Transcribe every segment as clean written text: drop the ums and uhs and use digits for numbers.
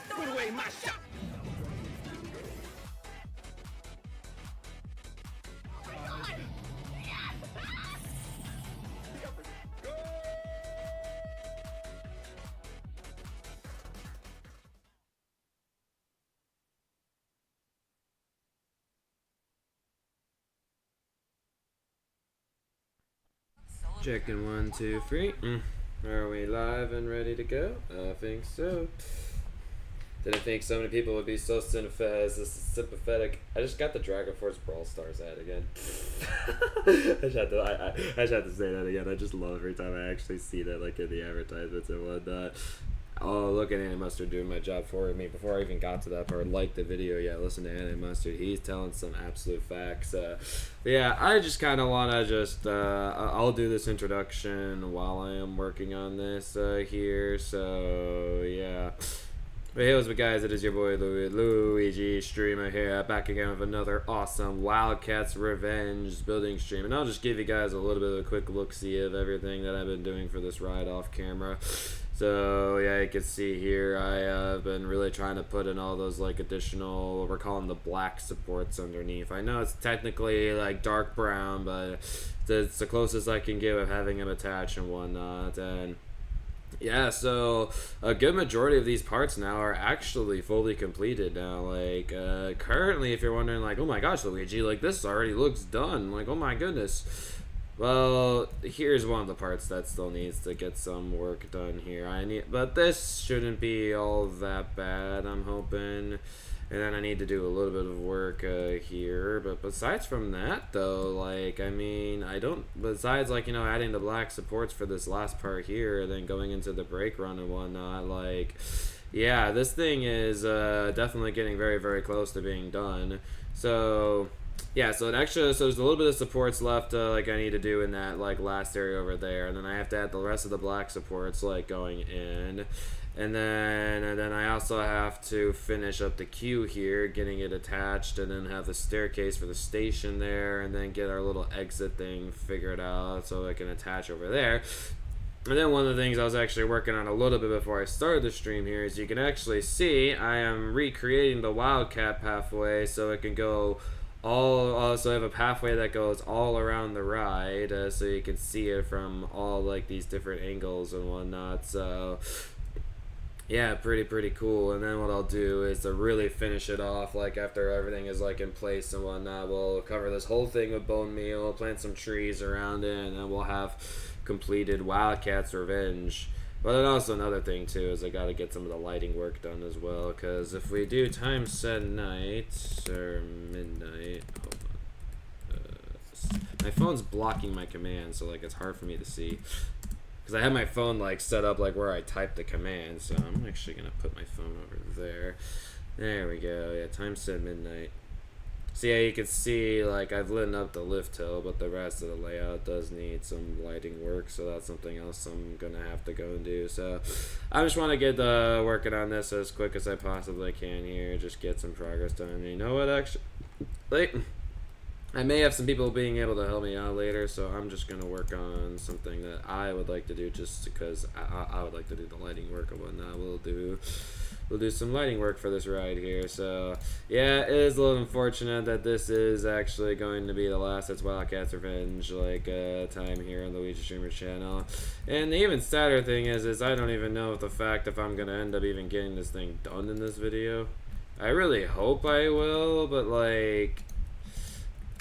Put away my shot. Checking 1, 2, 3. Are we live and ready to go? I think so. Didn't think so many people would be so sympathetic. I just got the Dragon Force Brawl Stars ad again. I just had to say that again. I just love every time I actually see that, like in the advertisements and whatnot. Oh, look at Annie Mustard doing my job for me. Before I even got to that part, like the video, yeah, listen to Annie Mustard. He's telling some absolute facts. Yeah, I just kind of want to just, I'll do this introduction while I am working on this here. So, yeah. But hey, what's up, guys? It is your boy Luigi Streamer here, back again with another awesome WILDCAT'S Revenge building stream. And I'll just give you guys a little bit of a quick look-see of everything that I've been doing for this ride off camera. So yeah, you can see here I have been really trying to put in all those like additional, what we're calling the black supports underneath. I know it's technically like dark brown, but it's the closest I can get with having them attached and whatnot. And yeah, so a good majority of these parts now are actually fully completed now. Like currently, if you're wondering like, oh my gosh, Luigi, like this already looks done, like oh my goodness. Well, here's one of the parts that still needs to get some work done here. But this shouldn't be all that bad, I'm hoping. And then I need to do a little bit of work here. But besides from that, though, like, I mean, besides, like, you know, adding the black supports for this last part here, and then going into the brake run and whatnot, like, yeah, this thing is definitely getting very, very close to being done. So yeah, so there's a little bit of supports left, like I need to do in that like last area over there, and then I have to add the rest of the black supports like going in, and then I also have to finish up the queue here, getting it attached, and then have the staircase for the station there, and then get our little exit thing figured out so I can attach over there. And then one of the things I was actually working on a little bit before I started the stream here is you can actually see I am recreating the WILDCAT pathway so it can go so I have a pathway that goes all around the ride, so you can see it from all like these different angles and whatnot. So yeah, pretty cool. And then what I'll do is to really finish it off, like after everything is like in place and whatnot, we'll cover this whole thing with bone meal, plant some trees around it, and then we'll have completed WILDCAT'S Revenge. But then also another thing too is I gotta get some of the lighting work done as well, because if we do time set night or midnight, hold on, my phone's blocking my command, so like it's hard for me to see, because I have my phone like set up like where I type the command. So I'm actually gonna put my phone over there. There we go. Yeah, time set midnight. So yeah, you can see like I've lit up the lift hill, but the rest of the layout does need some lighting work, so that's something else I'm gonna have to go and do. So I just want to get working on this as quick as I possibly can here, just get some progress done. And you know what, actually, like, I may have some people being able to help me out later, so I'm just gonna work on something that I would like to do, just because I would like to do the lighting work and whatnot. We'll do some lighting work for this ride here. So yeah, it is a little unfortunate that this is actually going to be the last It's WILDCAT'S Revenge like time here on the Luigi Streamer channel. And the even sadder thing is I don't even know if I'm gonna end up even getting this thing done in this video. I really hope I will, but like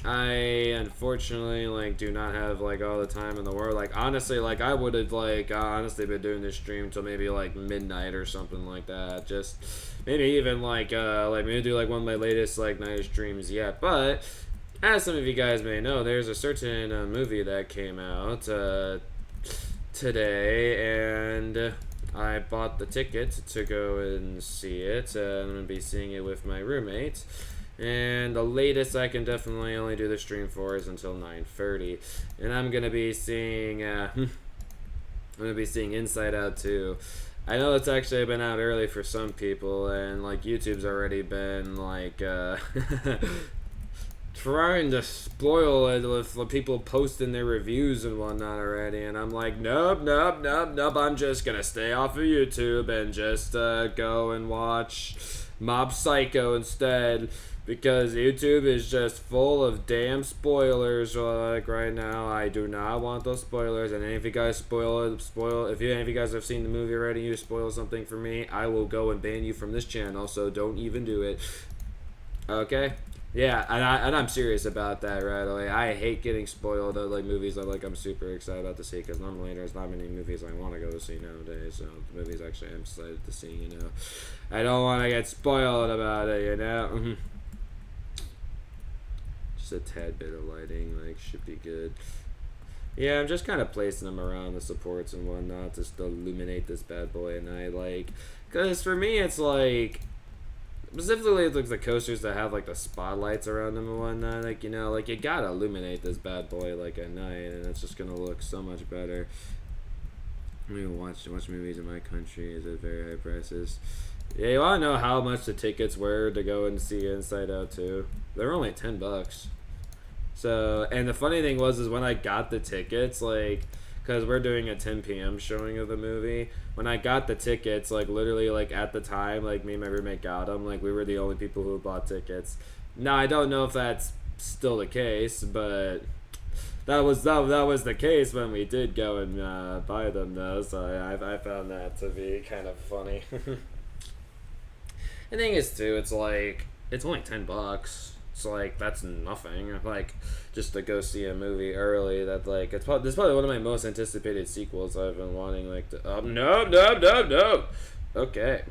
I unfortunately like do not have like all the time in the world. Like honestly, like I would have like honestly been doing this stream till maybe like midnight or something like that. Just maybe even like maybe do like one of my latest like night streams yet. But as some of you guys may know, there's a certain movie that came out today, and I bought the ticket to go and see it. I'm gonna be seeing it with my roommate. And the latest I can definitely only do the stream for is until 9:30, and I'm gonna be seeing Inside Out 2. I know it's actually been out early for some people, and like YouTube's already been like trying to spoil it with the people posting their reviews and whatnot already, and I'm like, nope, I'm just gonna stay off of YouTube and just go and watch Mob Psycho instead, because YouTube is just full of damn spoilers. Like right now, I do not want those spoilers. And if you guys if any of you guys have seen the movie already, you spoil something for me, I will go and ban you from this channel. So don't even do it. Okay. Yeah, and I'm serious about that, right? Like, I hate getting spoiled at like movies that like I'm super excited about to see, because normally there's not many movies I want to go to see nowadays. So the movies actually I'm excited to see, you know. I don't want to get spoiled about it, you know. Just a tad bit of lighting, like, should be good. Yeah, I'm just kind of placing them around the supports and whatnot just to illuminate this bad boy at night, like, because for me it's like, specifically it looks like coasters that have like the spotlights around them and whatnot, like, you know, like you gotta illuminate this bad boy like at night, and it's just gonna look so much better. I mean, watch movies in my country is at very high prices. Yeah, you wanna know how much the tickets were to go and see Inside Out 2? They're only $10. So, and the funny thing was, is when I got the tickets, like, because we're doing a 10 p.m. showing of the movie, when I got the tickets, like, literally, like, at the time, like, me and my roommate got them, like, we were the only people who bought tickets. Now, I don't know if that's still the case, but that was the case when we did go and buy them, though, so I found that to be kind of funny. The thing is, too, it's like, it's only $10. So, like, that's nothing. Like, just to go see a movie early, that, like, this is probably one of my most anticipated sequels I've been wanting, like, to, no. Okay.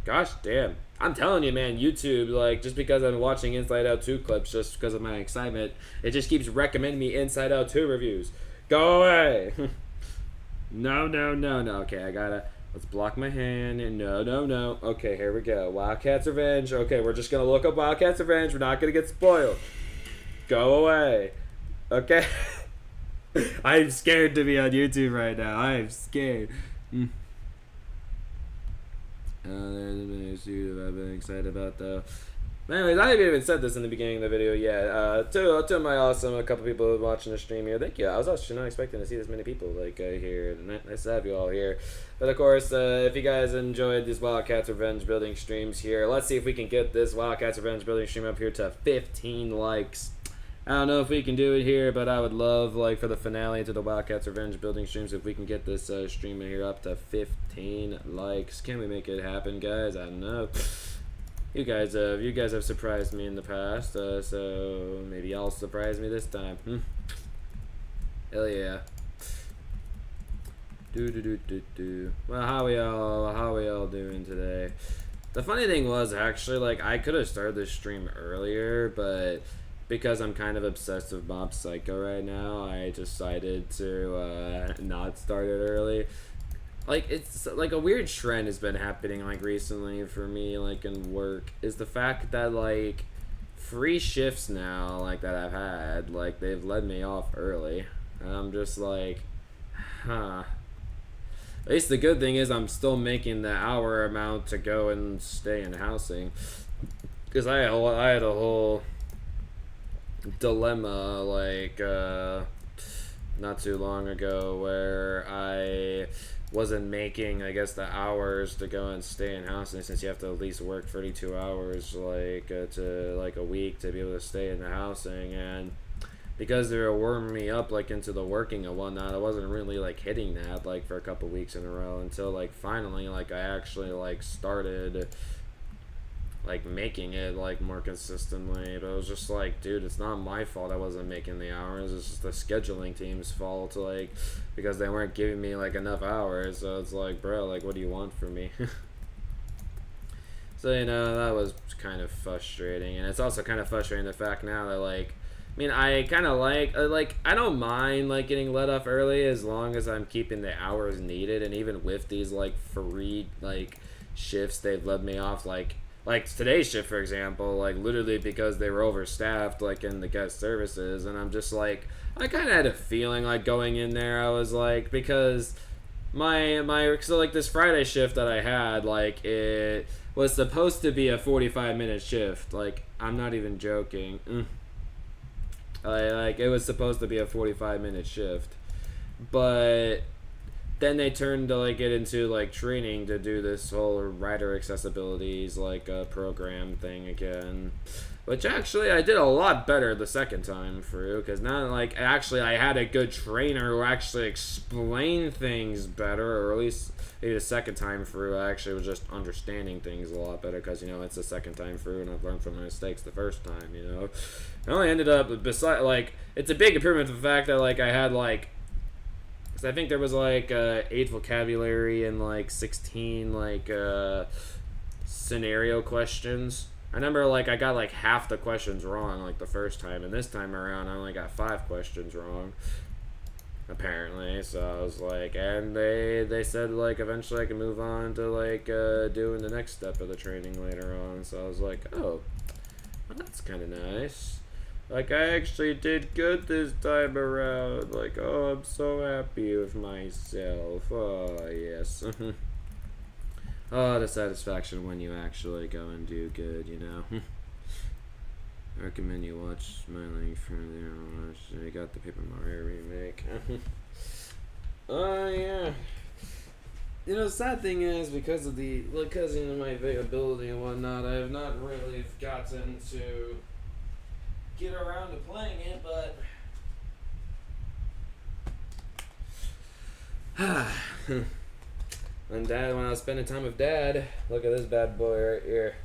Gosh damn. I'm telling you, man, YouTube, like, just because I'm watching Inside Out 2 clips, just because of my excitement, it just keeps recommending me Inside Out 2 reviews. Go away. No. Okay, let's block my hand. No. Okay, here we go. Wildcat's Revenge. Okay, we're just gonna look up Wildcat's Revenge. We're not gonna get spoiled. Go away. Okay? I'm scared to be on YouTube right now. I'm scared. There's a new suit I've been excited about, though. Anyways, I haven't even said this in the beginning of the video yet. To my a couple people watching the stream here, thank you. I was actually not expecting to see this many people like here. Nice to have you all here. But of course, if you guys enjoyed these Wildcats Revenge building streams here, let's see if we can get this Wildcats Revenge building stream up here to 15 likes. I don't know if we can do it here, but I would love, like, for the finale to the Wildcats Revenge building streams, if we can get this stream here up to 15 likes. Can we make it happen, guys? I don't know. You guys have surprised me in the past, so maybe y'all surprise me this time. Hell yeah. Well, how we all doing today? The funny thing was, actually, like, I could have started this stream earlier, but because I'm kind of obsessed with Mob Psycho right now, I decided to not start it early. Like, it's like a weird trend has been happening, like, recently for me, like, in work, is the fact that, like, free shifts now, like, that I've had, like, they've let me off early, and I'm just like, huh. At least the good thing is I'm still making the hour amount to go and stay in housing, because I had a whole dilemma, like, not too long ago, where I wasn't making, I guess, the hours to go and stay in housing, since you have to at least work 32 hours, like, to, like, a week to be able to stay in the housing, and because they were warming me up, like, into the working and whatnot, I wasn't really, like, hitting that, like, for a couple weeks in a row, until, like, finally, like, I actually, like, started, like, making it, like, more consistently. But it was just like, dude, it's not my fault I wasn't making the hours, it's just the scheduling team's fault, like, because they weren't giving me, like, enough hours. So it's like, bro, like, what do you want from me? So, you know, that was kind of frustrating. And it's also kind of frustrating the fact now that, like, I mean, I kind of like, I don't mind, like, getting let off early as long as I'm keeping the hours needed. And even with these, like, free, like, shifts they've let me off, like today's shift, for example, like, literally because they were overstaffed, like, in the guest services. And I'm just like, I kind of had a feeling, like, going in there, I was like, because so, like, this Friday shift that I had, like, was supposed to be a 45-minute shift. Like, I'm not even joking. Like, it was supposed to be a 45-minute shift. But then they turned to, like, get into, like, training to do this whole rider accessibilities, like, program thing again. Which, actually, I did a lot better the second time through, because now, like, actually, I had a good trainer who actually explained things better, or at least maybe the second time through, I actually was just understanding things a lot better, because, you know, it's the second time through, and I've learned from my mistakes the first time, you know. I only ended up, beside, like, it's a big improvement to the fact that, like, I had, like, because I think there was, like, 8 vocabulary and, like, 16, like, scenario questions. I remember, like, I got, like, half the questions wrong, like, the first time, and this time around, I only got 5 questions wrong, apparently, so I was like, and they said, like, eventually I can move on to, like, doing the next step of the training later on, so I was like, oh, well, that's kind of nice. Like, I actually did good this time around, like, oh, I'm so happy with myself, oh, yes. Oh, the satisfaction when you actually go and do good, you know. I recommend you watch my link from there. I got the Paper Mario remake. Oh, yeah. You know, the sad thing is, because of you know, my ability and whatnot, I have not really gotten to get around to playing it, but when I was spending time with Dad, look at this bad boy right here.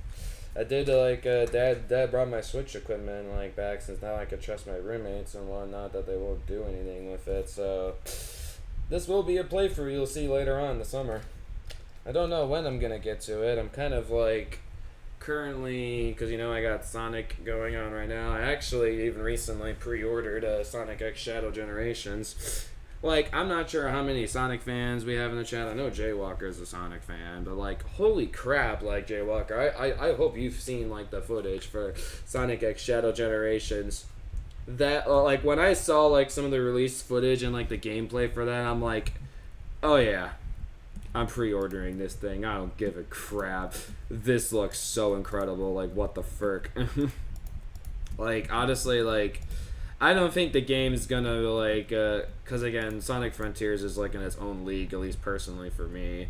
I did like Dad brought my Switch equipment like back, since now I can trust my roommates and whatnot that they won't do anything with it. So this will be a playthrough you'll see later on in the summer. I don't know when I'm gonna get to it. I'm kind of like currently, because you know I got Sonic going on right now. I actually even recently pre-ordered Sonic X Shadow Generations. Like, I'm not sure how many Sonic fans we have in the chat. I know Jaywalker's a Sonic fan, but, like, holy crap, like, Jaywalker. I hope you've seen, like, the footage for Sonic X Shadow Generations. That, like, when I saw, like, some of the release footage and, like, the gameplay for that, I'm like, oh, yeah. I'm pre-ordering this thing. I don't give a crap. This looks so incredible. Like, what the frick? Like, honestly, like, I don't think the game is gonna, like, because again, Sonic Frontiers is, like, in its own league, at least personally for me,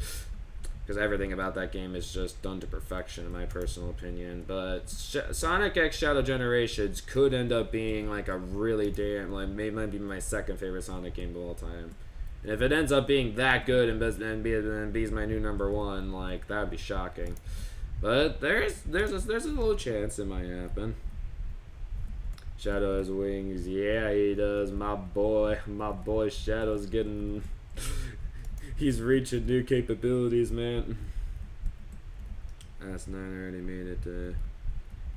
because everything about that game is just done to perfection, in my personal opinion. But Sonic X Shadow Generations could end up being, like, a really damn, like, maybe might be my second favorite Sonic game of all time. And if it ends up being that good and B's my new number 1, like, that would be shocking. But there's a little chance it might happen. Shadow has wings. Yeah, he does. My boy Shadow's getting... he's reaching new capabilities, man. Last night I already made it.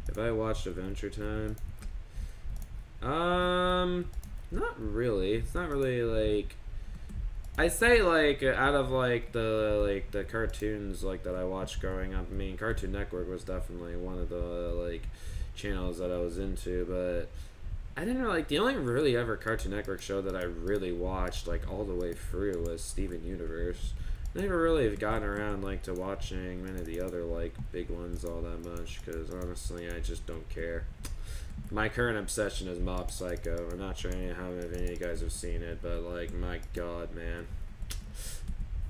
Have I watched Adventure Time? Not really. It's not really, like... I say, like, out of, like, the cartoons, like, that I watched growing up, I mean, Cartoon Network was definitely one of the, like, channels that I was into, but I didn't really, like, the only really ever Cartoon Network show that I really watched, like, all the way through was Steven Universe. I never really have gotten around, like, to watching many of the other, like, big ones all that much, because honestly, I just don't care. My current obsession is Mob Psycho. I'm not sure how many of you guys have seen it, but, like, my god, man.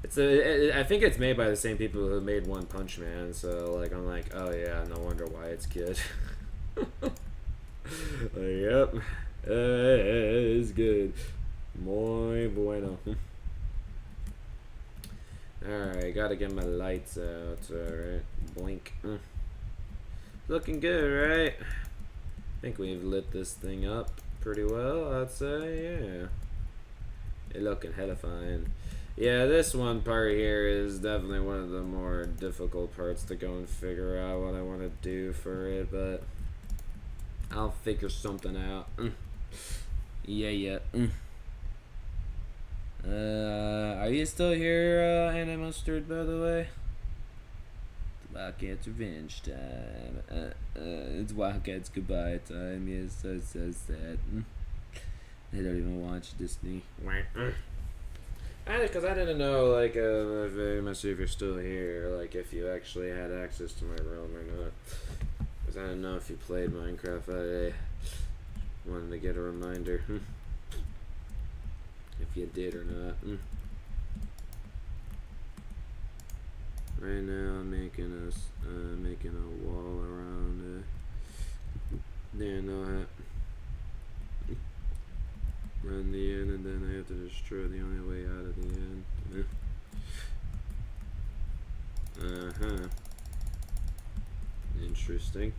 I think it's made by the same people who made One Punch Man, so, like, I'm like, oh yeah, no wonder why it's good. Yep. It's good. Muy bueno. Alright, gotta get my lights out. Alright, blink. Looking good, right? I think we've lit this thing up pretty well, I'd say, yeah. It's looking hella fine. Yeah, this one part here is definitely one of the more difficult parts to go and figure out what I want to do for it, but I'll figure something out. Yeah. Are you still here, Anna Mustard, by the way? It's Wildcat's revenge time. It's Wildcat's goodbye time. Yes, so sad. They don't even watch Disney. Because I didn't know, like, very much if you're still here, like, if you actually had access to my room or not. Because I didn't know if you played Minecraft. I wanted to get a reminder. If you did or not. Right now, I'm making a wall around there. No hat. Run the end, and then I have to destroy the only way out of the end. Interesting.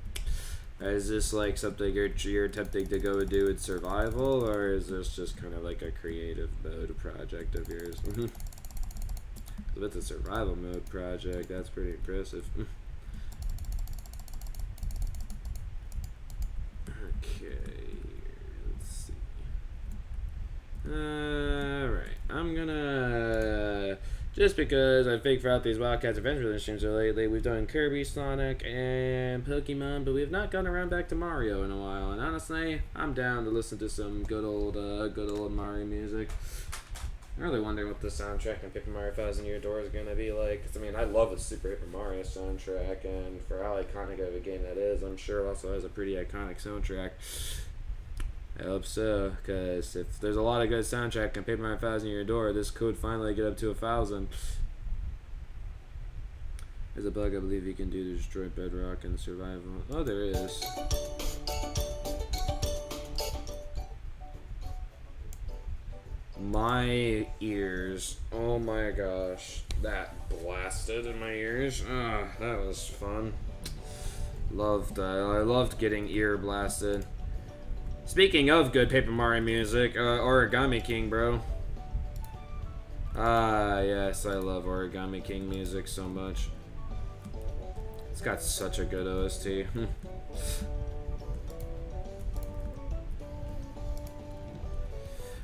Is this like something you're attempting to go and do in survival, or is this just kind of like a creative mode project of yours? With the survival mode project, that's pretty impressive. Okay, let's see. Alright, I'm gonna... Just because I think throughout these WILDCAT'S adventure streams lately, we've done Kirby, Sonic, and Pokemon, but we have not gone around back to Mario in a while. And honestly, I'm down to listen to some good old Mario music. I'm really wondering what the soundtrack in Paper Mario Thousand Year Door is going to be like. 'Cause, I mean, I love the Super Paper Mario soundtrack, and for how iconic of a game that is, I'm sure it also has a pretty iconic soundtrack. I hope so, because if there's a lot of good soundtrack in Paper Mario Thousand Year Door, this could finally get up to 1,000. There's a bug I believe you can do to destroy bedrock and survival. Oh, there is. My ears. Oh my gosh. That blasted in my ears. Ah, that was fun. I loved getting ear blasted. Speaking of good Paper Mario music, Origami King, bro. Ah, yes, I love Origami King music so much. It's got such a good OST.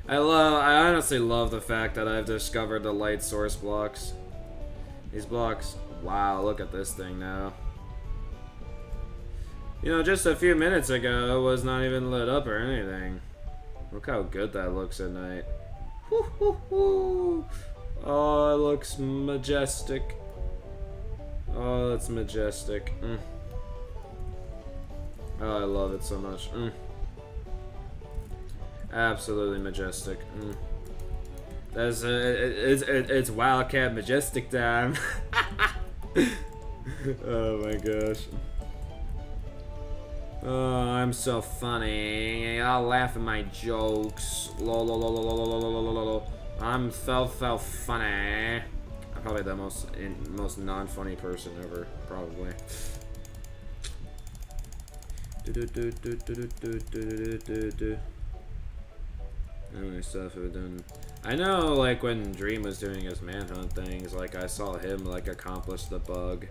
I honestly love the fact that I've discovered the light source blocks. These blocks, wow, look at this thing now. You know, just a few minutes ago, it was not even lit up or anything. Look how good that looks at night. Oh, it looks majestic. Oh, it's majestic. Oh, I love it so much. Absolutely majestic. That's it's Wildcat Majestic time. Oh my gosh. Oh, I'm so funny. I'll laugh at my jokes. I'm so funny. I'm probably the most non-funny person ever, probably. How many stuff have I done? I know, like, when Dream was doing his manhunt things, like, I saw him, like, accomplish the bug.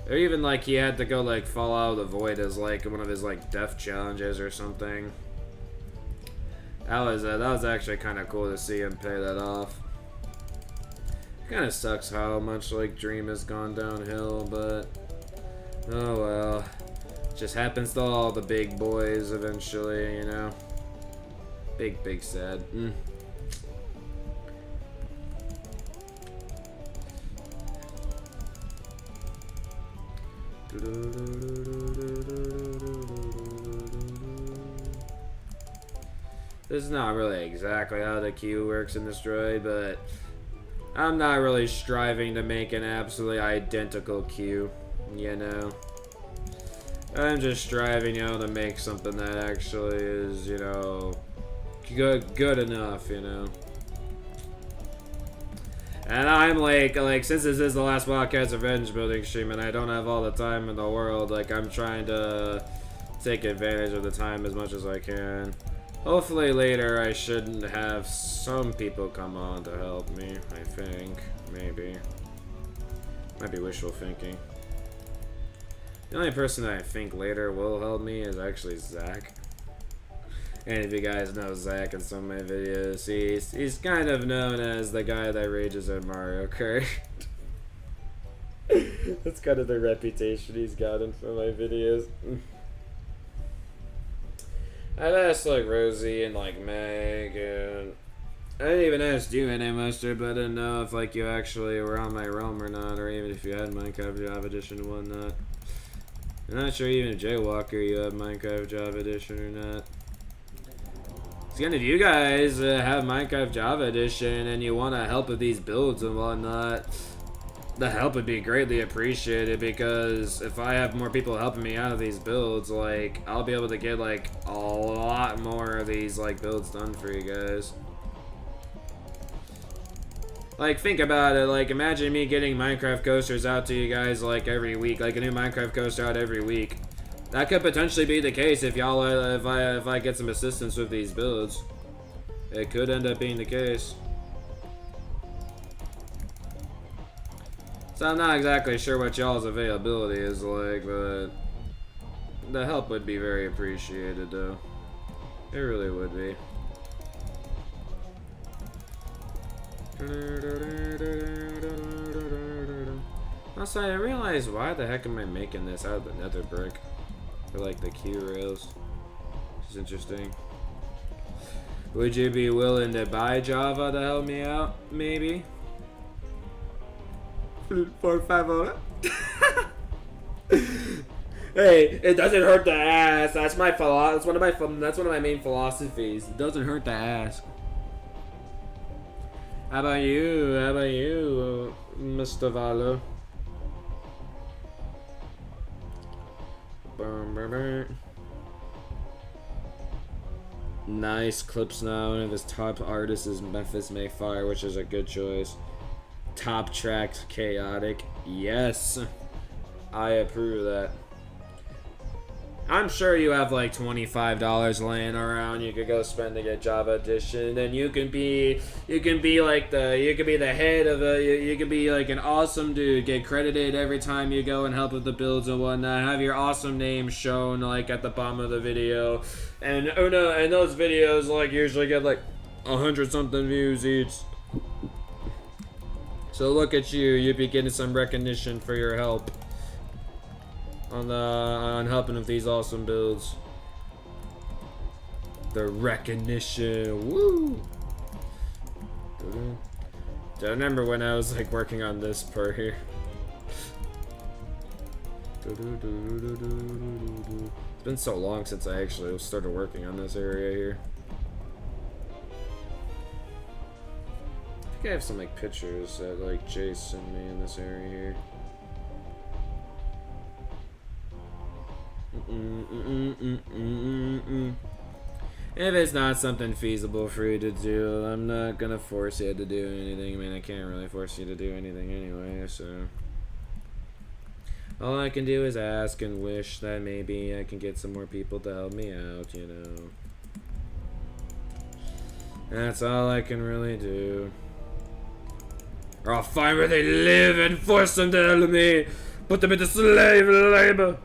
Or even, like, he had to go, like, fall out of the void as, like, one of his, like, death challenges or something. That was actually kind of cool to see him pay that off. Kind of sucks how much, like, Dream has gone downhill, but... oh, well. Just happens to all the big boys eventually, you know? Big sad. This is not really exactly how the queue works in this droid, but I'm not really striving to make an absolutely identical queue, you know? I'm just striving, you know, to make something that actually is, you know, good enough, you know. And I'm like since this is the last WILDCAT'S Revenge building stream and I don't have all the time in the world, like I'm trying to take advantage of the time as much as I can. Hopefully later I shouldn't have some people come on to help me, I think. Maybe. Might be wishful thinking. The only person that I think later will help me is actually Zach. And if you guys know Zach in some of my videos, he's kind of known as the guy that rages at Mario Kart. That's kind of the reputation he's gotten from my videos. I've asked like Rosie and like Meg and I didn't even ask you any mustard, but I didn't know if like you actually were on my realm or not, or even if you had Minecraft Java Edition and whatnot. I'm not sure even if Jaywalker you have Minecraft Java Edition or not. So again, if you guys have Minecraft Java Edition and you want to help with these builds and whatnot, the help would be greatly appreciated, because if I have more people helping me out of these builds, like, I'll be able to get like a lot more of these like builds done for you guys. Like, think about it, like, imagine me getting Minecraft coasters out to you guys, like, every week, like, a new Minecraft coaster out every week. That could potentially be the case if y'all, if I get some assistance with these builds. It could end up being the case. So I'm not exactly sure what y'all's availability is like, but the help would be very appreciated, though. It really would be. Also, I realized why the heck am I making this out of the nether brick for like the Q rails. Which is interesting. Would you be willing to buy Java to help me out? Maybe. 4 or 5 on it. Hey, it doesn't hurt to ask. That's my that's one of my main philosophies. It doesn't hurt to ask. How about you? How about you, Mr. Valo? Nice clips now. One of his top artists is Memphis Mayfire, which is a good choice. Top tracked chaotic. Yes, I approve of that. I'm sure you have like $25 laying around you could go spend to get Java Edition, and you can be like the head of you can be like an awesome dude, get credited every time you go and help with the builds and whatnot, have your awesome name shown like at the bottom of the video, and oh no, and those videos like usually get like 100-something views each. So look at you, you'd be getting some recognition for your help on helping with these awesome builds. The recognition, woo! Do I remember when I was like working on this part here? It's been so long since I actually started working on this area here. I think I have some like pictures that like Jay sent me in this area here. If it's not something feasible for you to do, I'm not gonna force you to do anything. I mean, I can't really force you to do anything anyway, so all I can do is ask and wish that maybe I can get some more people to help me out, you know. That's all I can really do. Or I'll find where they live and force them to help me, put them into slave labor.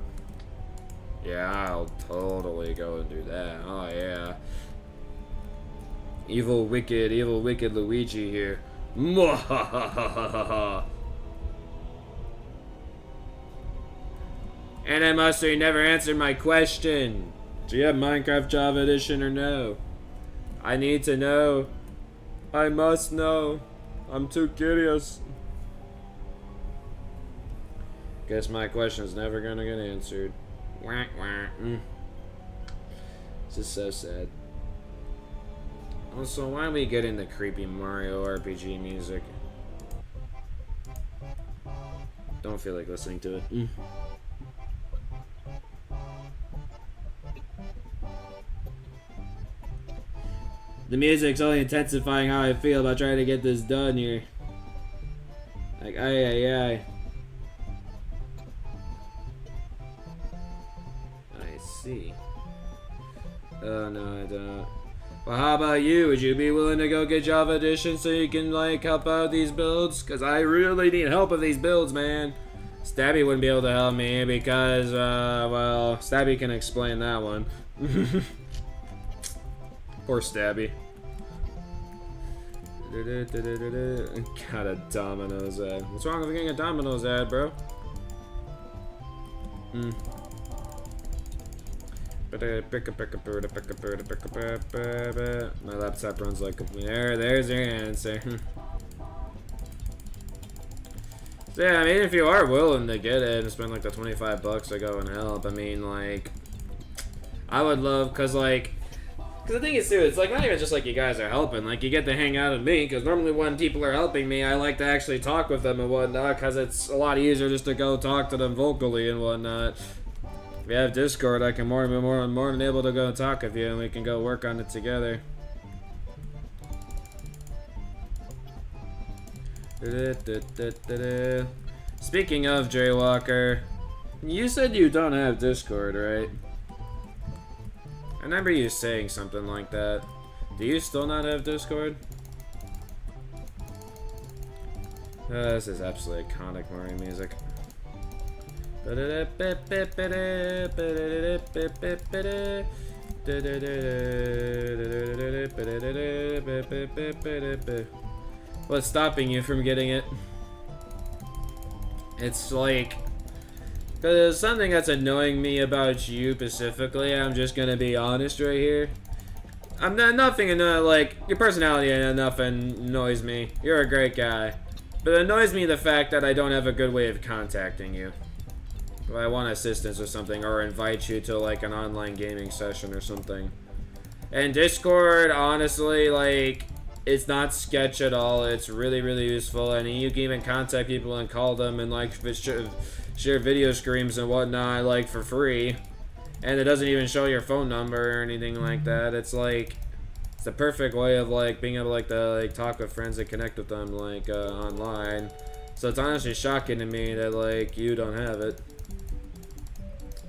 Yeah, I'll totally go and do that. Oh yeah. Evil wicked Luigi here. Mwahahahaha. And I must say, you never answered my question. Do you have Minecraft Java Edition or no? I need to know. I must know. I'm too curious. Guess my question's never gonna get answered. Wah, wah. This is so sad. Also, why are we getting the creepy Mario RPG music? Don't feel like listening to it. The music's only intensifying how I feel about trying to get this done here. Like, aye. See. Oh no, I don't. Well, how about you? Would you be willing to go get Java Edition so you can like help out these builds? Cause I really need help with these builds, man. Stabby wouldn't be able to help me because, well, Stabby can explain that one. Poor Stabby. Got a Domino's ad. What's wrong with getting a Domino's ad, bro? My laptop runs like a... There's your answer. So yeah, I mean, if you are willing to get it and spend like the $25 to go and help, I mean, like, I would love, cause the thing is too, it's like not even just like you guys are helping, like you get to hang out with me, cause normally when people are helping me, I like to actually talk with them and whatnot, cause it's a lot easier just to go talk to them vocally and whatnot. If you have Discord, I can more than able to go talk with you and we can go work on it together. Speaking of Jaywalker, you said you don't have Discord, right? I remember you saying something like that. Do you still not have Discord? This is absolutely iconic Mario music. What's stopping you from getting it? It's like... Because something that's annoying me about you specifically, I'm just gonna be honest right here. I'm not nothing like your personality and nothing annoys me. You're a great guy. But it annoys me the fact that I don't have a good way of contacting you. If I want assistance or something, or invite you to like an online gaming session or something. And Discord, honestly, like, it's not sketch at all. It's really, really useful, and you can even contact people and call them and like share video streams and whatnot, like, for free. And it doesn't even show your phone number or anything like that. It's like, it's the perfect way of like being able to talk with friends and connect with them like online. So it's honestly shocking to me that like you don't have it.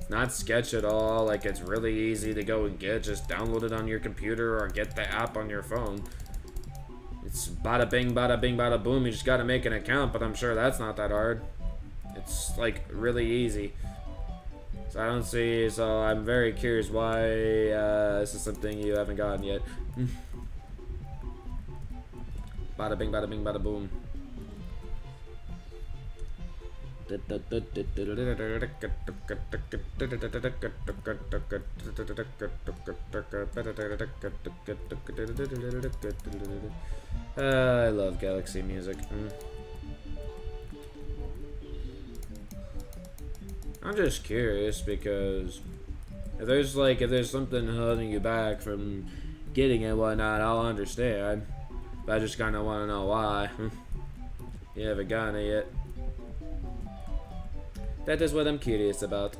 It's not sketch at all. Like, it's really easy to go and get. Just download it on your computer or get the app on your phone. It's bada bing, bada boom. You just gotta make an account, but I'm sure that's not that hard. It's like really easy. So I don't see, so I'm very curious why this is something you haven't gotten yet. Bada bing, bada boom. I love Galaxy music. I'm just curious because if there's something holding you back from getting it and whatnot, I'll understand. But I just kind of want to know why. You haven't gotten it yet. That is what I'm curious about.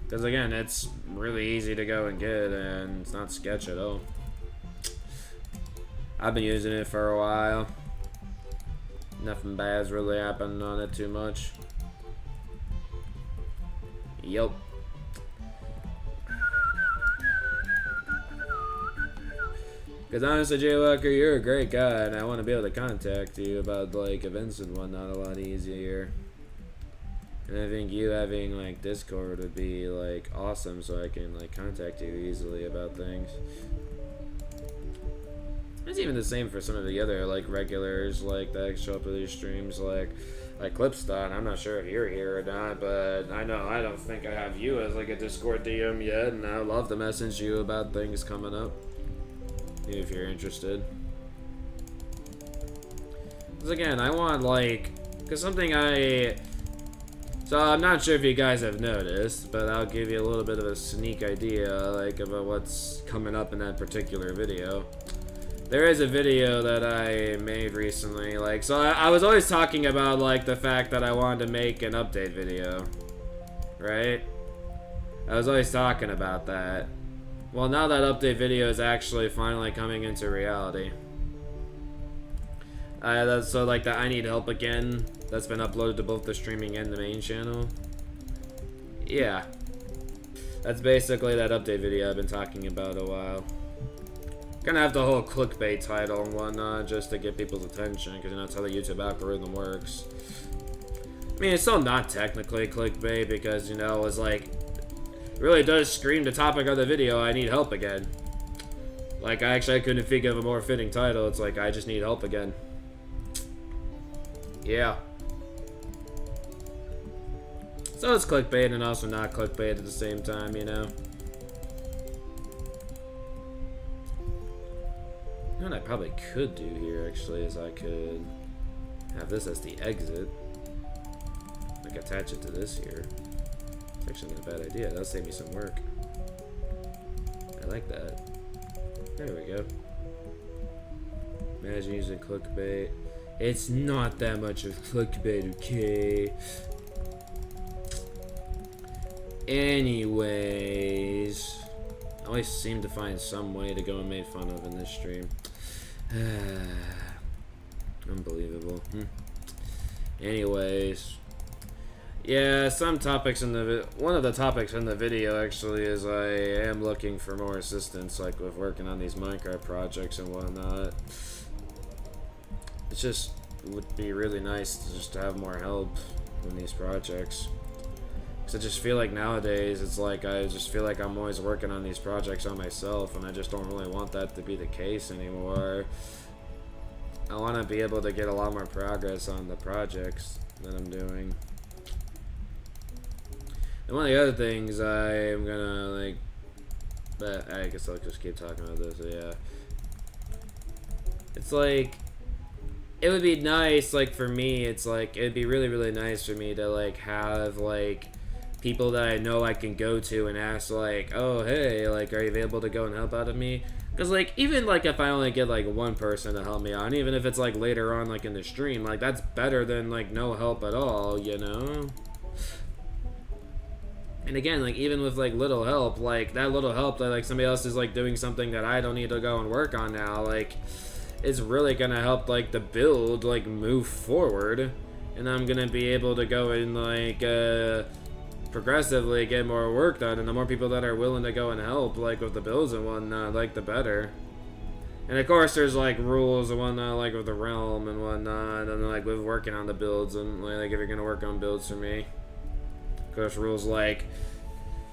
Because again, it's really easy to go and get, and it's not sketch at all. I've been using it for a while. Nothing bad's really happened on it too much. Yup. Because honestly, Jaywalker, you're a great guy, and I want to be able to contact you about like events and whatnot a lot easier. And I think you having like Discord would be like awesome, so I can like contact you easily about things. It's even the same for some of the other like regulars like that show up with these streams, like Clipston. I'm not sure if you're here or not, but I know I don't think I have you as like a Discord DM yet, and I would love to message you about things coming up if you're interested. Because again, I want like, so I'm not sure if you guys have noticed, but I'll give you a little bit of a sneak idea like about what's coming up in that particular video. There is a video that I made recently, like, so I was always talking about like the fact that I wanted to make an update video, right? I was always talking about that. Well, now that update video is actually finally coming into reality. So like the I Need Help Again, that's been uploaded to both the streaming and the main channel. Yeah. That's basically that update video I've been talking about a while. Gonna have the whole clickbait title and whatnot just to get people's attention, because you know that's how the YouTube algorithm works. I mean, it's still not technically clickbait because, you know, it's like, it really does scream the topic of the video, I need help again. Like, I couldn't think of a more fitting title. It's like, I just need help again. Yeah. So it's clickbait and also not clickbait at the same time, you know? You know what I probably could do here, actually, is I could have this as the exit. Like, attach it to this here. It's actually not a bad idea. That'll save me some work. I like that. There we go. Imagine using clickbait. It's not that much of clickbait, okay? Anyways, I always seem to find some way to go and make fun of in this stream. Unbelievable. Anyways, yeah, some topics in the one of the topics in the video actually is I am looking for more assistance, like with working on these Minecraft projects and whatnot. It just would be really nice to just have more help in these projects. Cause I just feel like nowadays it's like I just feel like I'm always working on these projects on myself, and I just don't really want that to be the case anymore. I want to be able to get a lot more progress on the projects that I'm doing. And one of the other things I am gonna like, but I guess I'll just keep talking about this. Yeah, it's like it would be nice, like for me, it's like it'd be really really nice for me to like have like people that I know I can go to and ask like, oh hey, like are you able to go and help out of me? Because like even like if I only get like one person to help me out, and even if it's like later on like in the stream, like that's better than like no help at all, you know? And again, like even with like little help, like that little help that like somebody else is like doing something that I don't need to go and work on now, like it's really gonna help like the build like move forward, and I'm gonna be able to go and like progressively get more work done, and the more people that are willing to go and help like with the builds and whatnot, like the better. And of course there's like rules and whatnot, like with the realm and whatnot, and like with working on the builds, and like if you're gonna work on builds for me, of course rules like,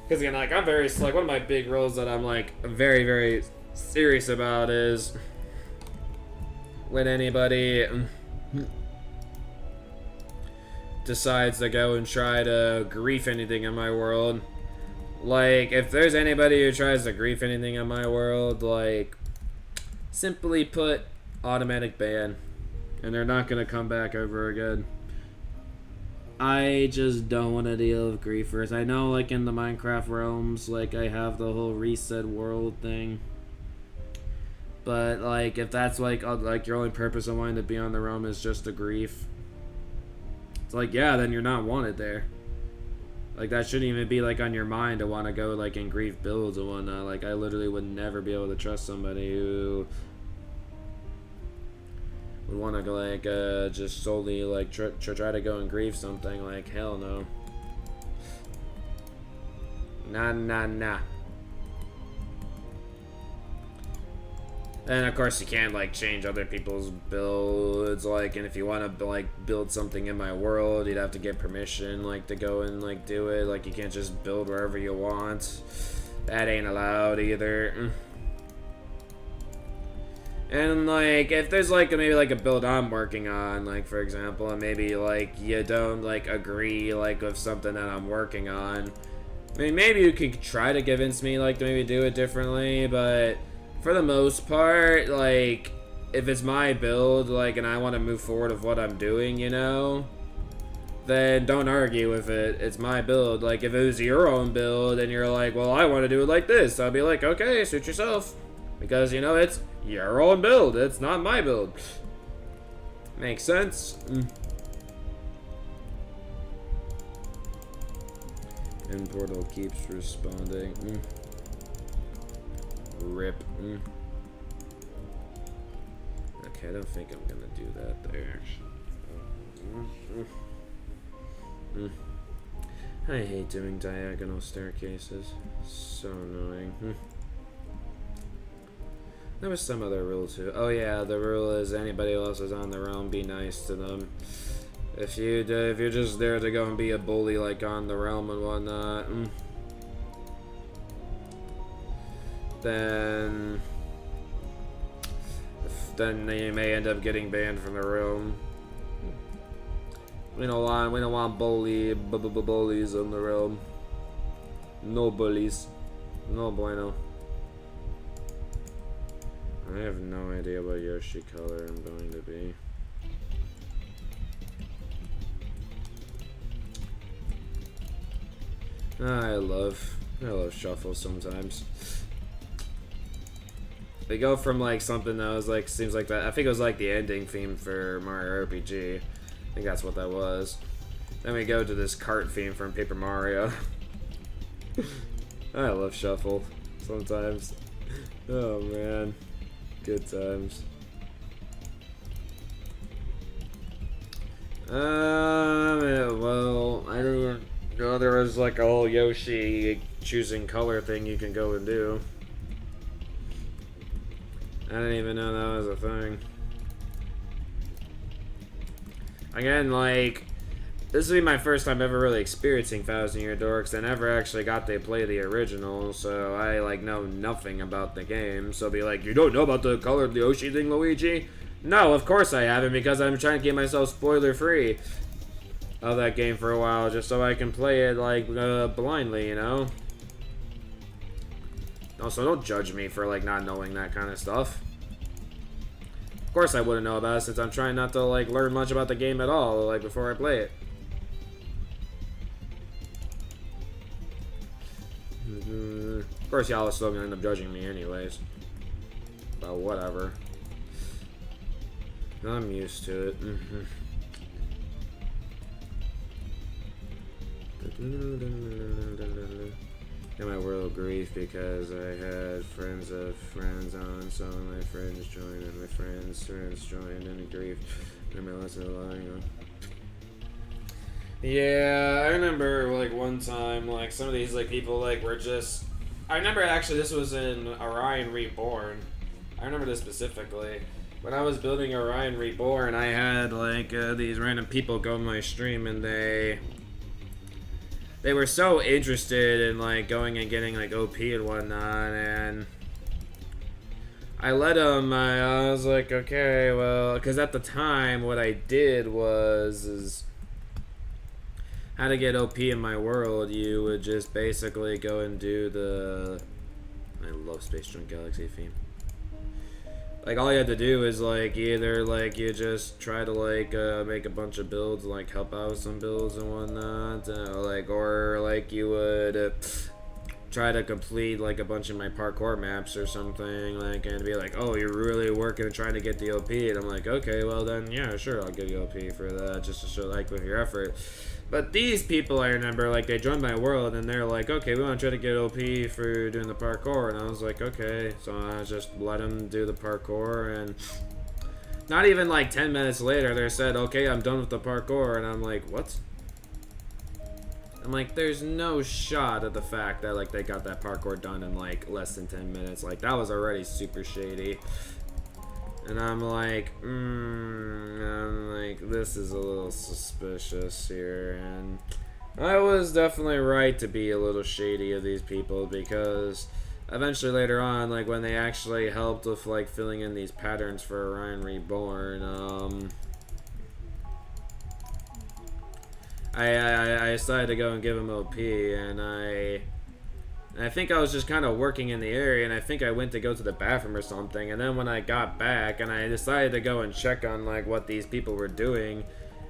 because again like I'm very like one of my big rules that I'm like very very serious about is when anybody decides to go and try to grief anything in my world, like if there's anybody who tries to grief anything in my world, like simply put, automatic ban, and they're not gonna come back ever again. I just don't want to deal with griefers. I know like in the Minecraft realms like I have the whole reset world thing, but like if that's like your only purpose of wanting to be on the realm is just to grief, it's like, yeah, then you're not wanted there. Like that shouldn't even be like on your mind to want to go like and grief builds and whatnot. Like I literally would never be able to trust somebody who would want to go like just solely like try to go and grief something. Like hell no. Nah. And of course you can't like change other people's builds, like, and if you want to like build something in my world, you'd have to get permission like to go and like do it. Like you can't just build wherever you want. That ain't allowed either. And like if there's like maybe like a build I'm working on, like for example, and maybe like you don't like agree like with something that I'm working on, I mean maybe you could try to convince me like to maybe do it differently, but for the most part, like, if it's my build, like, and I want to move forward with what I'm doing, you know, then don't argue with it. It's my build. Like, if it was your own build and you're like, well, I want to do it like this, I'll be like, okay, suit yourself. Because, you know, it's your own build. It's not my build. Makes sense. And portal keeps responding. Rip. Okay, I don't think I'm gonna do that there, actually. I hate doing diagonal staircases. So annoying. There was some other rule too. Oh yeah, the rule is anybody else is on the realm, be nice to them. If you're just there to go and be a bully like on the realm and whatnot, then you may end up getting banned from the realm. We don't want bullies in the realm. No bullies. No bueno. I have no idea what Yoshi color I'm going to be. I love shuffle sometimes. They go from like something that was like seems like that. I think it was like the ending theme for Mario RPG. I think that's what that was. Then we go to this cart theme from Paper Mario. I love shuffle sometimes. Oh man, good times. Well, I don't know. There was like a whole Yoshi choosing color thing you can go and do. I didn't even know that was a thing. Again, like, this will be my first time ever really experiencing Thousand Year Door, because I never actually got to play the original, so I, like, know nothing about the game. So be like, you don't know about the colored Yoshi thing, Luigi? No, of course I haven't, because I'm trying to keep myself spoiler-free of that game for a while, just so I can play it, like, blindly, you know? Also, don't judge me for, like, not knowing that kind of stuff. Of course I wouldn't know about it, since I'm trying not to, like, learn much about the game at all, like, before I play it. Of course, y'all are still gonna end up judging me anyways. But whatever. I'm used to it. Got my world grief because I had friends of friends on, so my friends joined and my friends joined in grief. Remember listening to lying. Yeah, I remember like one time, like some of these like people like were just. I remember actually this was in Orion Reborn. I remember this specifically. When I was building Orion Reborn, I had like these random people go on my stream, and they were so interested in like going and getting like OP and whatnot, and I let them. I was like, okay, well, because at the time what I did was how to get OP in my world. You would just basically go and do the. I love Space Junk Galaxy theme. Like all you had to do is like either like you just try to like make a bunch of builds, like help out with some builds and whatnot, or like you would try to complete like a bunch of my parkour maps or something, like, and be like, oh, you're really working and trying to get the OP, and I'm like, okay, well then yeah, sure, I'll give you OP for that, just to show like with your effort. But these people, I remember, like, they joined my world, and they're like, okay, we want to try to get OP for doing the parkour, and I was like, okay, so I just let them do the parkour, and not even, like, 10 minutes later, they said, okay, I'm done with the parkour, and I'm like, what? I'm like, there's no shot at the fact that, like, they got that parkour done in, like, less than 10 minutes. Like, that was already super shady. And I'm like, this is a little suspicious here, and I was definitely right to be a little shady of these people, because eventually later on, like, when they actually helped with, like, filling in these patterns for Orion Reborn, I decided to go and give him OP, and I think I was just kind of working in the area, and I think I went to go to the bathroom or something, and then when I got back, and I decided to go and check on, like, what these people were doing,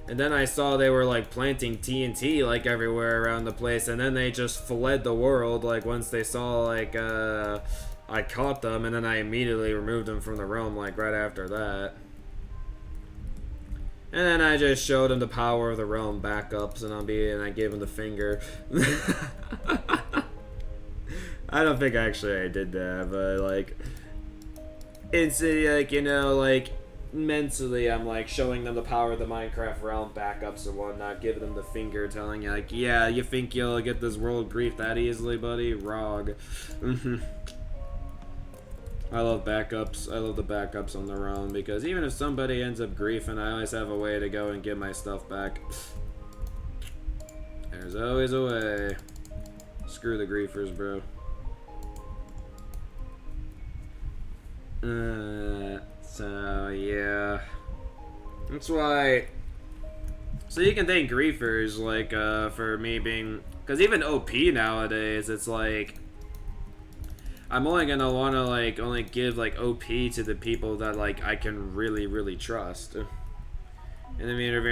and then I saw they were, like, planting TNT, like, everywhere around the place, and then they just fled the world, like, once they saw, like, I caught them, and then I immediately removed them from the realm, like, right after that. And then I just showed them the power of the realm backups, and I gave them the finger. I don't think actually I did that, but like, it's like, you know, like mentally I'm like showing them the power of the Minecraft realm backups and whatnot, giving them the finger, telling you like, yeah, you think you'll get this world grief that easily, buddy? Rog. I love backups. I love the backups on the realm, because even if somebody ends up griefing, I always have a way to go and get my stuff back. There's always a way. Screw the griefers, bro. So yeah, that's why So you can thank griefers, like, for me being... Because even OP nowadays, it's like... I'm only gonna want to, like, only give, like, OP to the people that, like, I can really, really trust. And I mean, if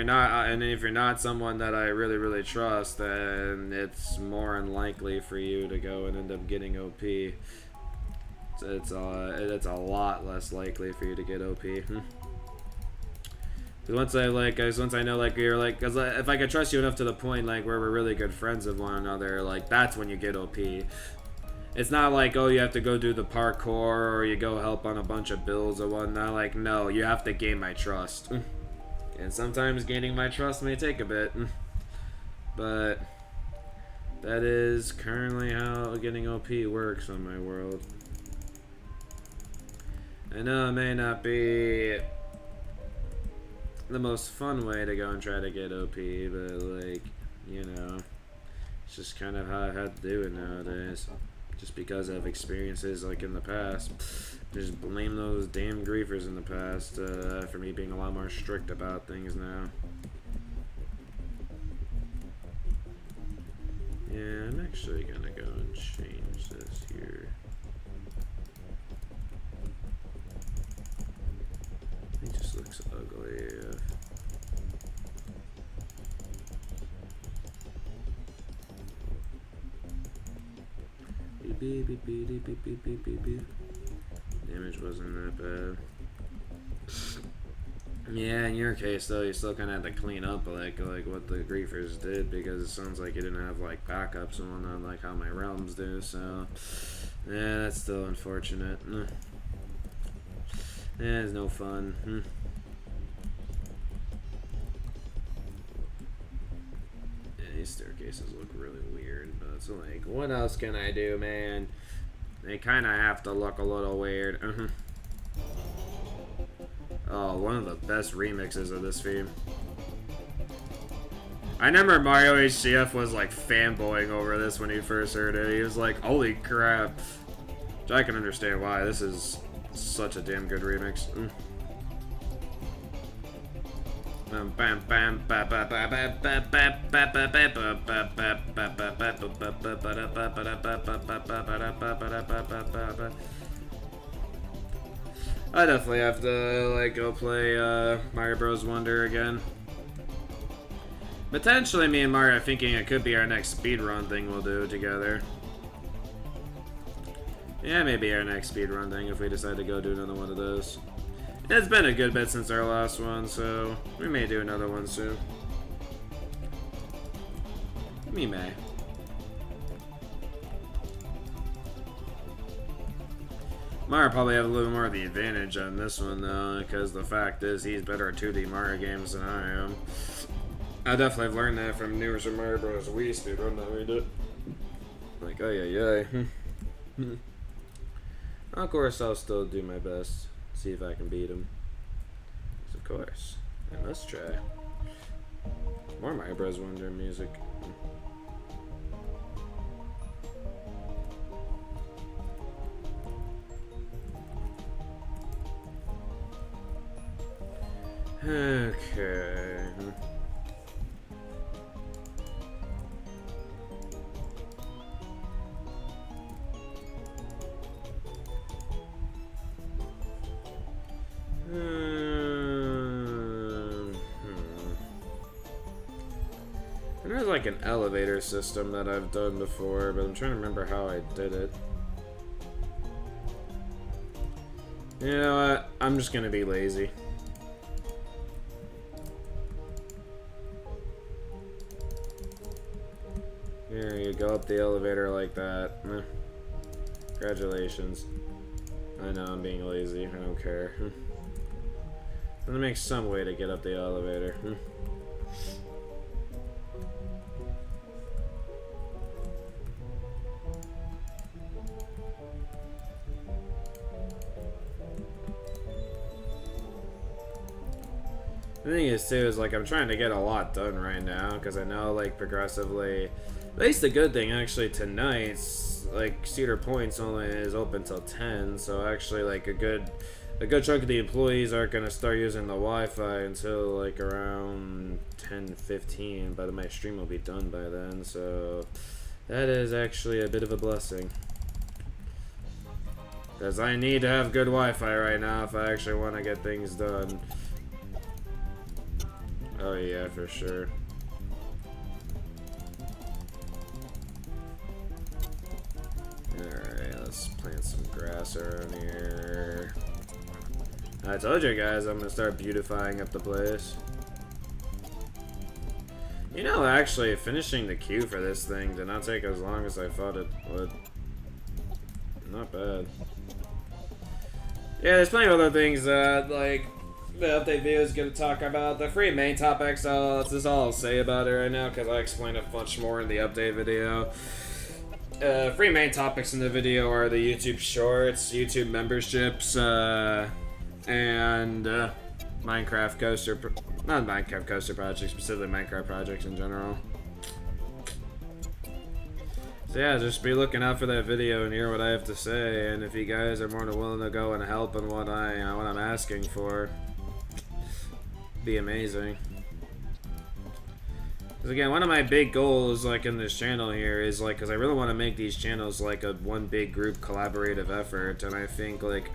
you're not someone that I really, really trust, then it's more unlikely for you to go and end up getting OP. It's a lot less likely for you to get OP. Once I know, like, you're like, cause if I could trust you enough to the point, like, where we're really good friends with one another, like, that's when you get OP. It's not like, oh, you have to go do the parkour or you go help on a bunch of builds or whatnot. Like, no, you have to gain my trust. And sometimes gaining my trust may take a bit. But that is currently how getting OP works on my world. I know it may not be the most fun way to go and try to get OP, but, like, you know, it's just kind of how I have to do it nowadays. Just because of experiences, like, in the past. Just blame those damn griefers in the past for me being a lot more strict about things now. Yeah, I'm actually gonna go and change this here. It just looks ugly. Beep, beep, beep, beep, beep, beep, beep, beep, beep. Damage wasn't that bad. Yeah, in your case though, you still kind of had to clean up like what the griefers did, because it sounds like you didn't have like backups and whatnot like how my realms do. So yeah, that's still unfortunate. Yeah, it's no fun. These staircases look really weird, but it's like, what else can I do, man? They kind of have to look a little weird. Oh, one of the best remixes of this theme. I remember Mario HCF was like fanboying over this when he first heard it. He was like, holy crap. Which I can understand why. This is such a damn good remix. I definitely have to like go play Mario Bros. Wonder again. Potentially me and Mario are thinking it could be our next speedrun thing we'll do together. Yeah, maybe our next speedrun thing if we decide to go do another one of those. It's been a good bit since our last one, so we may do another one soon. We may. Mario probably have a little more of the advantage on this one though, because the fact is he's better at 2D Mario games than I am. I definitely have learned that from newer Super Mario Bros. Wii speedrun that we did. Like, oh yeah. Of course, I'll still do my best. See if I can beat him. Of course, I must try. More Mario Bros. Wonder music. Okay. There's like an elevator system that I've done before, but I'm trying to remember how I did it. You know what? I'm just gonna be lazy. Here, you go up the elevator like that. Congratulations. I know I'm being lazy. I don't care. I'm gonna make some way to get up the elevator. The thing is, too, is like I'm trying to get a lot done right now because I know, like, progressively. At least the good thing, actually, tonight's like Cedar Point's only is open till 10, so actually, like a good a good chunk of the employees aren't gonna start using the Wi-Fi until like around 10:15. But my stream will be done by then, so that is actually a bit of a blessing. Because I need to have good Wi-Fi right now if I actually want to get things done. Oh yeah, for sure. Alright, let's plant some grass around here. I told you guys I'm gonna start beautifying up the place. You know, actually, finishing the queue for this thing did not take as long as I thought it would. Not bad. Yeah, there's plenty of other things that, like, the update video is going to talk about. The free main topics, this is all I'll say about it right now, because I explained it much more in the update video. Free main topics in the video are the YouTube Shorts, YouTube memberships, and Minecraft coaster, not Minecraft coaster projects, specifically Minecraft projects in general. So yeah, just be looking out for that video and hear what I have to say, and if you guys are more than willing to go and help in what I'm asking for, be amazing. Because again, one of my big goals, like, in this channel here is, like, because I really want to make these channels, like, a one big group collaborative effort, and I think, like,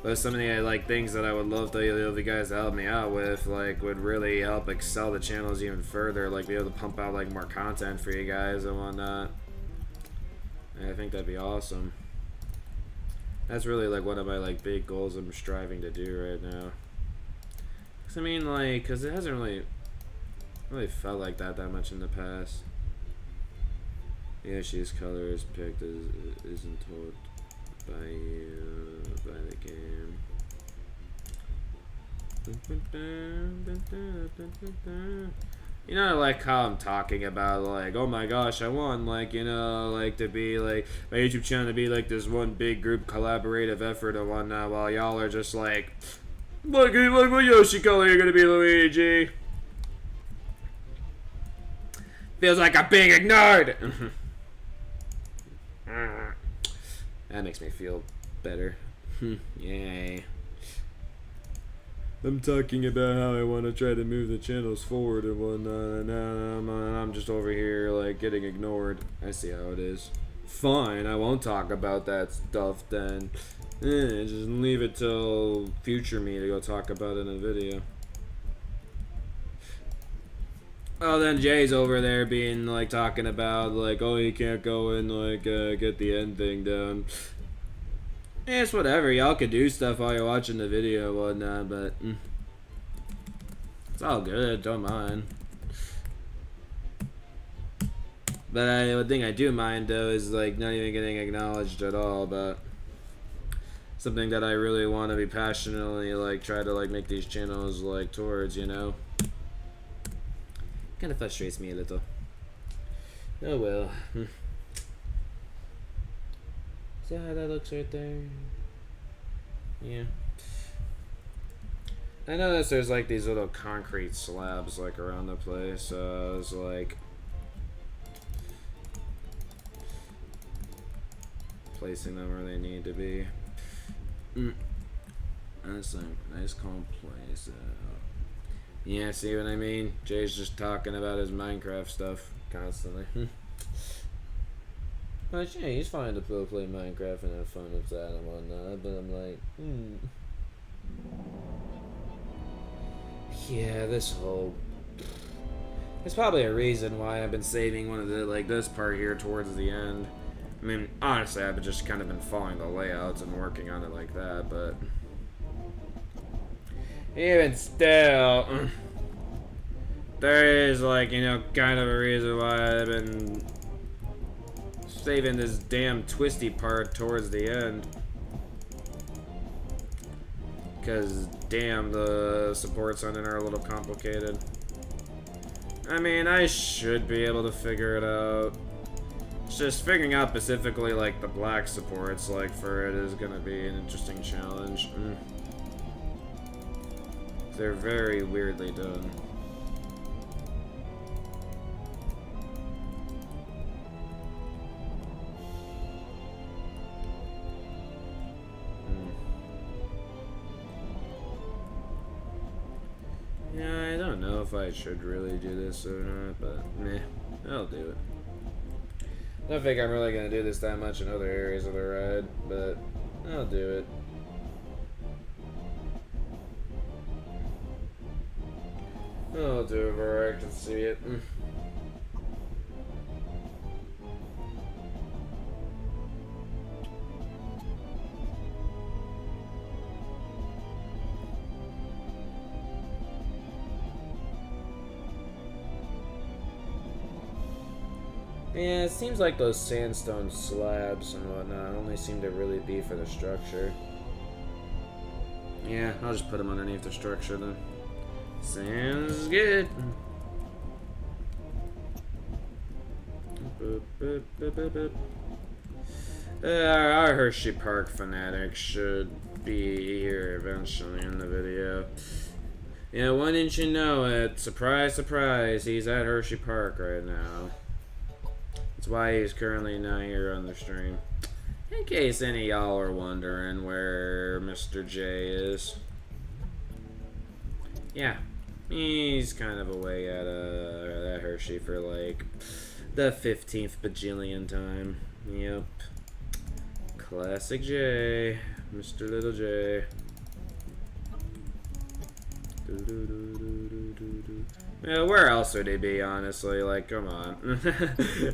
with some of the, like, things that I would love to you guys to help me out with, like, would really help excel the channels even further, like, be able to pump out, like, more content for you guys and whatnot. And I think that'd be awesome. That's really, like, one of my, like, big goals I'm striving to do right now. Because, I mean, like, because it hasn't really felt like that much in the past. Yeah, she's color is picked isn't told by you, by the game. You know, like how I'm talking about, like, oh my gosh, I want, like, you know, like, to be, like, my YouTube channel to be, like, this one big group collaborative effort and whatnot, while y'all are just, like, look, what Yoshi color you're gonna be, Luigi. Feels like I'm being ignored! That makes me feel better. Yay. I'm talking about how I want to try to move the channels forward and whatnot, and I'm just over here, like, getting ignored. I see how it is. Fine, I won't talk about that stuff then. Just leave it till future me to go talk about it in a video. Oh, then Jay's over there being, like, talking about, like, oh, you can't go and, like, get the end thing done. Yeah, it's whatever. Y'all can do stuff while you're watching the video and whatnot, but it's all good. Don't mind. But the thing I do mind, though, is, like, not even getting acknowledged at all, but something that I really want to be passionately, like, try to, like, make these channels, like, towards, you know? Kind of frustrates me a little. Oh well. See how that looks right there? Yeah. I noticed there's like these little concrete slabs like around the place. I was like placing them where they need to be. That's a nice calm place. Yeah, see what I mean? Jay's just talking about his Minecraft stuff constantly. But yeah, he's fine to play Minecraft and have fun with that and whatnot, but I'm like, yeah, this whole... There's probably a reason why I've been saving one of the, like, this part here towards the end. I mean, honestly, I've just kind of been following the layouts and working on it like that, but... Even still, there is, like, you know, kind of a reason why I've been saving this damn twisty part towards the end. Because, damn, the supports on it are a little complicated. I mean, I should be able to figure it out. It's just figuring out specifically, like, the black supports, like, for it is gonna be an interesting challenge. They're very weirdly done. I don't know if I should really do this or not, but meh, I'll do it. I don't think I'm really gonna do this that much in other areas of the ride, but I'll do it. I'll do it where I can see it. Yeah, it seems like those sandstone slabs and whatnot only seem to really be for the structure. Yeah, I'll just put them underneath the structure then. Sounds good. Our Hersheypark fanatics should be here eventually in the video. Yeah, why didn't you know it? Surprise, surprise, he's at Hersheypark right now. That's why he's currently not here on the stream. In case any of y'all are wondering where Mr. J is. Yeah, he's kind of away at Hershey for like the 15th bajillion time. Yep. Classic J. Mr. Little J. Yeah, where else would he be, honestly? Like, come on.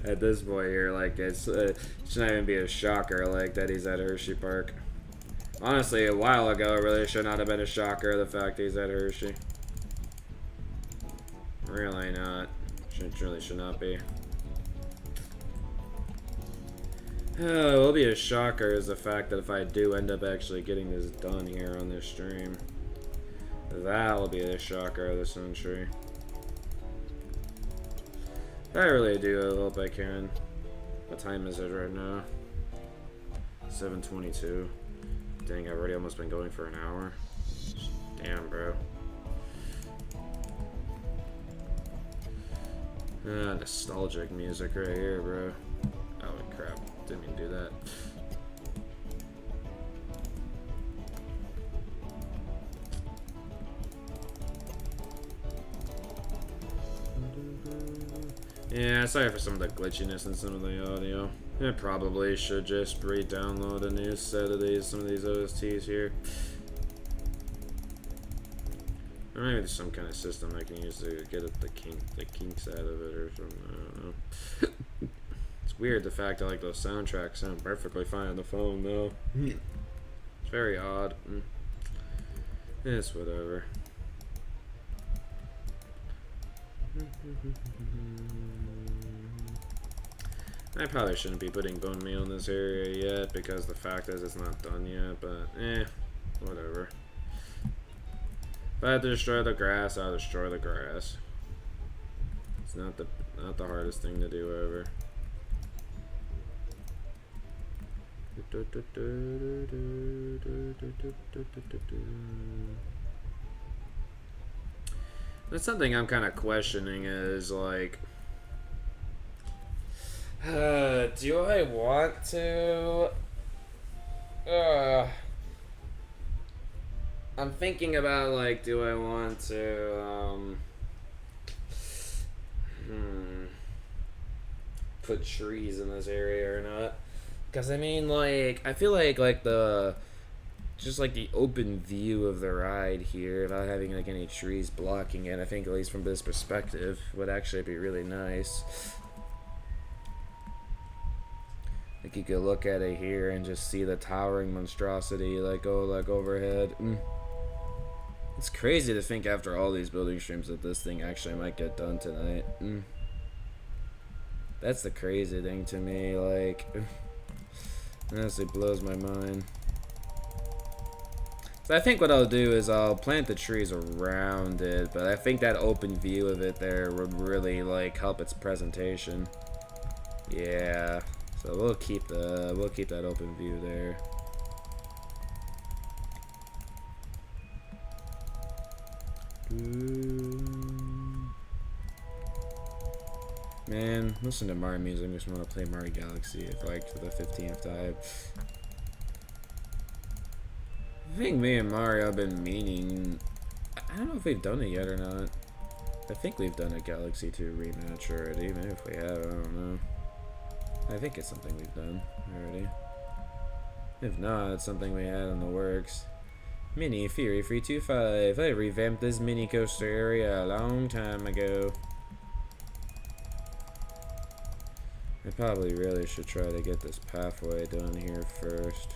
At this point here, like, it should not even be a shocker, like, that he's at Hersheypark. Honestly, a while ago, it really should not have been a shocker, the fact he's at Hershey. Really not. Really should not be. What will be a shocker is the fact that if I do end up actually getting this done here on this stream, that will be the shocker of the century. I really do hope I can. What time is it right now? 7:22. Dang, I've already almost been going for an hour. Damn, bro. Nostalgic music right here, bro. Oh, crap. Didn't mean to do that. Yeah, sorry for some of the glitchiness in some of the audio. I probably should just re-download a new set of these, some of these OSTs here. Or maybe there's some kind of system I can use to get at the kinks out of it or something, I don't know. It's weird the fact that like those soundtracks sound perfectly fine on the phone though. It's very odd. It's whatever. I probably shouldn't be putting bone meal in this area yet because the fact is it's not done yet, but whatever. If I have to destroy the grass, I'll destroy the grass. It's not the hardest thing to do ever. That's something I'm kind of questioning is like, do I want to? I'm thinking about like, do I want to put trees in this area or not? Because I mean, like, I feel like the just like the open view of the ride here without having like any trees blocking it, I think at least from this perspective would actually be really nice. Like you could look at it here and just see the towering monstrosity like overhead. It's crazy to think after all these building streams that this thing actually might get done tonight. That's the crazy thing to me, like honestly blows my mind. So I think what I'll do is I'll plant the trees around it, but I think that open view of it there would really like help its presentation. Yeah. So we'll keep that open view there. Man, listen to Mario music. I just want to play Mario Galaxy for the 15th time. I think me and Mario have been meaning. I don't know if we've done it yet or not. I think we've done a Galaxy 2 rematch already. Maybe if we have, I don't know. I think it's something we've done already. If not, it's something we had in the works. Mini Fury 325. I revamped this mini coaster area a long time ago. I probably really should try to get this pathway done here first.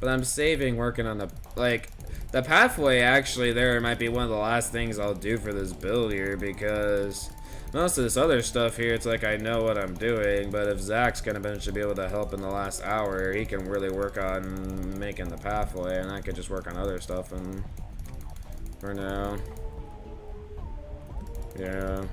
But I'm saving working on the, like, the pathway actually there might be one of the last things I'll do for this build here, because most of this other stuff here, it's like I know what I'm doing, but if Zach's gonna eventually be able to help in the last hour, he can really work on making the pathway, and I could just work on other stuff and for now. Yeah.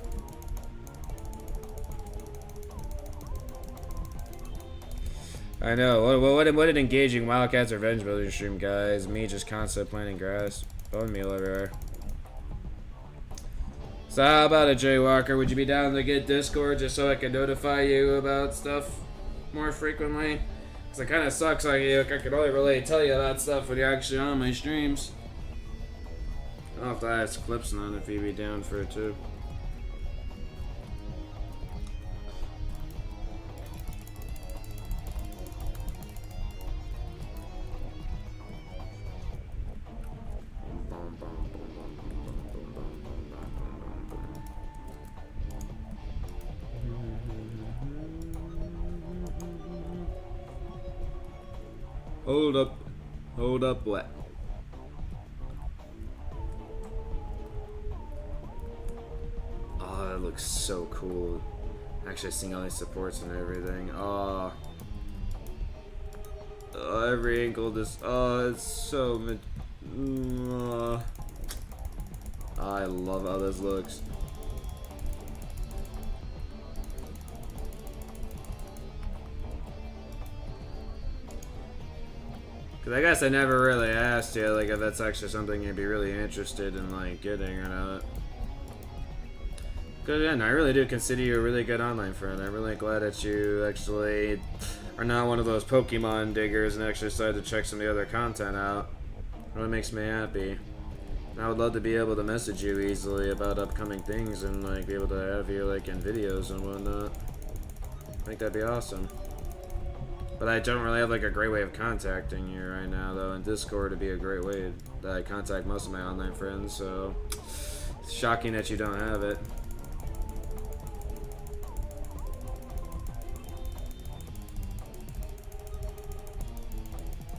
I know. What an engaging Wildcat's Revenge building stream, guys. Me just constantly planting grass. Bone meal everywhere. So how about it, Jay Walker? Would you be down to get Discord just so I can notify you about stuff more frequently? Because it kind of sucks. Like, I can only really tell you about stuff when you're actually on my streams. I'll have to ask Clips on if he'd be down for it too. Hold up, what? Oh, that looks so cool. Actually, seeing all these supports and everything. Oh, every angle, this. Oh, it's so. I love how this looks. Cause I guess I never really asked you, like, if that's actually something you'd be really interested in, like, getting or not. Cause again, I really do consider you a really good online friend. I'm really glad that you actually are not one of those Pokemon diggers and actually decided to check some of the other content out. It really makes me happy. And I would love to be able to message you easily about upcoming things and, like, be able to have you, like, in videos and whatnot. I think that'd be awesome. But I don't really have like a great way of contacting you right now, though, and Discord would be a great way that I contact most of my online friends, so it's shocking that you don't have it.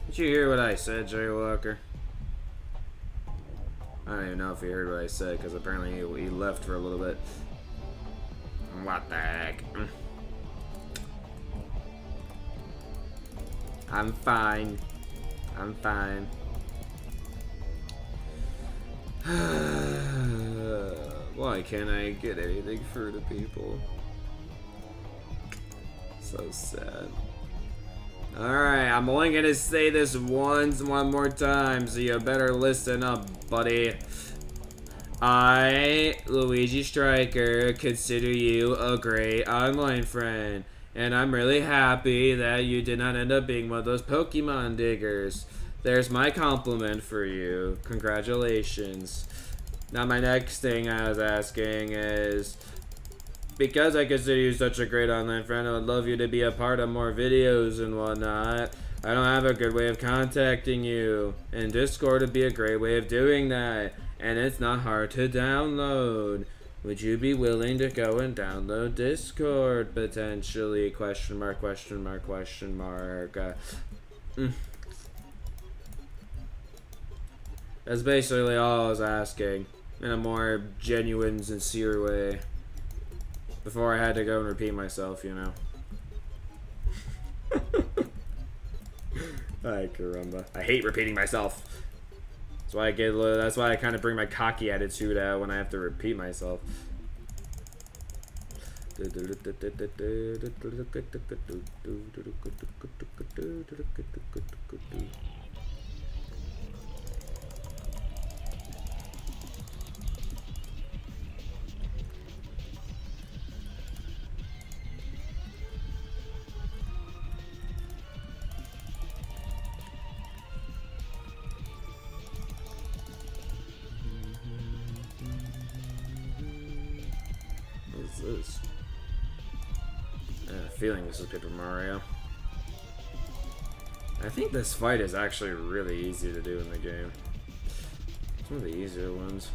Did you hear what I said, Jay Walker? I don't even know if you heard what I said, because apparently he left for a little bit. What the heck? I'm fine. I'm fine. Why can't I get anything for the people? So sad. Alright, I'm only gonna say this one more time, so you better listen up, buddy. I, Luigi Striker, consider you a great online friend. And I'm really happy that you did not end up being one of those Pokemon diggers. There's my compliment for you. Congratulations. Now my next thing I was asking is, because I consider you such a great online friend, I would love you to be a part of more videos and whatnot. I don't have a good way of contacting you, and Discord would be a great way of doing that. And it's not hard to download. Would you be willing to go and download Discord, potentially? Question mark, question mark, question mark. That's basically all I was asking, in a more genuine, sincere way. Before I had to go and repeat myself, you know. Ay, caramba. I hate repeating myself. That's why I kind of bring my cocky attitude out when I have to repeat myself. this? I have a feeling this is Paper Mario. I think this fight is actually really easy to do in the game. It's one of the easier ones.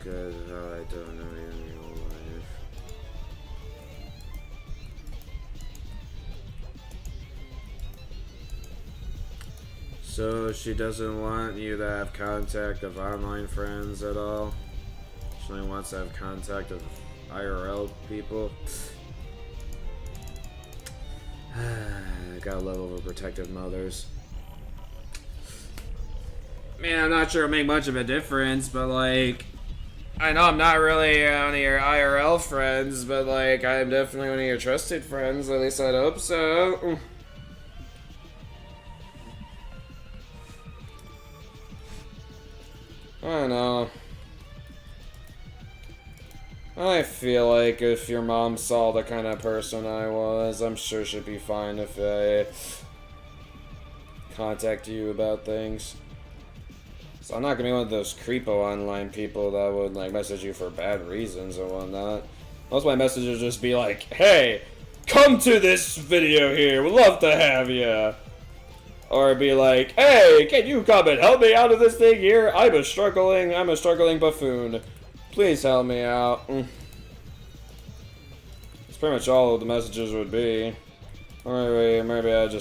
Cause I don't know in real life. So she doesn't want you to have contact of online friends at all? She only wants to have contact of IRL people? Gotta love overprotective mothers. Man, I'm not sure it'll make much of a difference, but like, I know I'm not really one of your IRL friends, but like, I'm definitely one of your trusted friends, at least I'd hope so. I don't know. I feel like if your mom saw the kind of person I was, I'm sure she'd be fine if I contact you about things. So I'm not gonna be one of those creepo online people that would like message you for bad reasons or whatnot. Most of my messages just be like, hey, come to this video here, we'd love to have ya. Or be like, hey, can you come and help me out of this thing here? I'm a struggling buffoon. Please help me out. That's pretty much all the messages would be. Or maybe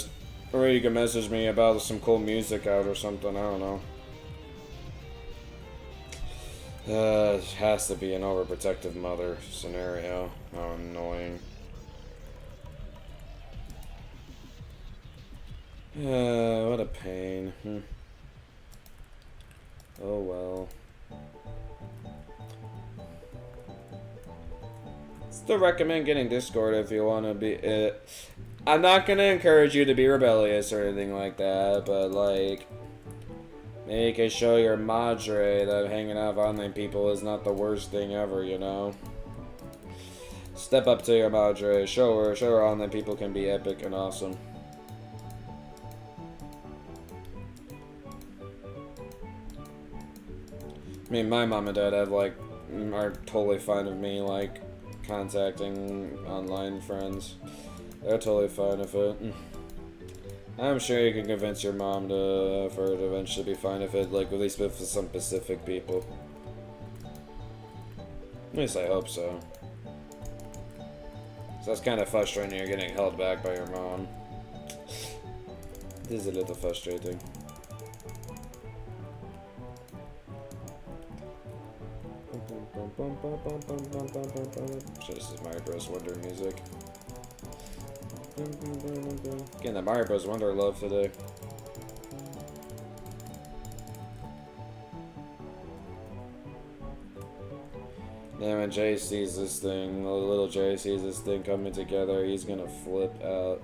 or you can message me about some cool music out or something, I don't know. It has to be an overprotective mother scenario. How annoying. What a pain. Oh well. Still recommend getting Discord if you want to be it. I'm not gonna encourage you to be rebellious or anything like that, but like, maybe you can show your madre that hanging out with online people is not the worst thing ever, you know? Step up to your madre, show her online people can be epic and awesome. I mean, my mom and dad have like, are totally fine with me like contacting online friends. They're totally fine with it. I'm sure you can convince your mom for her to eventually be fine with it, like at least with some specific people. At least I hope so. So that's kind of frustrating. You're getting held back by your mom. This is a little frustrating. So this is Mario Bros. Wonder music. Getting the Mario Bros. Wonder love today. Then when Jay sees this thing, little Jay sees this thing coming together, he's gonna flip out.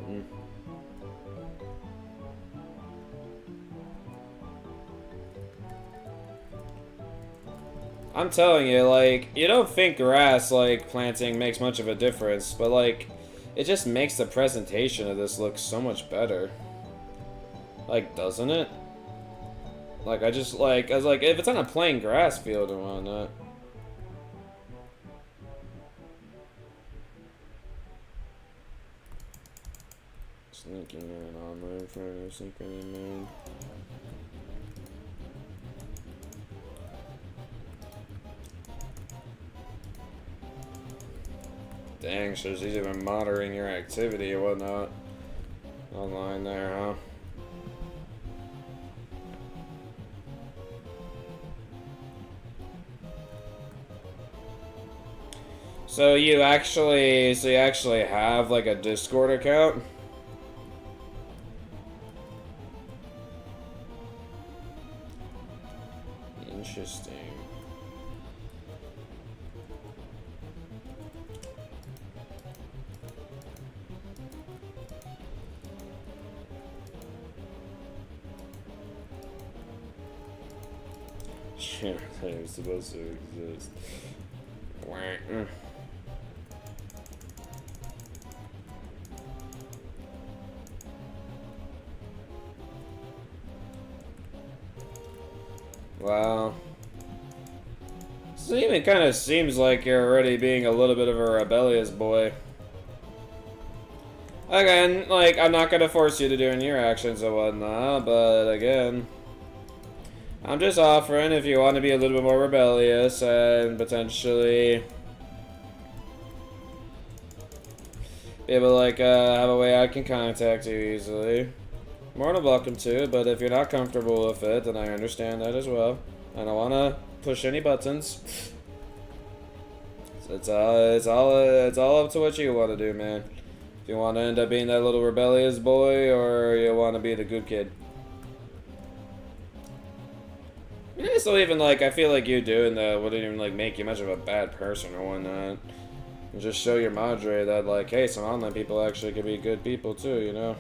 I'm telling you, like, you don't think grass, like, planting makes much of a difference, but, like, it just makes the presentation of this look so much better. Like, doesn't it? Like, I was like, if it's on a plain grass field or whatnot. Sneaking in on my friend, sneaking in. Dang, so she's even monitoring your activity or whatnot online there, huh? So you actually have like a Discord account? Interesting. Sure, they're supposed to exist. Wow. So it even kind of seems like you're already being a little bit of a rebellious boy. Again, like, I'm not gonna force you to do any of your actions and whatnot, but again, I'm just offering if you want to be a little bit more rebellious and potentially be able to, like, have a way I can contact you easily. More than welcome to, but if you're not comfortable with it, then I understand that as well. I don't want to push any buttons. So it's all up to what you want to do, man. If you want to end up being that little rebellious boy, or you want to be the good kid. Yeah, so even, like, I feel like you doing that wouldn't even, like, make you much of a bad person or whatnot. And just show your madre that, like, hey, some online people actually could be good people too, you know?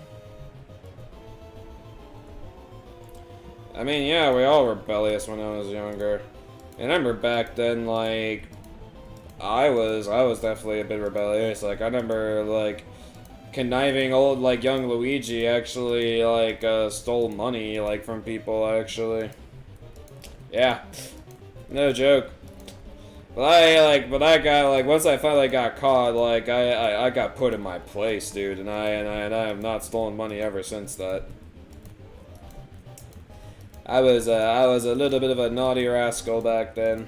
I mean, yeah, we all were rebellious when I was younger. And I remember back then, like, I was definitely a bit rebellious. Like, I remember, like, conniving old, like, young Luigi actually, like, stole money, like, from people, actually. Yeah. No joke. But I got, like, once I finally got caught, like, I got put in my place, dude, and I have not stolen money ever since that. I was a little bit of a naughty rascal back then.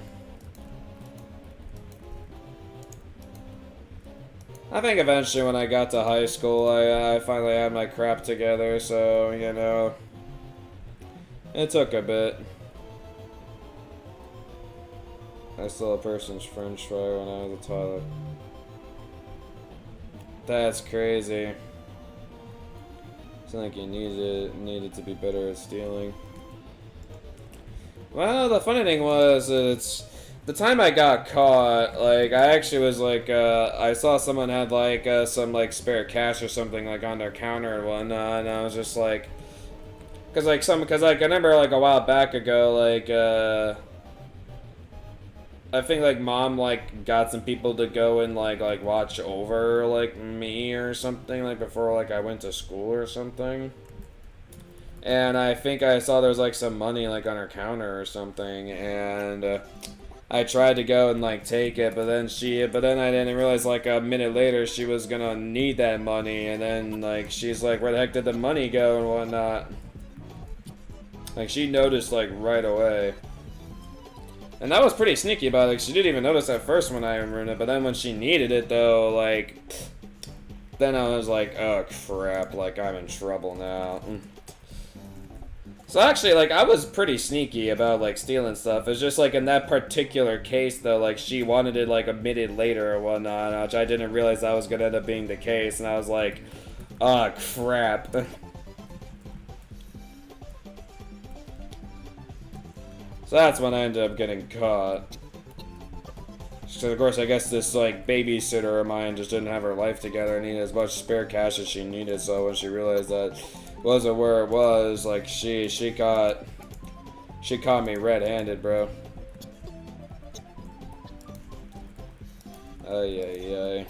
I think eventually when I got to high school, I finally had my crap together, so, you know, it took a bit. I stole a person's french fry when I was in the toilet. That's crazy. It's like you needed to be better at stealing. Well, the funny thing was, it's the time I got caught, like, I actually was like, I saw someone had, like, some, like, spare cash or something, like, on their counter and whatnot, and I was just like, because I remember, like, a while back ago, like, I think, like, Mom, like, got some people to go and, like, watch over, like, me or something, like, before, like, I went to school or something. And I think I saw there was, like, some money, like, on her counter or something, and, I tried to go and, like, take it, but then I didn't realize, like, a minute later she was gonna need that money, and then, like, she's like, where the heck did the money go and whatnot? Like, she noticed, like, right away. And that was pretty sneaky about it. Like, she didn't even notice at first when I ruined it, but then when she needed it, though, like, then I was like, oh, crap, like, I'm in trouble now. So actually, like, I was pretty sneaky about, like, stealing stuff. It's just, like, in that particular case, though, like, she wanted it, like, a minute later or whatnot, which I didn't realize that was gonna end up being the case, and I was like, oh, crap. So that's when I ended up getting caught. So, of course, I guess this, like, babysitter of mine just didn't have her life together and needed as much spare cash as she needed, so when she realized that wasn't where it was, like, she caught me red-handed, bro. Ay.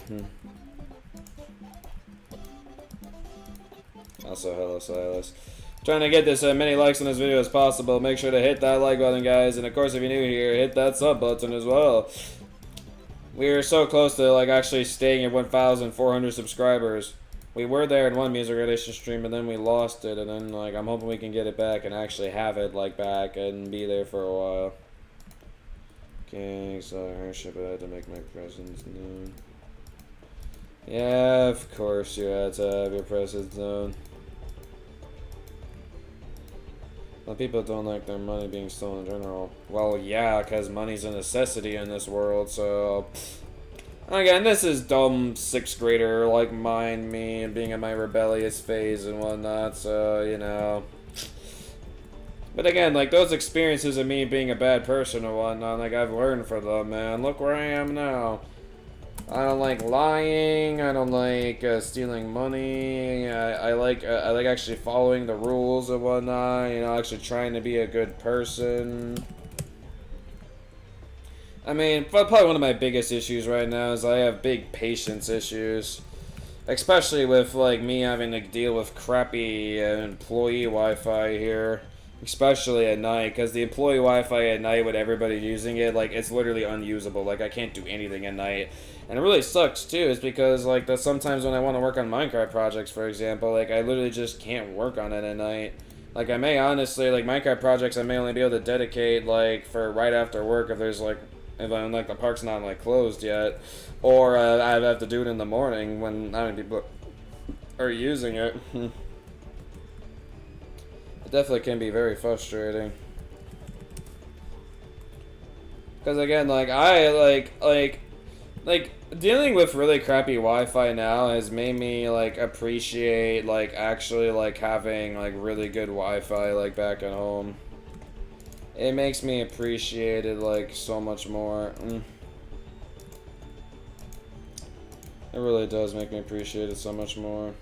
Also, hello, Silas. Trying to get this many likes on this video as possible. Make sure to hit that like button, guys, and of course, if you're new here, hit that sub button as well. We are so close to, like, actually staying at 1,400 subscribers. We were there in one music relation stream, and then we lost it, and then, like, I'm hoping we can get it back and actually have it, like, back and be there for a while. Okay, so Hersheypark, I had to make my presence known. Yeah, of course you had to have your presence known. Well, people don't like their money being stolen in general. Well, yeah, because money's a necessity in this world, so... Again, this is dumb 6th grader, like, me, and being in my rebellious phase and whatnot, so, you know. But again, like, those experiences of me being a bad person and whatnot, like, I've learned from them, man. Look where I am now. I don't like lying, I don't like stealing money, I like actually following the rules and whatnot, you know, actually trying to be a good person. I mean, probably one of my biggest issues right now is I have big patience issues. Especially with, like, me having to deal with crappy employee Wi-Fi here. especially at night, because the employee Wi-Fi at night with everybody using it, like, it's literally unusable. Like, I can't do anything at night. And it really sucks, too, is because, like, that sometimes when I want to work on Minecraft projects, for example, like, I literally just can't work on it at night. Like, I may honestly, like, Minecraft projects I may only be able to dedicate, like, for right after work if there's, like, if I'm, like, the park's not, like, closed yet. Or I have to do it in the morning when not many people are using it. It definitely can be very frustrating. Because again, like dealing with really crappy Wi-Fi now has made me like appreciate like actually like having like really good Wi-Fi like back at home. It makes me appreciate it like so much more. It really does make me appreciate it so much more.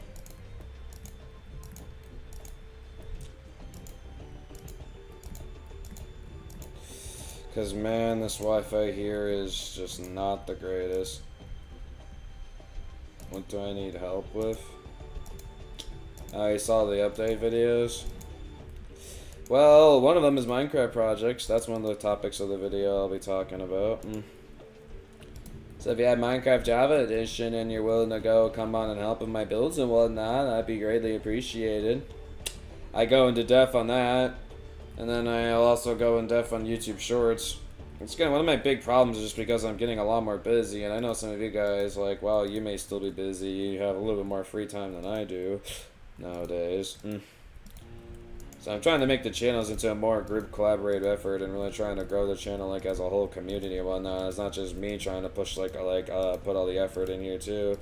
Because, man, this Wi-Fi here is just not the greatest. What do I need help with? I saw the update videos. Well, one of them is Minecraft projects. That's one of the topics of the video I'll be talking about. So if you have Minecraft Java Edition and you're willing to come on and help with my builds and whatnot, that'd be greatly appreciated. I go into depth on that. And then I'll also go in depth on YouTube Shorts. It's again, one of my big problems is just because I'm getting a lot more busy, and I know some of you guys, like, wow, you may still be busy, you have a little bit more free time than I do nowadays. So I'm trying to make the channels into a more group collaborative effort and really trying to grow the channel, like, as a whole community and whatnot. It's not just me trying to push, put all the effort in here, too.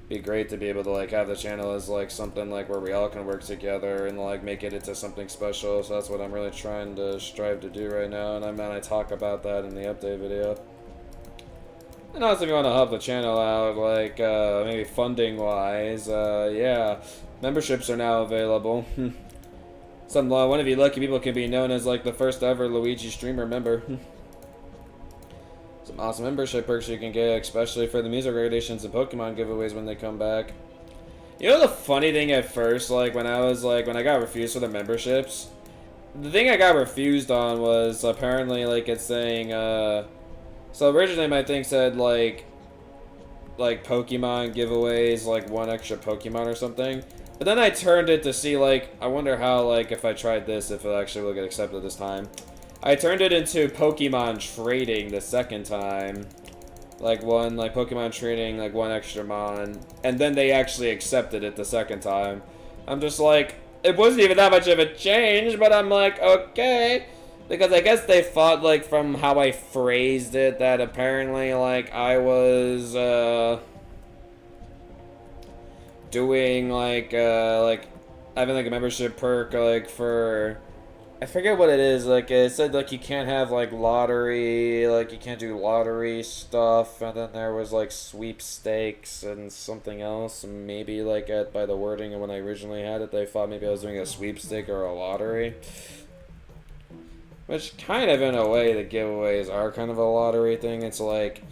Be great to be able to like have the channel as like something like where we all can work together and like make it into something special. So that's what I'm really trying to strive to do right now, and I talk about that in the update video. And also if you want to help the channel out, like maybe funding wise, yeah, memberships are now available. One of you lucky people can be known as like the first ever Luigi streamer member. Some awesome membership perks you can get, especially for the music gradations and Pokemon giveaways when they come back. You know the funny thing at first, like when I got refused for the memberships, the thing I got refused on was apparently like it's saying, so originally my thing said like Pokemon giveaways, like one extra Pokemon or something. But then I turned it to see like, I wonder how like if I tried this, if it actually will get accepted this time. I turned it into Pokemon trading the second time. Like Pokemon trading, like one extra mon. And then they actually accepted it the second time. I'm just like, it wasn't even that much of a change, but I'm like, okay. Because I guess they thought, like, from how I phrased it, that apparently, like, I was, doing, like, having, like, a membership perk, like, for... I forget what it is, like, it said, like, you can't have, like, lottery, like, you can't do lottery stuff, and then there was, like, sweepstakes and something else, maybe, like, by the wording when I originally had it, they thought maybe I was doing a sweepstake or a lottery. Which, kind of, in a way, the giveaways are kind of a lottery thing. It's, like,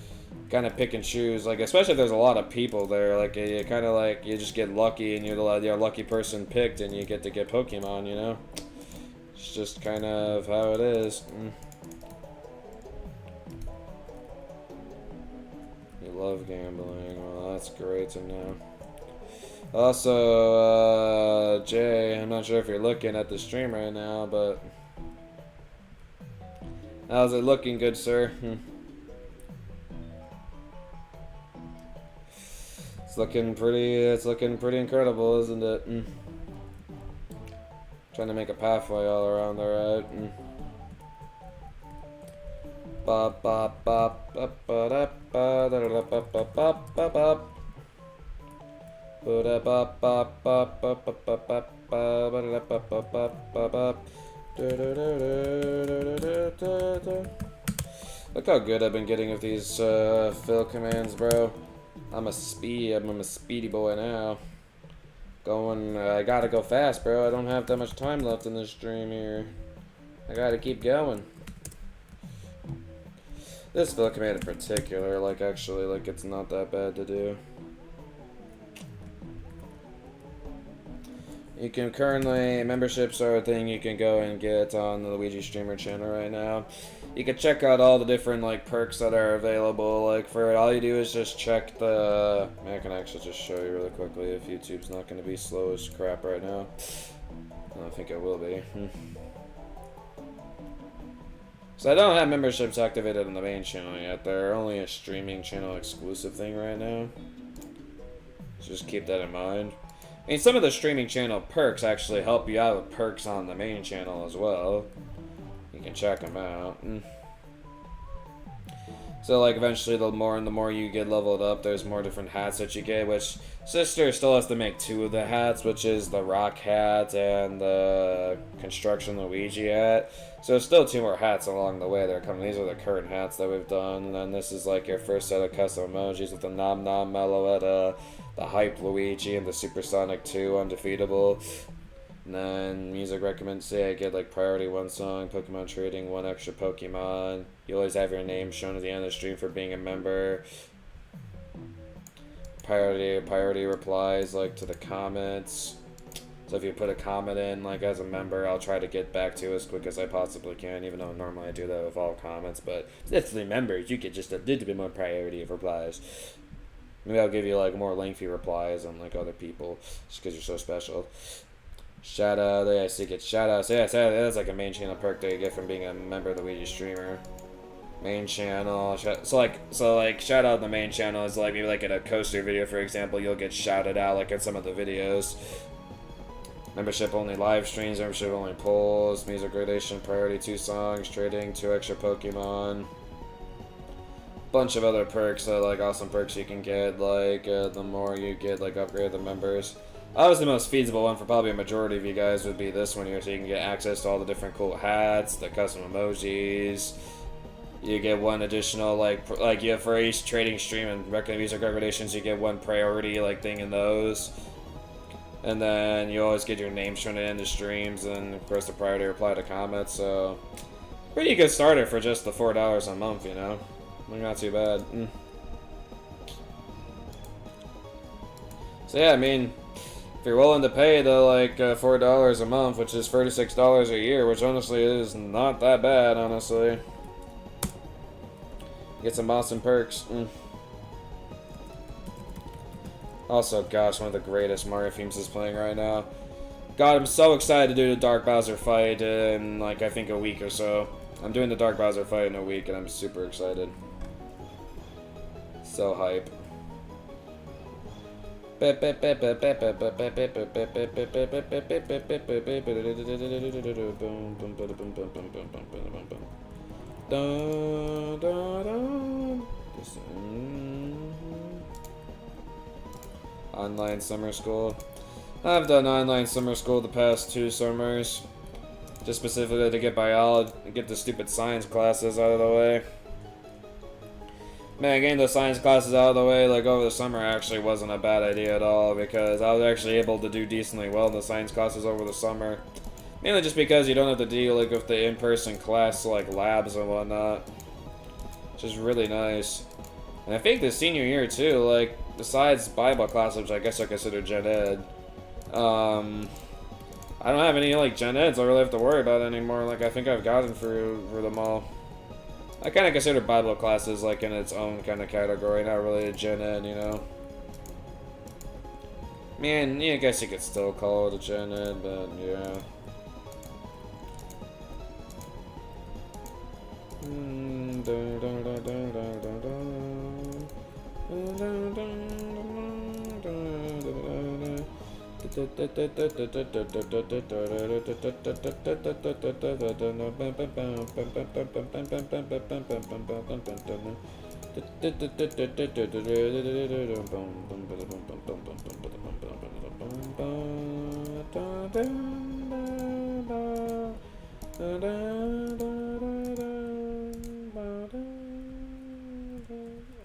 kind of pick and choose, like, especially if there's a lot of people there, like, you kind of, like, you just get lucky, and you're the lucky person picked, and you get to get Pokemon, you know? It's just kind of how it is. You love gambling. Well, that's great to know. Also, Jay, I'm not sure if you're looking at the stream right now, but... How's it looking, good sir? It's looking pretty incredible, isn't it? Trying to make a pathway all around there, right? Bop bop bop bop bop bop bop bop bop bop bop bop. Bop bop bop bop bop bop bop bop bop bop. Look how good I've been getting with these fill commands, bro. I'm a speedy boy now. I gotta go fast, bro. I don't have that much time left in this stream here. I gotta keep going. This fill command in particular, like, actually, like, it's not that bad to do. You can currently, memberships are a thing you can go and get on the Luigi Streamer channel right now. You can check out all the different like perks that are available. Like for it, all you do is just check the. I can actually just show you really quickly if YouTube's not going to be slow as crap right now. I don't think it will be. So I don't have memberships activated on the main channel yet. They're only a streaming channel exclusive thing right now. So just keep that in mind. I mean, some of the streaming channel perks actually help you out with perks on the main channel as well. You can check them out. So like eventually the more you get leveled up, there's more different hats that you get, which Sister still has to make 2 of the hats, which is the rock hat and the construction Luigi hat. So there's still 2 more hats along the way that are coming. These are the current hats that we've done, and then this is like your first set of custom emojis with the Nom Nom Meloetta, the Hype Luigi, and the Supersonic 2 Undefeatable. And then music recommends, say I get like priority 1 song, Pokemon trading 1 extra Pokemon. You always have your name shown at the end of the stream for being a member. Priority replies like to the comments. So if you put a comment in like as a member, I'll try to get back to as quick as I possibly can, even though normally I do that with all comments. But if the members, you get just a little bit more priority of replies. Maybe I'll give you like more lengthy replies on like other people, just because you're so special. Shout out, yeah, so you get shout outs. Yeah, that's like a main channel perk that you get from being a member of the Luigi Streamer. Main channel, so like shout out the main channel is like maybe like in a coaster video, for example, you'll get shouted out like in some of the videos. Membership only live streams, membership only polls, music gradation, priority 2 songs, trading 2 extra Pokemon. Bunch of other perks, like awesome perks you can get, like the more you get, like upgrade the members. Obviously the most feasible one for probably a majority of you guys would be this one here, so you can get access to all the different cool hats, the custom emojis. You get 1 additional, like you have for each trading stream and music recommendations, you get 1 priority, like, thing in those. And then you always get your name shown in the streams, and of course the priority reply to comments, so... Pretty good starter for just the $4 a month, you know? Not too bad. So yeah, I mean... If you're willing to pay the like $4 a month, which is $36 a year, which honestly is not that bad, honestly. Get some awesome perks. Also, gosh, one of the greatest Mario themes is playing right now. God, I'm so excited to do the Dark Bowser fight in like I think a week or so. I'm doing the Dark Bowser fight in a week, and I'm super excited. So hype. Online summer school. I've done online summer school the past 2 summers. Just specifically to get biology, get the stupid science classes out of the way. Man, getting the science classes out of the way, like, over the summer actually wasn't a bad idea at all, because I was actually able to do decently well in the science classes over the summer. Mainly just because you don't have to deal, like, with the in-person class, like, labs and whatnot. Which is really nice. And I think the senior year, too, like, besides Bible class, which I guess I consider Gen Ed, I don't have any, like, Gen Eds I really have to worry about anymore. Like, I think I've gotten through them all. I kind of consider Bible classes like in its own kind of category, not really a Gen Ed, you know. Man, yeah, I guess you could still call it a Gen Ed, but yeah.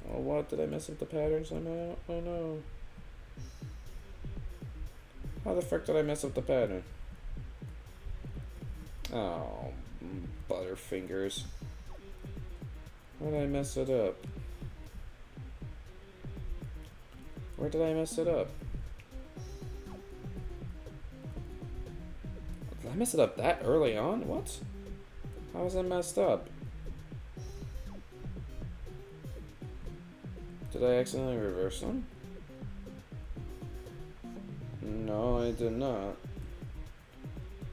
Oh, what? Did I mess up the pattern somehow? Oh no. How the frick did I mess up the pattern? Oh, butterfingers. How did I mess it up? Where did I mess it up? Did I mess it up that early on? What? How was that messed up? Did I accidentally reverse them? No, I did not.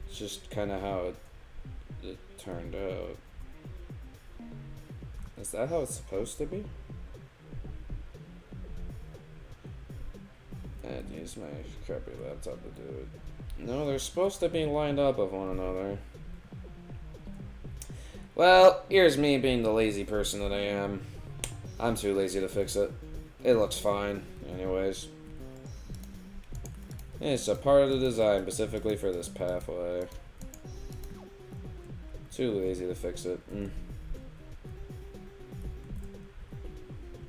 It's just kind of how it turned out. Is that how it's supposed to be? I'd use my crappy laptop to do it. No, they're supposed to be lined up with one another. Well, here's me being the lazy person that I am. I'm too lazy to fix it. It looks fine, anyways. It's a part of the design specifically for this pathway. Too lazy to fix it.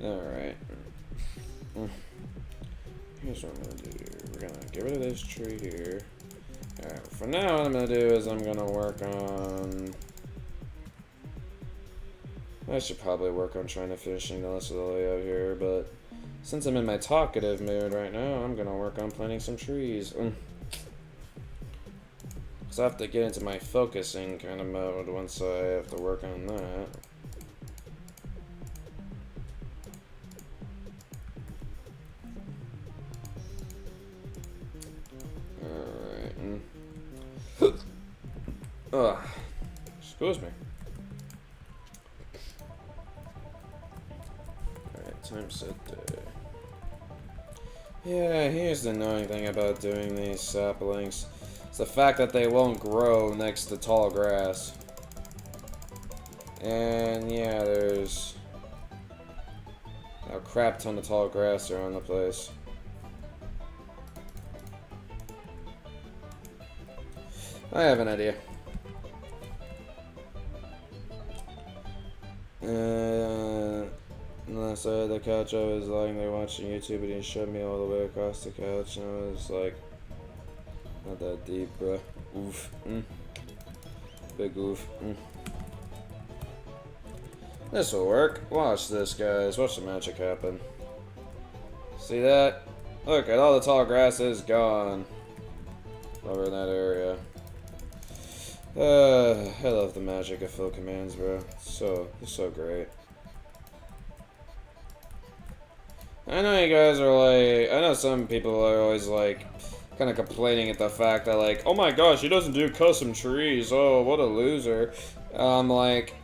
Alright. Here's what I'm gonna do. We're gonna get rid of this tree here. Alright, for now what I'm gonna do is I'm gonna work on... I should probably work on trying to finishing the rest of the layout here, but since I'm in my talkative mood right now, I'm gonna work on planting some trees. So I have to get into my focusing kind of mode once I have to work on that. Alright. Excuse me. Alright, time set day. Yeah, here's the annoying thing about doing these saplings. It's the fact that they won't grow next to tall grass. And yeah, there's a crap ton of tall grass around the place. I have an idea. Unless I had the couch, I was lying there watching YouTube and he shoved me all the way across the couch and I was like, not that deep, bruh. Oof. Big oof. This will work. Watch this, guys. Watch the magic happen. See that? Look at all the tall grass is gone over in that area. I love the magic of fill commands, bro. It's so great. I know you guys are like, I know some people are always like, kind of complaining at the fact that like, oh my gosh, he doesn't do custom trees. Oh, what a loser. Like,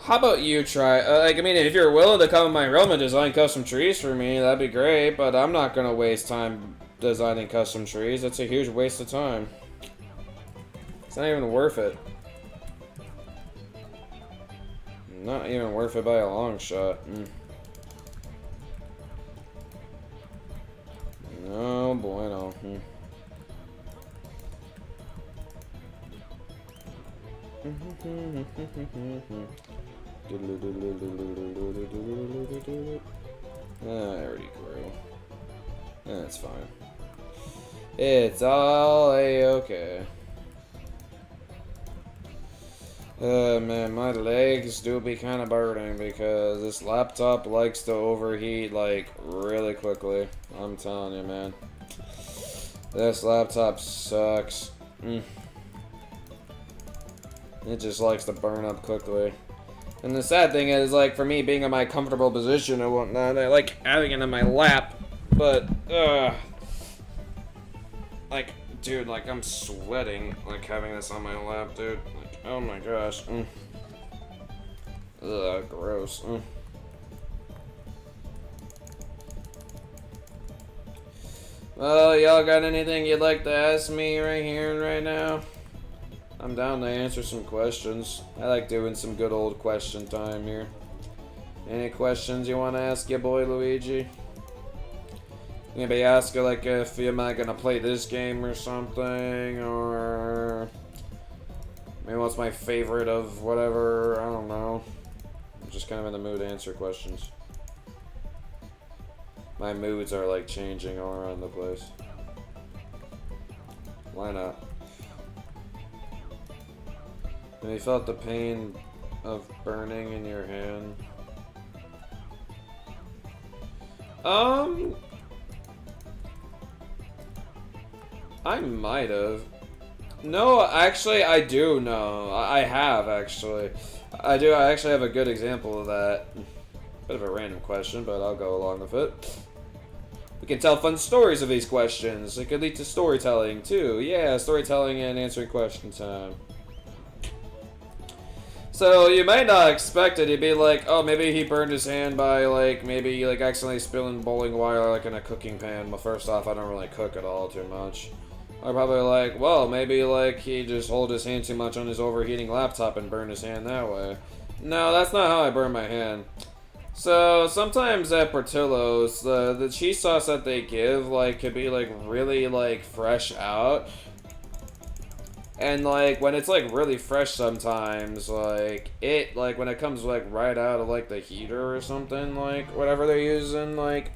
how about you try, like, I mean, if you're willing to come in my realm and design custom trees for me, that'd be great, but I'm not gonna waste time designing custom trees. That's a huge waste of time. It's not even worth it. Not even worth it by a long shot. No bueno. I already grew. That's fine. It's all a-okay. Man, my legs do be kind of burning because this laptop likes to overheat, like, really quickly. I'm telling you, man. This laptop sucks. It just likes to burn up quickly. And the sad thing is, like, for me being in my comfortable position and whatnot, I like having it in my lap, but, like, dude, like, I'm sweating, like, having this on my lap, dude. Like, oh my gosh. Ugh, gross. Well, y'all got anything you'd like to ask me right here and right now? I'm down to answer some questions. I like doing some good old question time here. Any questions you want to ask your boy Luigi? Maybe ask her, like, if am I gonna play this game or something, or maybe what's my favorite of whatever, I don't know. I'm just kind of in the mood to answer questions. My moods are, like, changing all around the place. Why not? Have you felt the pain of burning in your hand? I might have. No, actually, I do know. I have, actually. I do. I actually have a good example of that. Bit of a random question, but I'll go along with it. We can tell fun stories of these questions. It could lead to storytelling, too. Yeah, storytelling and answering question time. So, you might not expect it. You'd be like, oh, maybe he burned his hand by, like, maybe, like, accidentally spilling bowling wire, like, in a cooking pan. Well, first off, I don't really cook at all too much. Or probably like, well, maybe, like, he just hold his hand too much on his overheating laptop and burned his hand that way. No, that's not how I burn my hand. So, sometimes at Portillo's, the cheese sauce that they give, like, could be, like, really, like, fresh out. And, like, when it's, like, really fresh sometimes, like, when it comes, like, right out of, like, the heater or something, like, whatever they're using, like,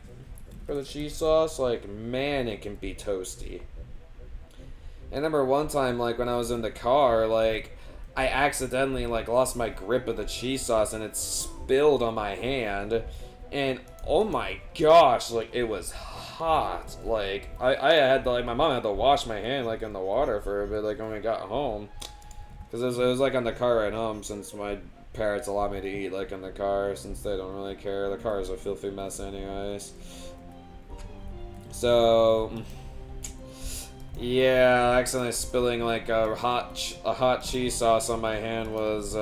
for the cheese sauce, like, man, it can be toasty. I remember one time, like, when I was in the car, like, I accidentally, like, lost my grip of the cheese sauce and it spilled on my hand. And, oh my gosh, like, it was hot. Like, I had to, like, my mom had to wash my hand, like, in the water for a bit, like, when we got home. Because it was, like, on the car ride home, since my parents allow me to eat, like, in the car, since they don't really care. The car is a filthy mess anyways. So, yeah, accidentally spilling, like, a hot cheese sauce on my hand was,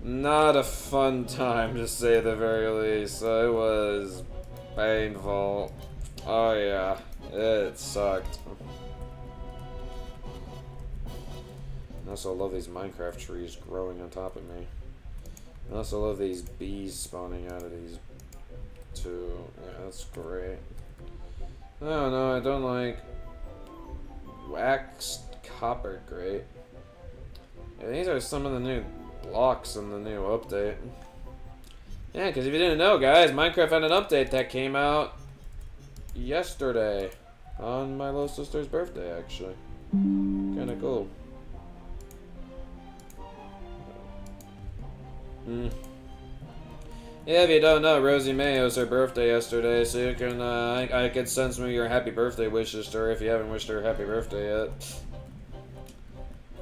not a fun time, to say the very least. It was painful. Oh yeah, it sucked. I also love these Minecraft trees growing on top of me. I also love these bees spawning out of these too. Yeah, that's great. Oh no, I don't like waxed copper grate. Yeah, these are some of the new blocks in the new update. Yeah, because if you didn't know, guys, Minecraft had an update that came out yesterday on my little sister's birthday, actually. Kind of cool. Yeah, if you don't know, Rosie May was her birthday yesterday, so you can, I could send some of your happy birthday wishes to her if you haven't wished her happy birthday yet.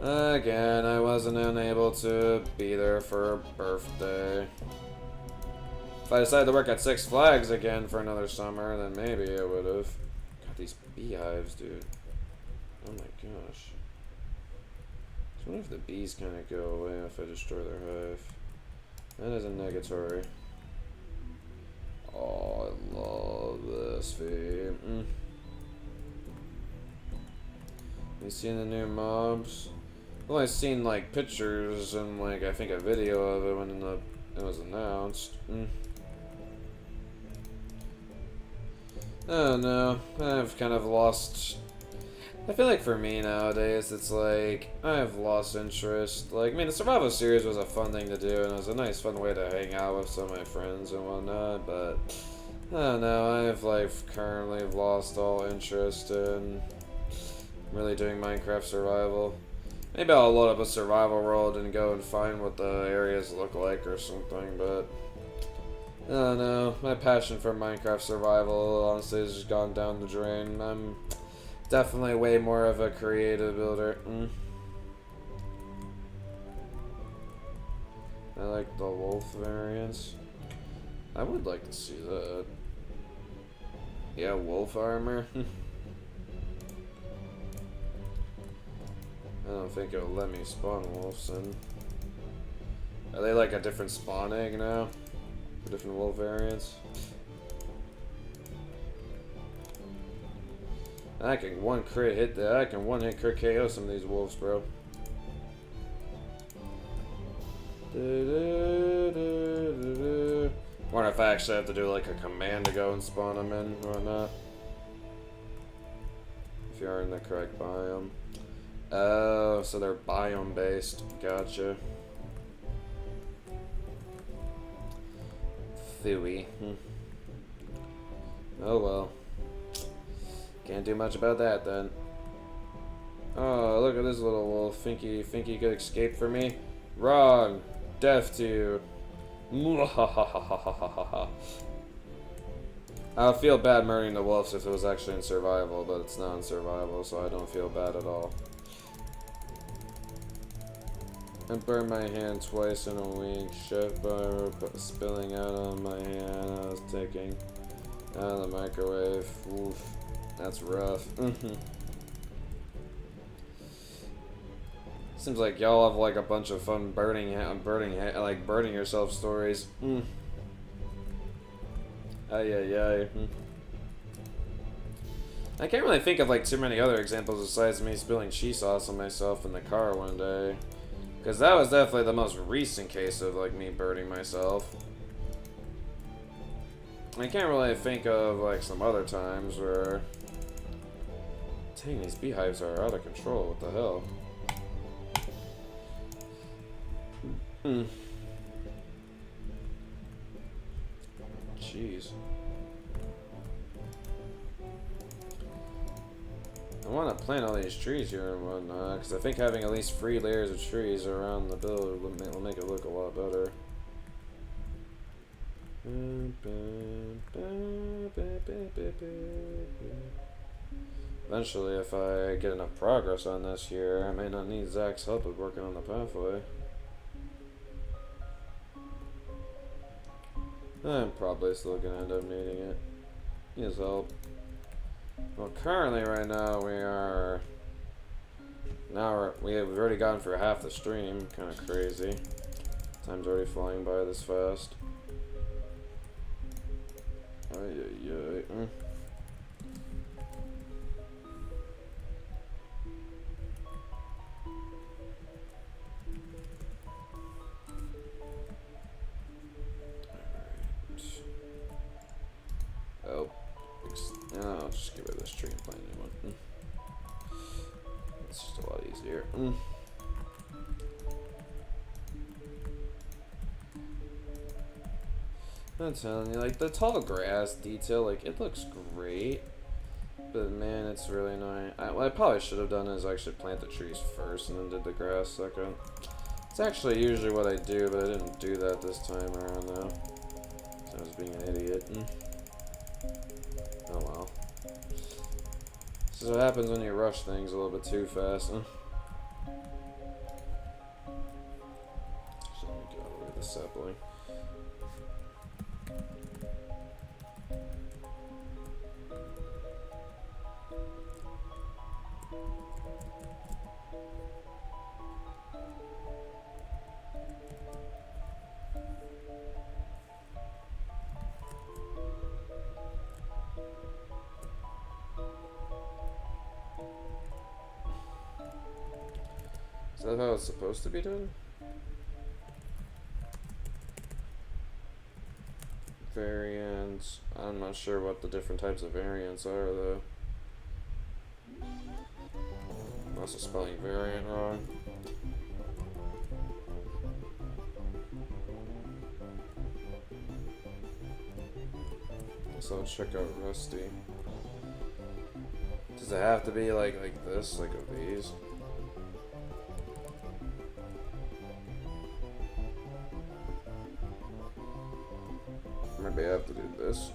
Again, I wasn't unable to be there for her birthday. If I decided to work at Six Flags again for another summer, then maybe I would have. God, these beehives, dude. Oh my gosh. I wonder if the bees kind of go away if I destroy their hive. That is a negatory. Oh, I love this theme. You seen the new mobs? Well, I've seen, like, pictures and, like, I think a video of it when it was announced. Oh no, I've kind of lost. I feel like for me nowadays, it's like I've lost interest. Like, I mean, the Survival series was a fun thing to do, and it was a nice, fun way to hang out with some of my friends and whatnot. But I don't know, I've like currently lost all interest in really doing Minecraft survival. Maybe I'll load up a survival world and go and find what the areas look like or something, but I don't know. My passion for Minecraft survival honestly has just gone down the drain. I'm definitely way more of a creative builder. I like the wolf variants. I would like to see that. Yeah, wolf armor. I don't think it'll let me spawn wolves in. Are they like a different spawn egg now? Different wolf variants? I can one hit crit KO some of these wolves, bro. Wonder if I actually have to do like a command to go and spawn them in or not. If you're in the correct biome. Oh, so they're biome based. Gotcha. Phooey. Oh well. Can't do much about that then. Oh, look at this little wolf. Think he could escape from me? Wrong. Death to you. I would feel bad murdering the wolves if it was actually in survival, but it's not in survival, so I don't feel bad at all. I burned my hand twice in a week. Chef butter spilling out on my hand. I was taking out of the microwave. Oof, that's rough. Seems like y'all have like a bunch of fun burning yourself stories. Ay ay ay. I can't really think of like too many other examples besides me spilling cheese sauce on myself in the car one day. Because that was definitely the most recent case of like me burning myself. I can't really think of like some other times where... Dang, these beehives are out of control. What the hell? Jeez. I want to plant all these trees here and whatnot, because I think having at least 3 layers of trees around the build will make it look a lot better. Eventually, if I get enough progress on this here, I may not need Zach's help with working on the pathway. I'm probably still gonna end up needing it. His help. Well, currently, right now, we've already gone for half the stream. Kind of crazy. Time's already flying by this fast. Ay, ay, ay. Oh. I'll just get rid of this tree and plant a new one. It's just a lot easier. I'm telling you, like, the tall grass detail, like, it looks great. But, man, it's really annoying. What I probably should have done is actually plant the trees first and then did the grass second. It's actually usually what I do, but I didn't do that this time around, though. I was being an idiot. Oh well. This is what happens when you rush things a little bit too fast. So let me get rid of the sapling. Is that how it's supposed to be done? Variants. I'm not sure what the different types of variants are, though. I'm also spelling variant wrong. So I'll check out Rusty. Does it have to be like this, like of these? Maybe I have to do this.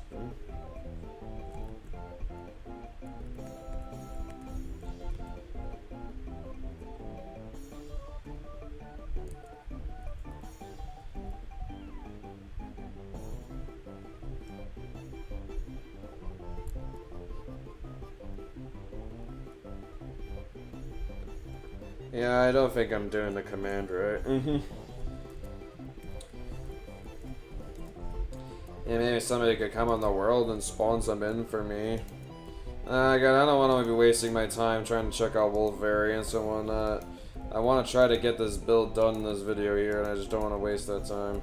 Yeah, I don't think I'm doing the command right. Yeah, maybe somebody could come on the world and spawn some in for me. Again, I don't want to be wasting my time trying to check out wolf variants and whatnot. I want to try to get this build done in this video here, and I just don't want to waste that time.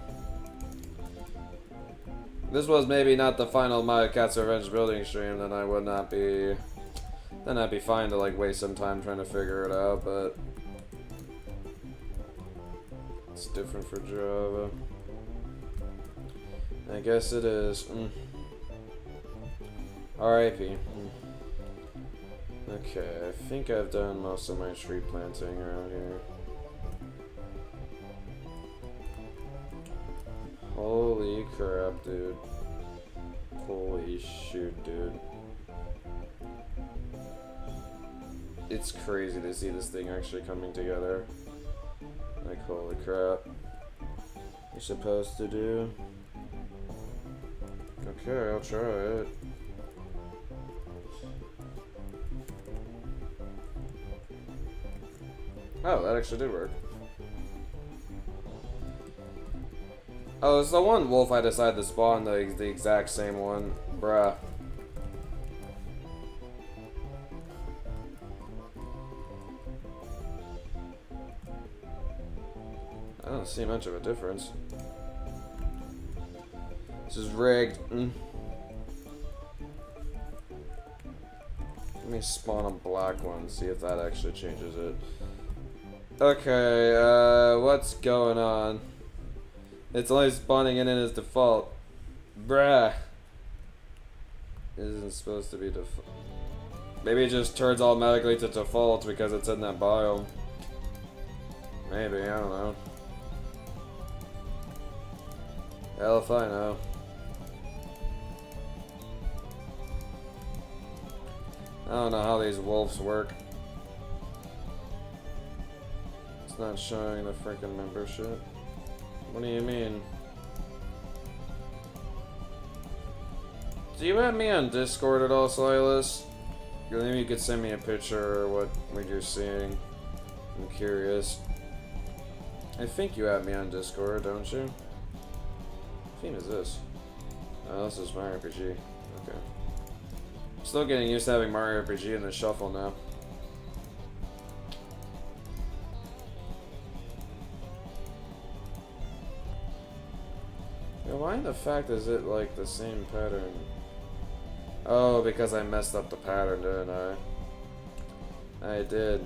If this was maybe not the final WILDCAT'S Revenge building stream, then I would not be... Then I'd be fine to like waste some time trying to figure it out, but... It's different for Java. I guess it is. R.I.P. Okay, I think I've done most of my tree planting around here. Holy crap, dude. Holy shoot, dude. It's crazy to see this thing actually coming together. Like, holy crap. You're supposed to do. Okay, I'll try it. Oh, that actually did work. Oh, it's the one wolf I decided to spawn, the exact same one. Bruh. I don't see much of a difference. This is rigged. Let me spawn a black one, see if that actually changes it. Okay, what's going on? It's only spawning in as default. Bruh. It isn't supposed to be default. Maybe it just turns automatically to default because it's in that biome. Maybe, I don't know. Hell if I know. I don't know how these wolves work. It's not showing the freaking membership. What do you mean? Do you have me on Discord at all, Silas? Maybe you could send me a picture or what you're seeing. I'm curious. I think you have me on Discord, don't you? What theme is this? Oh, this is Mario RPG. Okay. I'm still getting used to having Mario RPG in the shuffle now. Yeah, why the fact is it like the same pattern? Oh, because I messed up the pattern, didn't I? I did.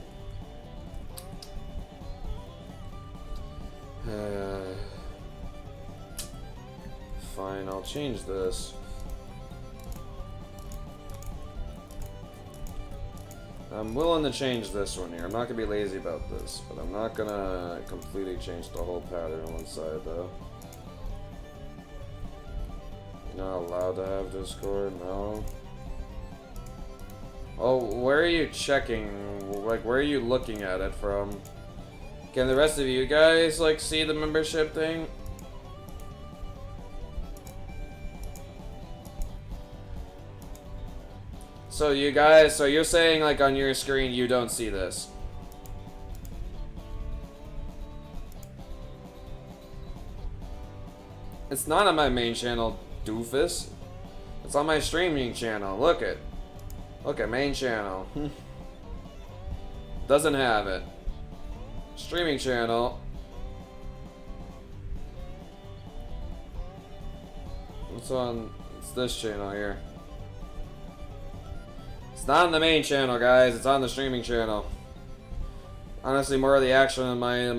Fine, I'll change this. I'm willing to change this one here. I'm not gonna be lazy about this, but I'm not gonna completely change the whole pattern on one side though. You're not allowed to have Discord, no. Oh, where are you checking? Like, where are you looking at it from? Can the rest of you guys, like, see the membership thing? So you guys, so you're saying, like, on your screen you don't see this? It's not on my main channel, doofus. It's on my streaming channel. Look at main channel. Doesn't have it. Streaming channel. It's this channel here. It's not on the main channel, guys. It's on the streaming channel. Honestly, more of the action in my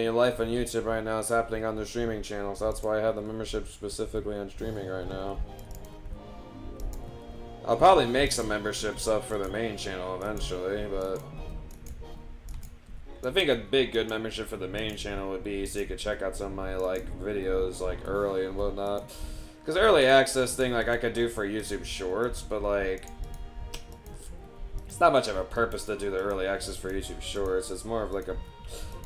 life on YouTube right now is happening on the streaming channel, so that's why I have the membership specifically on streaming right now. I'll probably make some memberships up for the main channel eventually, but I think a big good membership for the main channel would be so you could check out some of my like videos like early and whatnot. Because early access thing like I could do for YouTube Shorts, but like it's not much of a purpose to do the early access for YouTube Shorts. It's more of like a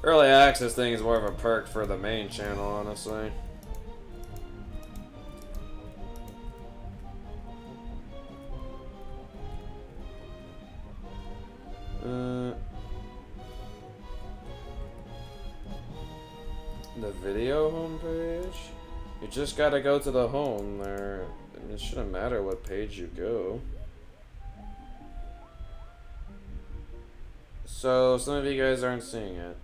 early access thing is more of a perk for the main channel, honestly. The video homepage? You just gotta go to the home there. It shouldn't matter what page you go. So, some of you guys aren't seeing it.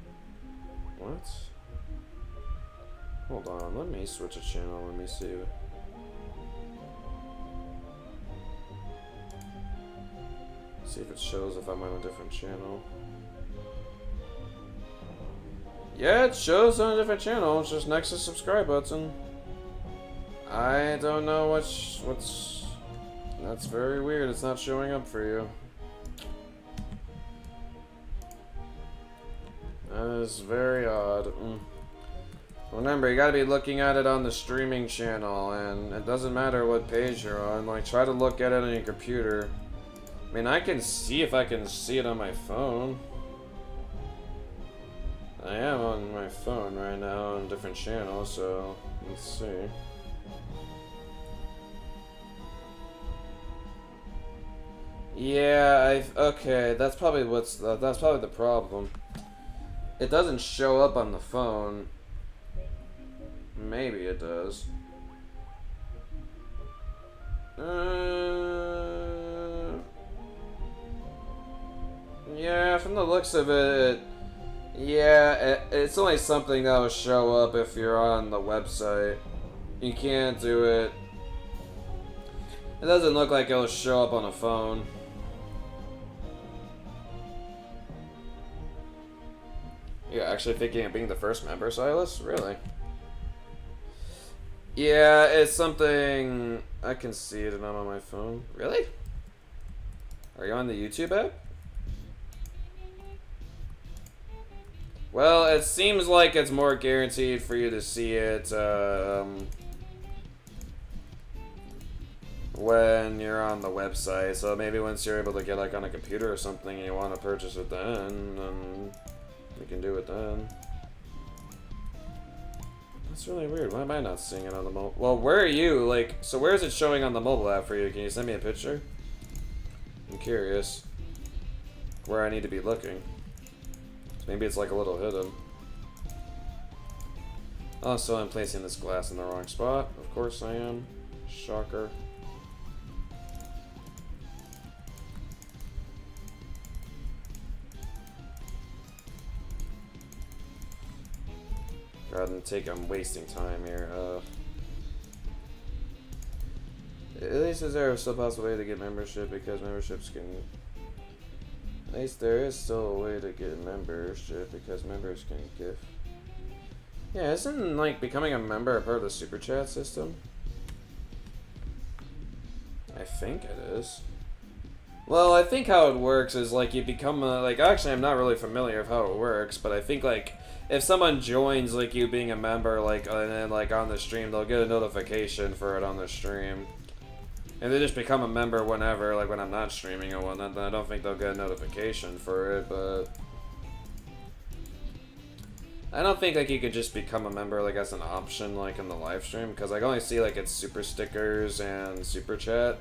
What? Hold on, let me switch a channel, let me see. See if it shows if I'm on a different channel. Yeah, it shows on a different channel. It's just next to the subscribe button. I don't know what's... That's very weird. It's not showing up for you. That is very odd. Remember, you gotta be looking at it on the streaming channel, and it doesn't matter what page you're on. Like, try to look at it on your computer. I mean, I can see if I can see it on my phone. I am on my phone right now on a different channel, so let's see. Yeah, okay, that's probably the problem. It doesn't show up on the phone. Maybe it does. Yeah, from the looks of it, yeah, it's only something that'll show up if you're on the website. You can't do it. It doesn't look like it'll show up on a phone. You're actually thinking of being the first member, Silas? Really? Yeah, it's something... I can see it and I'm on my phone. Really? Are you on the YouTube app? Well, it seems like it's more guaranteed for you to see it when you're on the website. So maybe once you're able to get like on a computer or something and you want to purchase it then, you can do it then. That's really weird. Why am I not seeing it on the mobile? Well, where are you? Like, so where is it showing on the mobile app for you? Can you send me a picture? I'm curious where I need to be looking. Maybe it's like a little hidden. Also, I'm placing this glass in the wrong spot. Of course I am. Shocker. God, I'm wasting time here. At least is there still a possible way to get membership because memberships can... At least there is still a way to get membership because members can gift. Yeah, isn't like becoming a member a part of the super chat system? I think it is. Well, I think how it works is like you become a, like actually I'm not really familiar with how it works, but I think like if someone joins like you being a member like and then like on the stream, they'll get a notification for it on the stream. If they just become a member whenever, like when I'm not streaming or whatnot, then I don't think they'll get a notification for it, but... I don't think like you could just become a member like as an option like in the live stream, because I can only see like it's super stickers and super chat.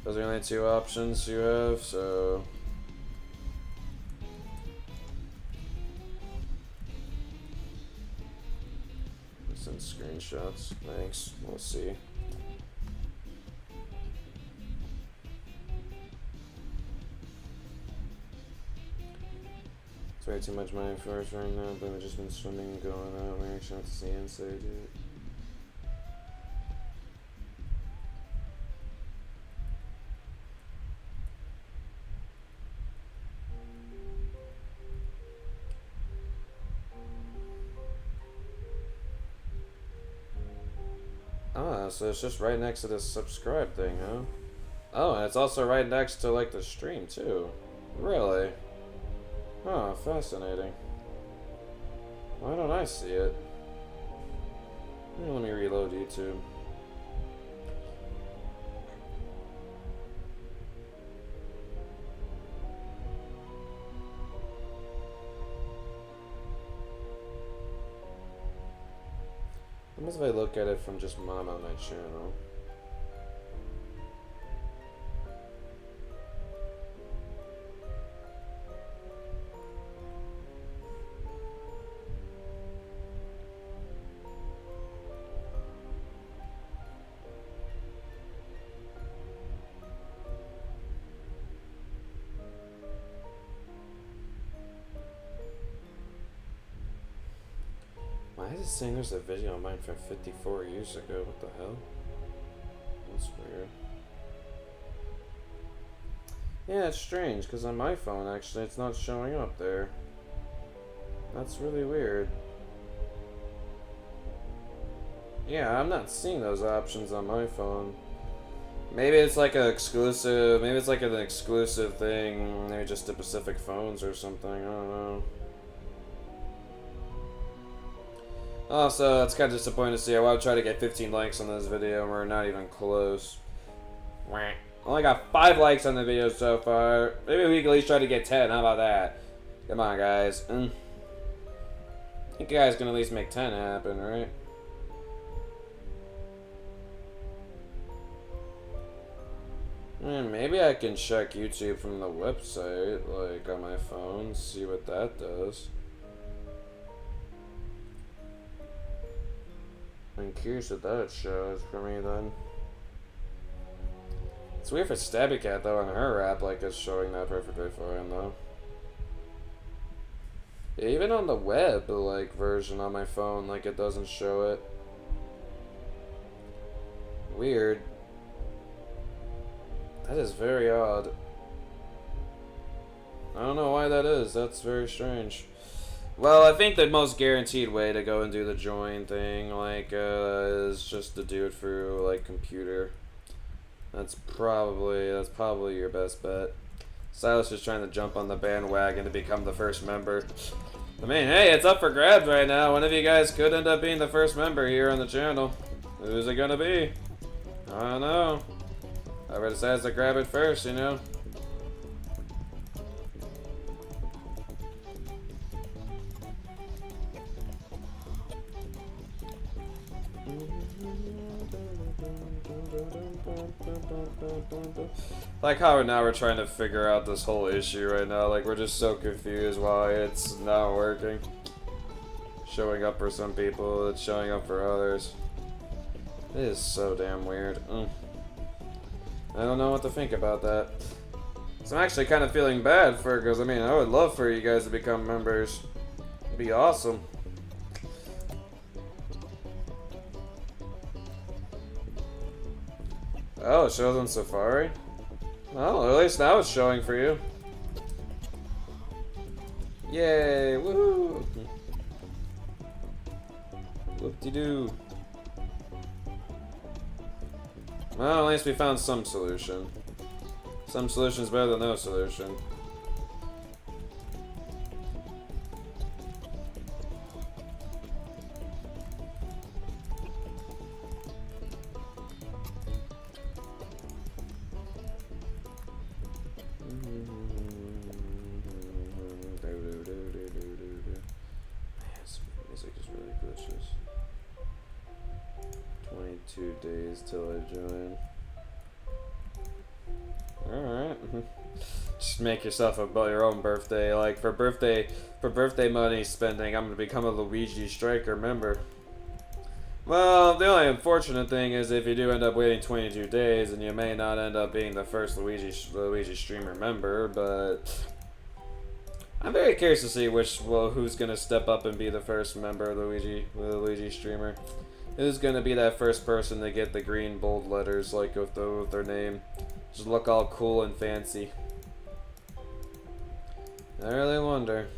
Those are the only two options you have, so... Send screenshots, thanks, we'll see. It's way too much money for us right now, but we've just been swimming and going out. We're actually not to see inside it. Ah, so it's just right next to this subscribe thing, huh? Oh, and it's also right next to like the stream too. Really? Huh, fascinating. Why don't I see it? Let me reload YouTube. What if I look at it from just mom on my channel? Why is it saying there's a video of mine from 54 years ago? What the hell? That's weird. Yeah, it's strange, because on my phone, actually, it's not showing up there. That's really weird. Yeah, I'm not seeing those options on my phone. Maybe it's like an exclusive, maybe it's like an exclusive thing, maybe just to Pacific phones or something, I don't know. Also, it's kind of disappointing to see. I want to try to get 15 likes on this video, and we're not even close. Only got 5 likes on the video so far. Maybe we can at least try to get 10. How about that? Come on, guys. think you guys can at least make 10 happen, right? Maybe I can check YouTube from the website, like on my phone, see what that does. I'm curious what that shows for me then. It's weird for Stabby Cat though, on her app, like it's showing that perfectly fine though. Even on the web, like version on my phone, like it doesn't show it. Weird. That is very odd. I don't know why that is. That's very strange. Well, I think the most guaranteed way to go and do the join thing, like, is just to do it through, like, computer. That's probably your best bet. Silas is trying to jump on the bandwagon to become the first member. I mean, hey, it's up for grabs right now. One of you guys could end up being the first member here on the channel. Who's it gonna be? I don't know. Whoever decides to grab it first, you know? Like how now we're trying to figure out this whole issue right now. Like we're just so confused why it's not working. Showing up for some people, it's showing up for others. It is so damn weird. I don't know what to think about that. So I'm actually kind of feeling bad for, because I mean, I would love for you guys to become members. It'd be awesome. Oh, it shows on Safari? Oh, at least now it's showing for you. Yay, woohoo! Whoop-de-doo. Well, at least we found some solution. Some solution's better than no solution. Music is really glitches. 22 days till I join. Alright. Just make yourself your own birthday. Like for birthday money spending, I'm gonna become a Luigi Striker member. Well, the only unfortunate thing is if you do end up waiting 22 days, and you may not end up being the first Luigi streamer member, but I'm very curious to see who's gonna step up and be the first member of the Luigi streamer. Who's gonna be that first person to get the green bold letters, like with their name? Just look all cool and fancy. I really wonder.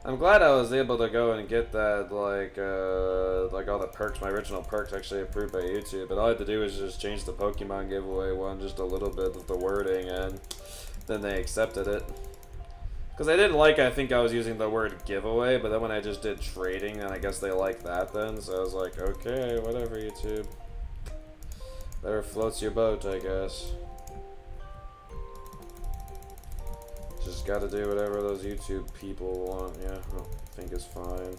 I'm glad I was able to go and get that, like all the perks, my original perks actually approved by YouTube. But all I had to do was just change the Pokemon giveaway one just a little bit with the wording, and then they accepted it. Because I didn't like, I think I was using the word giveaway, but then when I just did trading, then I guess they liked that then. So I was like, okay, whatever, YouTube. Whatever floats your boat, I guess. Just gotta do whatever those YouTube people want, yeah, I think is fine.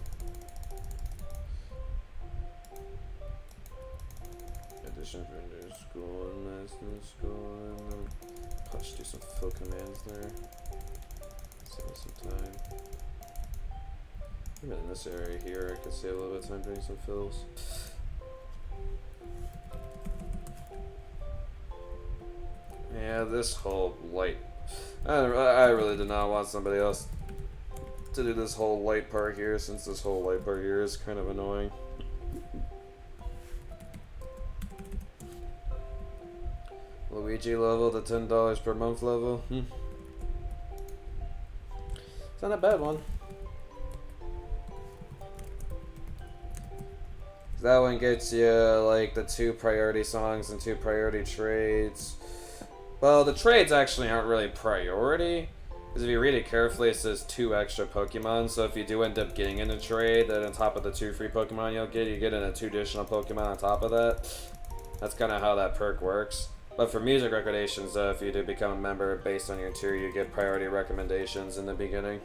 Addition for school and master school, and push, do some fill commands there. Save me some time. Even in this area here, I could save a little bit of time doing some fills. Yeah, this whole light. I really did not want somebody else to do this whole light part here, since this whole light part here is kind of annoying. Luigi level, the $10 per month level. It's not a bad one. That one gets you like the 2 priority songs and 2 priority trades. Well, the trades actually aren't really priority, because if you read it carefully, it says 2 extra Pokemon, so if you do end up getting in a trade, then on top of the 2 free Pokemon you get in a 2 additional Pokemon on top of that. That's kind of how that perk works. But for music recommendations, if you do become a member based on your tier, you get priority recommendations in the beginning.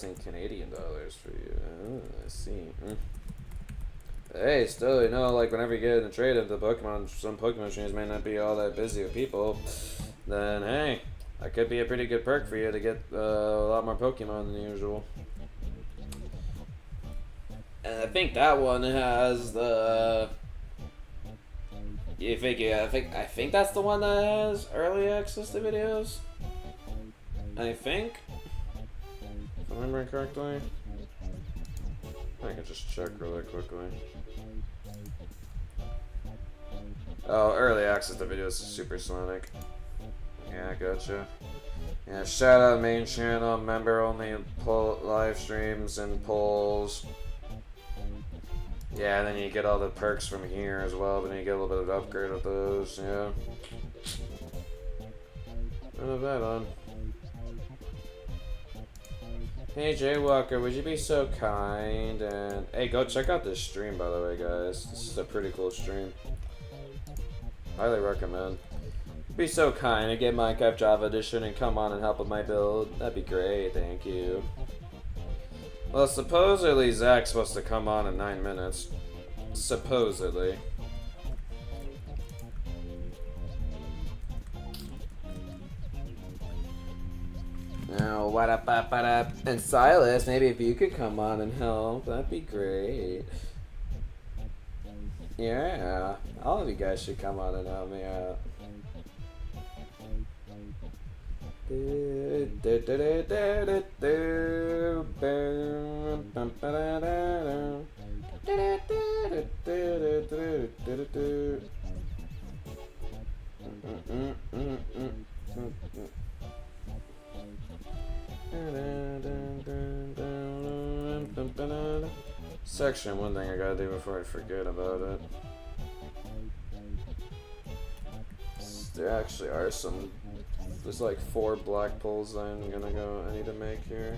in Canadian dollars for you. Oh, I see. Hey, still, you know, like whenever you get in a trade into Pokemon, some Pokemon machines may not be all that busy with people. Then hey, that could be a pretty good perk for you to get a lot more Pokemon than usual. And I think that one has the. You think? Yeah, I think that's the one that has early access to videos. I think, if I'm remembering correctly. I can just check really quickly. Oh, early access to videos, Supersonic. Yeah, gotcha. Yeah, shout out main channel, member only live streams and polls. Yeah, and then you get all the perks from here as well, but then you get a little bit of upgrade with those, yeah. None of that on. Hey Jay Walker, would you be so kind and hey, go check out this stream by the way, guys. This is a pretty cool stream. Highly recommend. Be so kind and get Minecraft Java Edition and come on and help with my build. That'd be great, thank you. Well, supposedly Zach's supposed to come on in 9 minutes. Supposedly. Oh, what up, up, up. And Silas, maybe if you could come on and help, that'd be great. Yeah, all of you guys should come on and help me out. Section, one thing I gotta do before I forget about it. There actually are some. There's like 4 black poles I need to make here.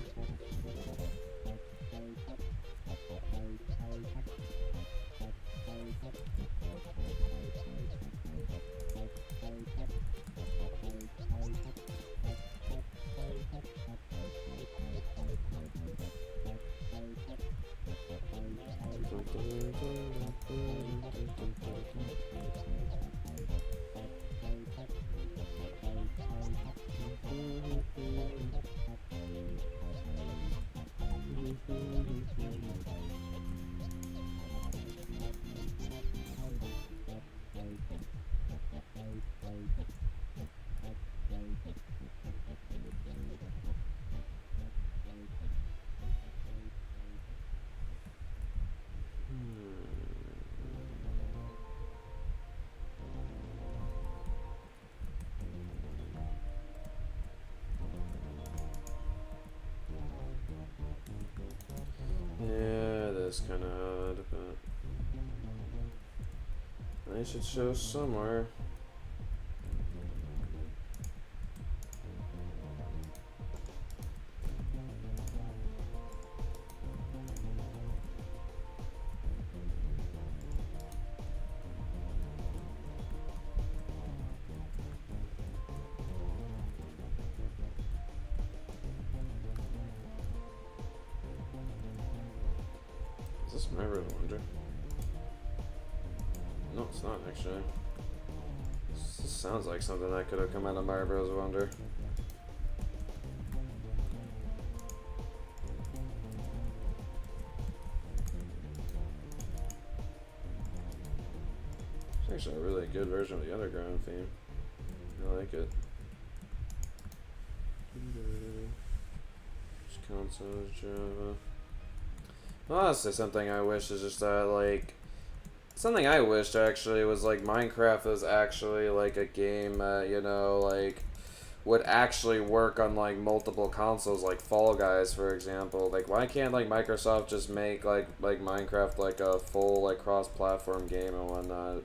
Yeah, that's kind of odd, but I should show somewhere. Is this my River Wonder? No, it's not actually. This sounds like something that could have come out of my Bros Wonder. It's actually a really good version of the underground theme. I like it. Console Java. Honestly, something I wish is just that, like, something I wished actually was like Minecraft was actually like a game, you know, like would actually work on like multiple consoles, like Fall Guys, for example. Like, why can't like Microsoft just make like Minecraft like a full like cross-platform game and whatnot?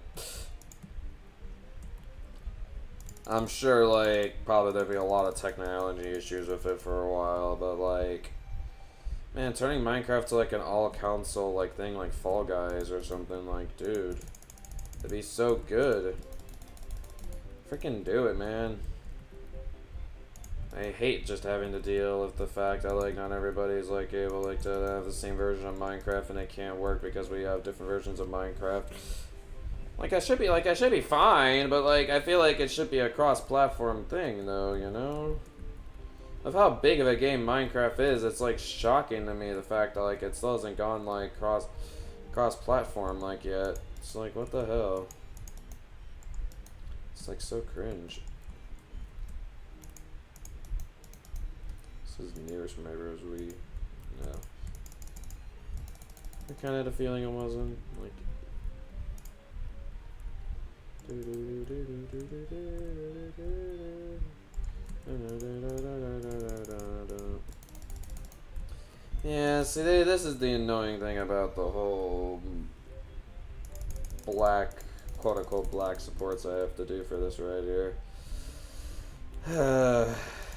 I'm sure like probably there'd be a lot of technology issues with it for a while, but like. Man, turning Minecraft to like an all-console like thing like Fall Guys or something, like, dude, that'd be so good. Freaking do it, man. I hate just having to deal with the fact that like not everybody's like able like to have the same version of Minecraft and it can't work because we have different versions of Minecraft. Like I should be fine, but like I feel like it should be a cross-platform thing though, you know? Of how big of a game Minecraft is, it's like shocking to me the fact that like it still hasn't gone like cross-platform like yet. It's like what the hell? It's like so cringe. This is nearest from my Rosary. No. I kind of had a feeling it wasn't. Like. Yeah, see, this is the annoying thing about the whole black, quote-unquote black supports I have to do for this right here.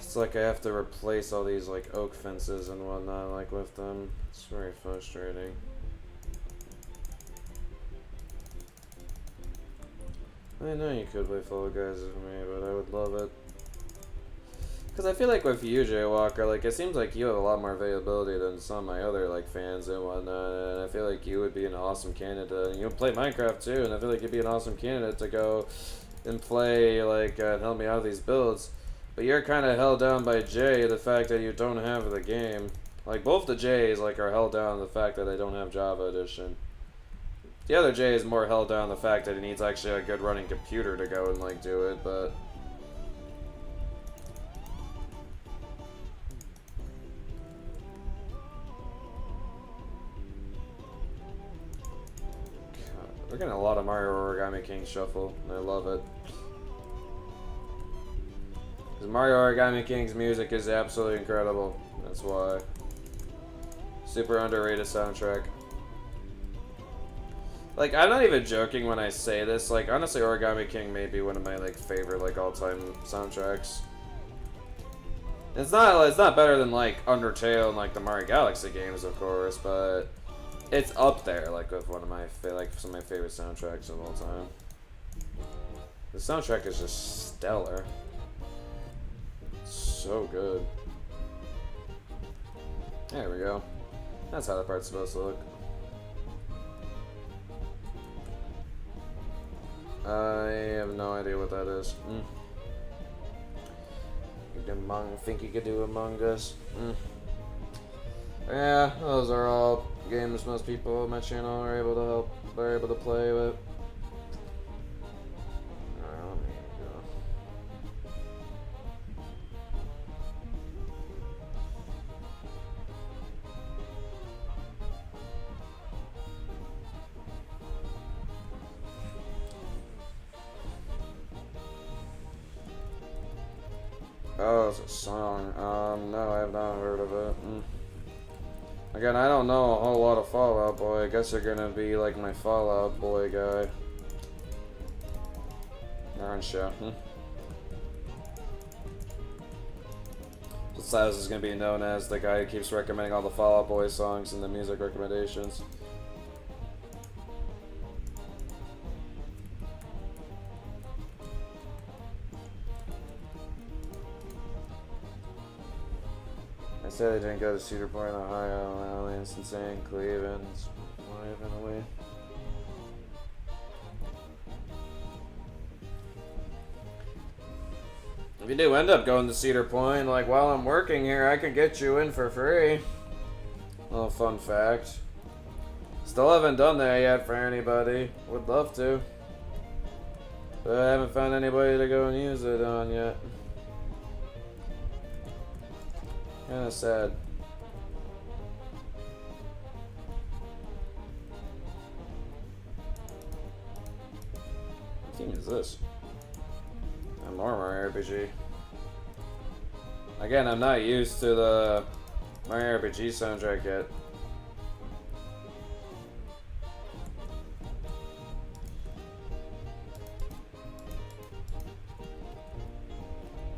It's like I have to replace all these like oak fences and whatnot like with them. It's very frustrating. I know you could play Fall Guys with me, but I would love it. Because I feel like with you, Jaywalker, like it seems like you have a lot more availability than some of my other like fans and whatnot, and I feel like you would be an awesome candidate. And you play Minecraft too, and I feel like you'd be an awesome candidate to go and play like and help me out with these builds. But you're kind of held down by Jay, the fact that you don't have the game. Like both the Jays like are held down the fact that they don't have Java Edition. The other Jay is more held down the fact that he needs actually a good running computer to go and like do it, but God, we're getting a lot of Mario Origami King Shuffle, and I love it. Because Mario Origami King's music is absolutely incredible. That's why. Super underrated soundtrack. Like, I'm not even joking when I say this. Like, honestly, Origami King may be one of my, like, favorite, like, all-time soundtracks. It's not better than, like, Undertale and, like, the Mario Galaxy games, of course, but it's up there, like, with one of my, some of my favorite soundtracks of all time. The soundtrack is just stellar. It's so good. There we go. That's how the part's supposed to look. I have no idea what that is. Think you could do Among Us? Yeah, those are all games most people on my channel are able to play with. Alright, let me go. Oh, it's a song. No, I have not heard of it. Again, I don't know a whole lot of Fallout Boy. I guess you're gonna be like my Fallout Boy guy. Aren't you? So Silas is gonna be known as the guy who keeps recommending all the Fallout Boy songs in the music recommendations. I said I didn't go to Cedar Point, Ohio, and it's insane. Cleveland, waving away. If you do end up going to Cedar Point, like while I'm working here, I can get you in for free. Little fun fact. Still haven't done that yet for anybody. Would love to. But I haven't found anybody to go and use it on yet. Kinda sad. What team is this? More Mario RPG. Again, I'm not used to the Mario RPG soundtrack yet.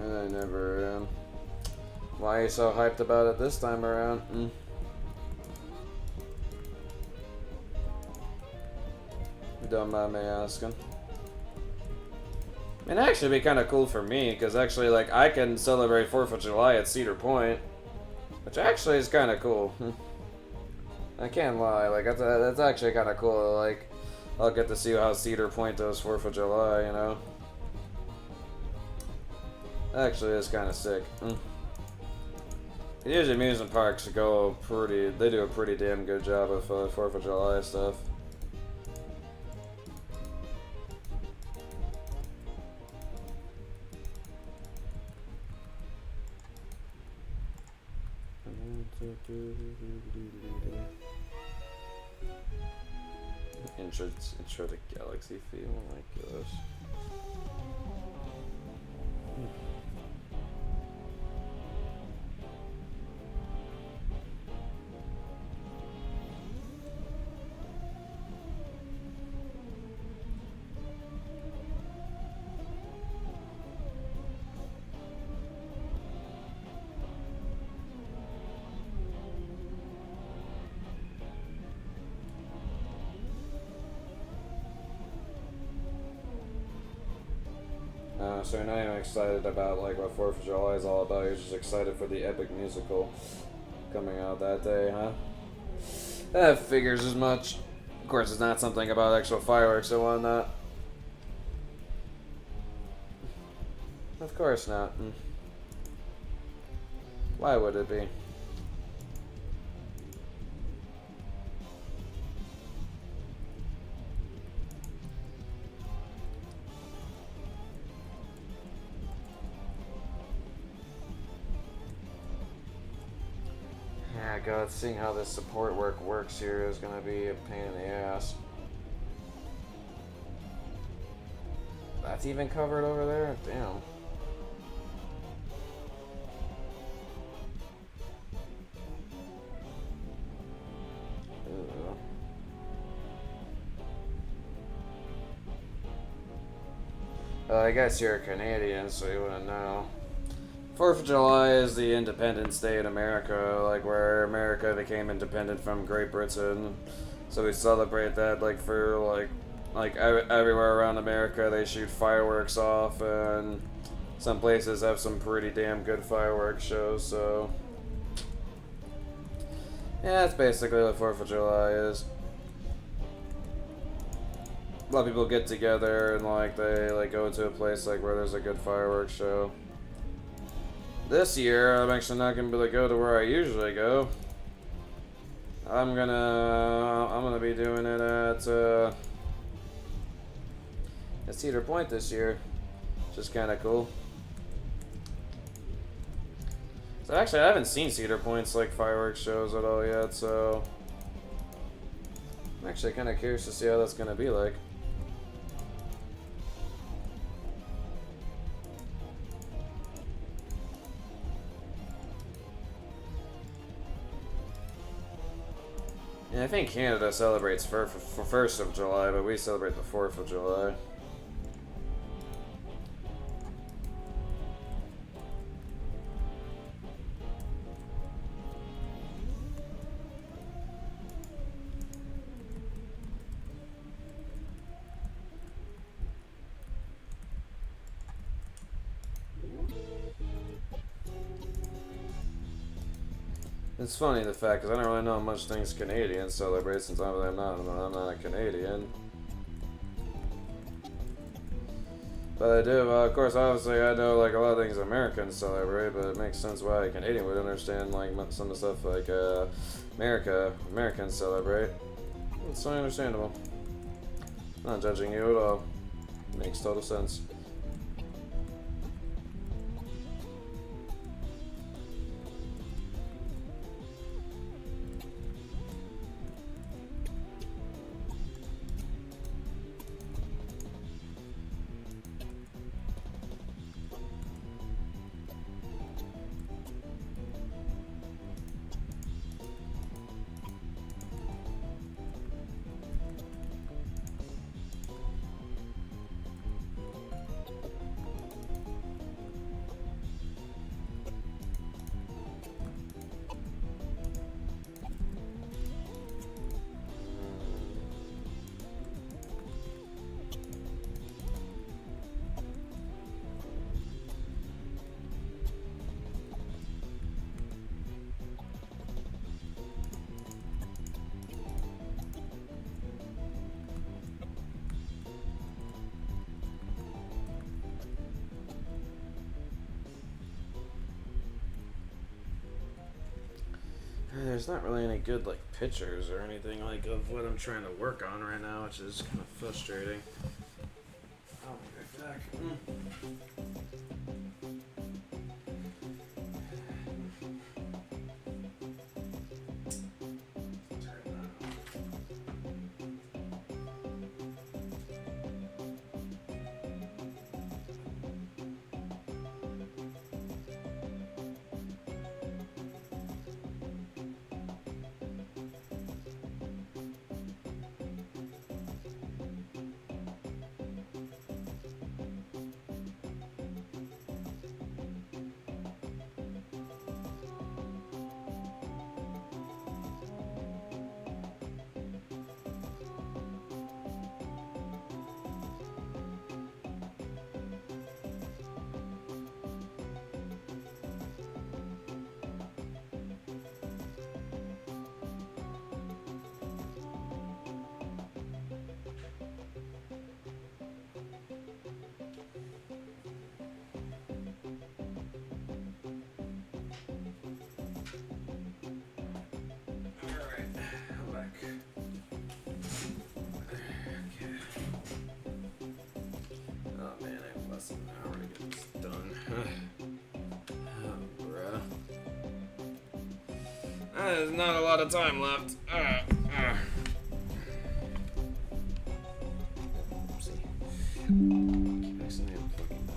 And I never am. Why are you so hyped about it this time around? Don't mind me asking. And actually be kind of cool for me, because actually, like, I can celebrate 4th of July at Cedar Point, which actually is kind of cool. I can't lie, like, that's actually kind of cool. Like, I'll get to see how Cedar Point does 4th of July, you know? Actually, it's kind of sick. Usually amusement parks they do a pretty damn good job of 4th of July stuff. Intro to Galaxy Feel, oh my gosh. So you're not even excited about like what 4th of July is all about, you're just excited for the epic musical coming out that day, huh? That figures as much. Of course, it's not something about actual fireworks and whatnot. Of course not. Why would it be? God, seeing how this support work works here is gonna be a pain in the ass. That's even covered over there? Damn. I guess you're a Canadian, so you wouldn't know. 4th of July is the Independence Day in America, like where America became independent from Great Britain. So we celebrate that like for like everywhere around America they shoot fireworks off, and some places have some pretty damn good fireworks shows, so yeah, that's basically what 4th of July is. A lot of people get together and like they like go to a place like where there's a good fireworks show. This year, I'm actually not gonna be able to go to where I usually go. I'm gonna be doing it at Cedar Point this year, which is kind of cool. So actually, I haven't seen Cedar Point's like fireworks shows at all yet, so I'm actually kind of curious to see how that's gonna be like. I think Canada celebrates for 1st of July, but we celebrate the 4th of July. It's funny the fact, because I don't really know how much things Canadians celebrate since I'm not a Canadian. But I do, of course, obviously I know like a lot of things Americans celebrate, but it makes sense why a Canadian would understand like some of the stuff like Americans celebrate. It's so understandable. Not judging you at all. Makes total sense. there's not really any good like pictures or anything like of what I'm trying to work on right now, which is kind of frustrating. I'll be right back. There's not a lot of time left. Oopsie. Keep accidentally unplugging that.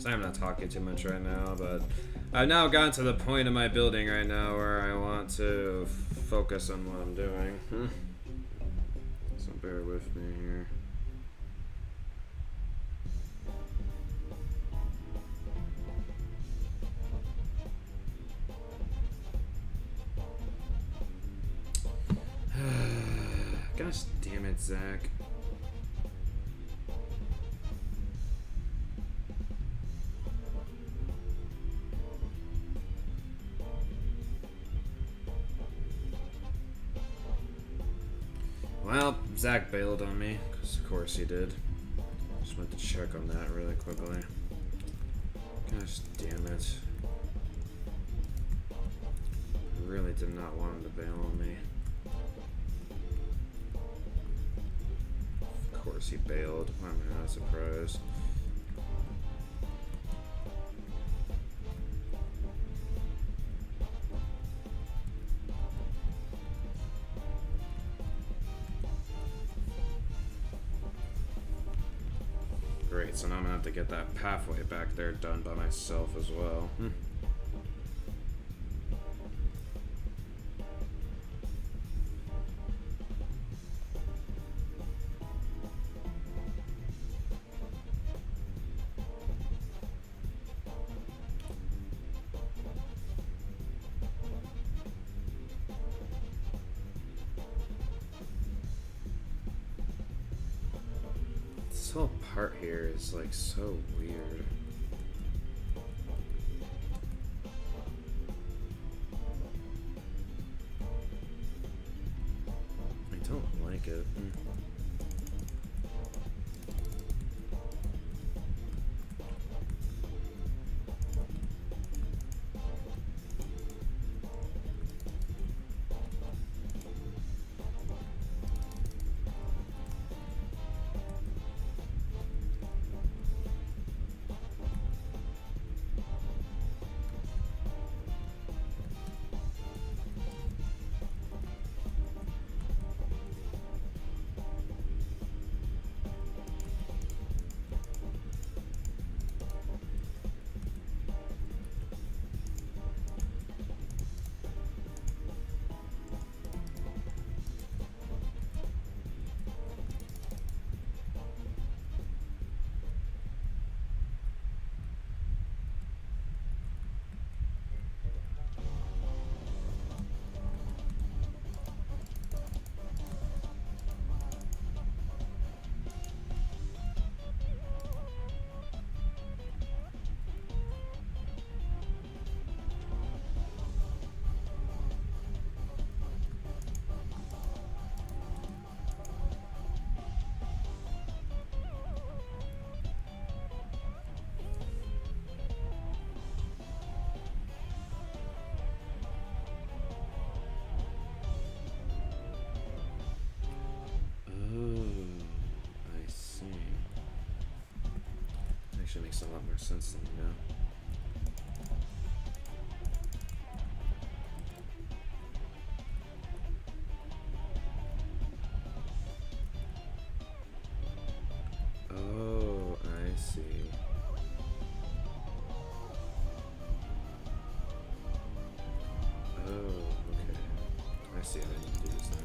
I'm not talking too much right now, but I've now gotten to the point in my building right now where I want to focus on what I'm doing. So bear with me here. Gosh damn it, Zach. Well, Zach bailed on me, because of course he did. Just went to check on that really quickly. Gosh damn it. I really did not want him to bail on me. Of course he bailed. Why am I not surprised? Great, so now I'm gonna have to get that pathway back there done by myself as well. This whole part here is like so weird. I don't like it. Actually makes a lot more sense than you know. Oh, I see. Oh, okay. I see how I need to do this now.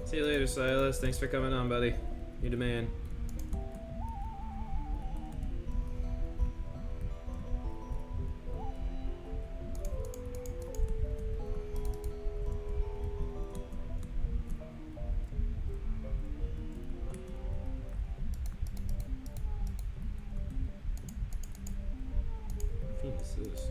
See you later, Silas. Thanks for coming on, buddy. You the man. What is this?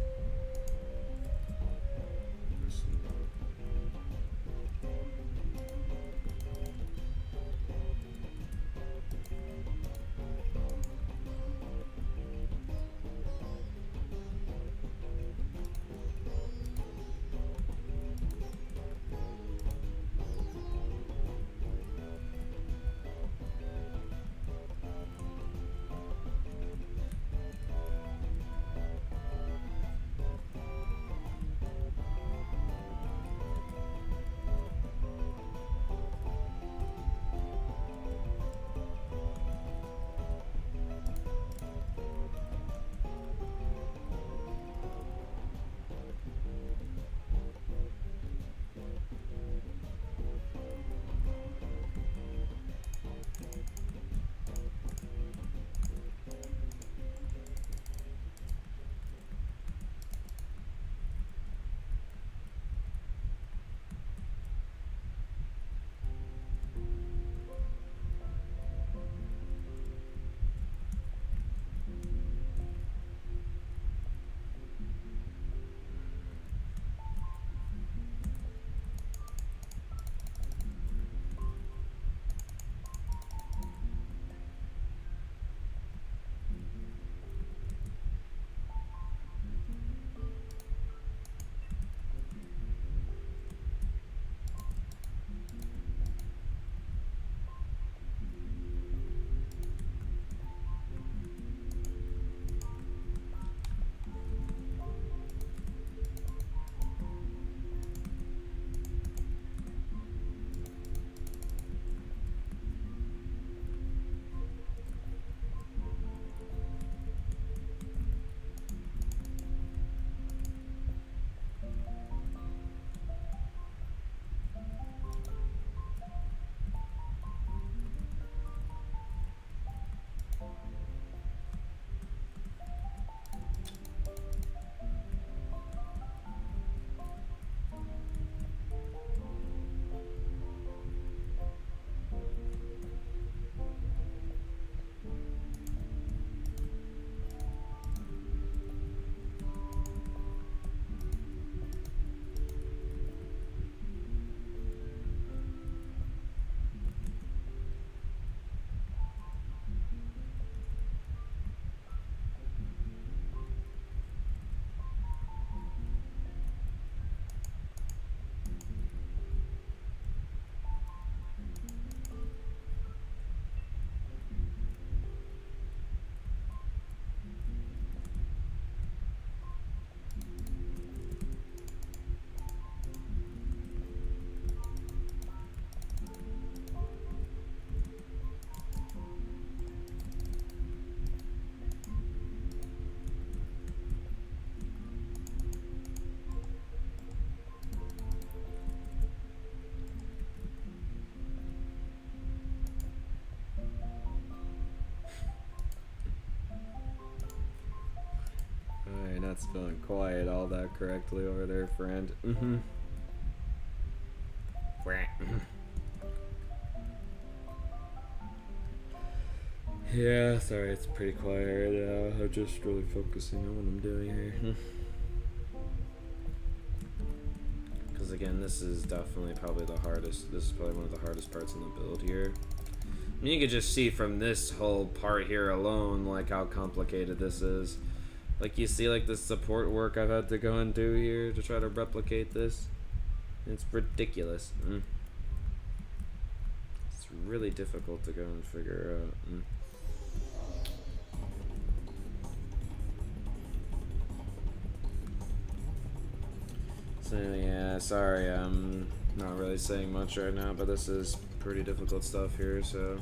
Don't quiet all that correctly over there, friend. Mm-hmm. Yeah, sorry, it's pretty quiet right now. I'm just really focusing on what I'm doing here. Because again, this is definitely probably the hardest. This is probably one of the hardest parts in the build here. I mean, you can just see from this whole part here alone, like how complicated this is. Like you see, like the support work I've had to go and do here to try to replicate this. It's ridiculous. It's really difficult to go and figure out. So yeah, sorry, I'm not really saying much right now, but this is pretty difficult stuff here, so.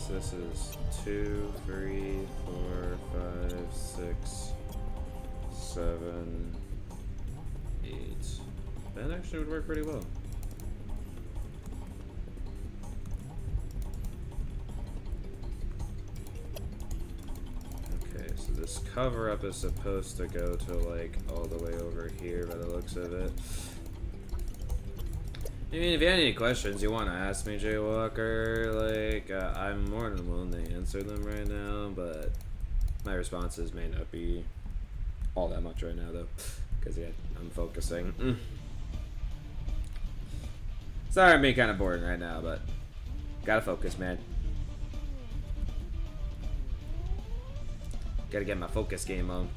This is 2, 3, 4, 5, 6, 7, 8. That actually would work pretty well. Okay, so this cover up is supposed to go to like all the way over here by the looks of it. I mean, if you have any questions you want to ask me, Jaywalker, like, I'm more than willing to answer them right now, but my responses may not be all that much right now, though, because, yeah, I'm focusing. Sorry, I'm being kind of boring right now, but gotta focus, man. Gotta get my focus game on.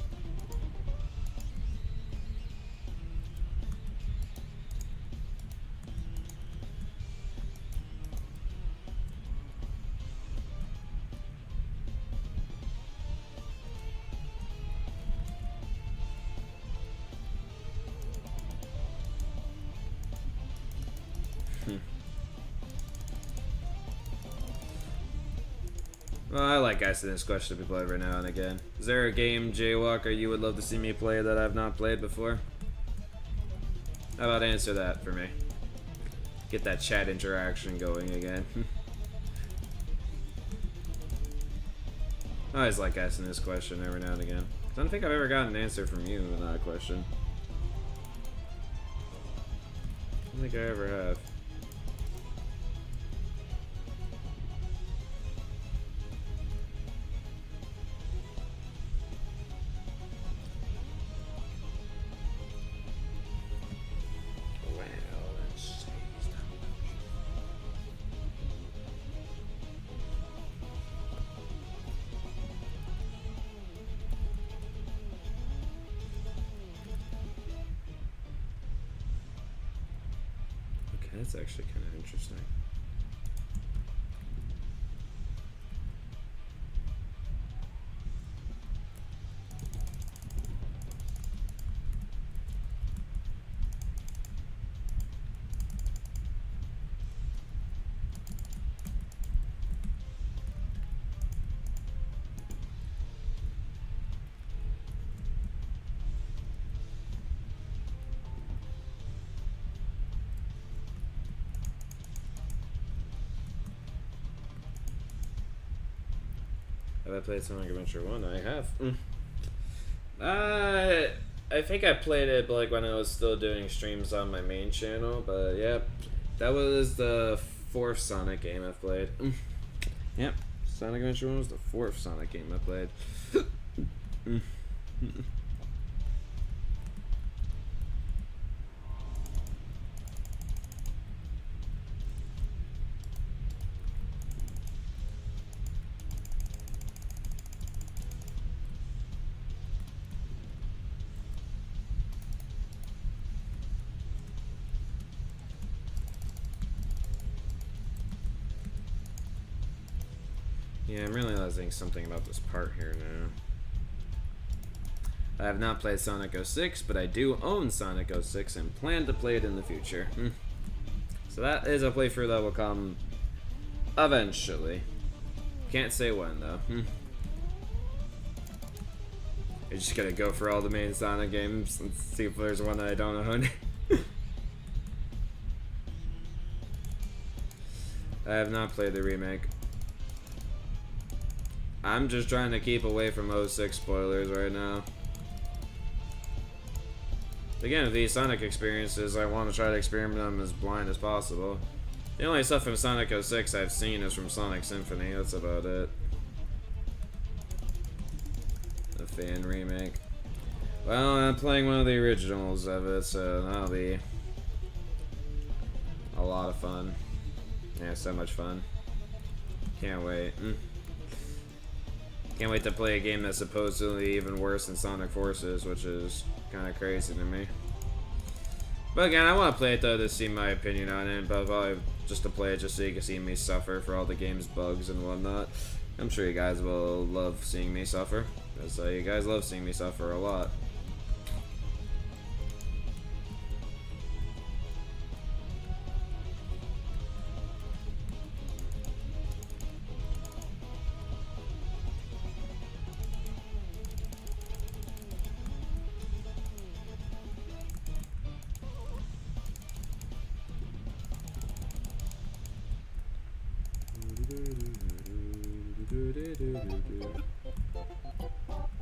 Well, I like asking this question to people every now and again. Is there a game, Jaywalker, you would love to see me play that I've not played before? How about answer that for me? Get that chat interaction going again. I always like asking this question every now and again. I don't think I've ever gotten an answer from you on that question. I don't think I ever have. That's actually kind of interesting. Have I played Sonic Adventure 1? I have. I think I played it like when I was still doing streams on my main channel, but yeah, that was the 4th Sonic game I played. Yep, Sonic Adventure 1 was the 4th Sonic game I played. Yeah, I'm realizing something about this part here now. I have not played Sonic 06, but I do own Sonic 06 and plan to play it in the future. So that is a playthrough that will come eventually. Can't say when, though. I'm just gonna go for all the main Sonic games and see if there's one that I don't own. I have not played the remake. I'm just trying to keep away from 06 spoilers right now. Again, with these Sonic experiences, I want to try to experiment them as blind as possible. The only stuff from Sonic 06 I've seen is from Sonic Symphony, that's about it. The fan remake. Well, I'm playing one of the originals of it, so that'll be a lot of fun. Yeah, so much fun. Can't wait. Can't wait to play a game that's supposedly even worse than Sonic Forces, which is kind of crazy to me. But again, I want to play it though to see my opinion on it, but probably just to play it just so you can see me suffer for all the game's bugs and whatnot. I'm sure you guys will love seeing me suffer, because you guys love seeing me suffer a lot.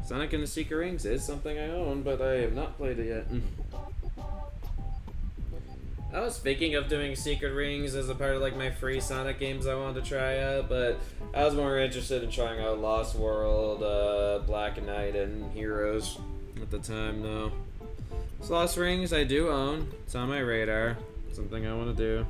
Sonic and the Secret Rings is something I own, but I have not played it yet. I was thinking of doing Secret Rings as a part of like my free Sonic games I wanted to try out, but I was more interested in trying out Lost World, Black Knight, and Heroes at the time, though. So Lost Rings I do own. It's on my radar. Something I want to do.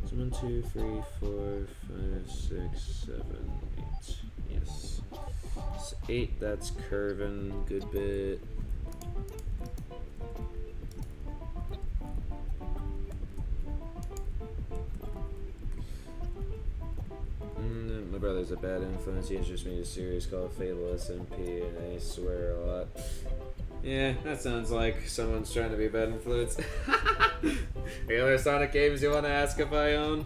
So 1, 2, 3, 4, 5, 6, 7, 8. Yes. So 8, that's curving, good bit. My brother's a bad influence. He introduced me to a series called Fable SMP, and I swear a lot. Yeah, that sounds like someone's trying to be a bad influence. Any other Sonic games you want to ask if I own?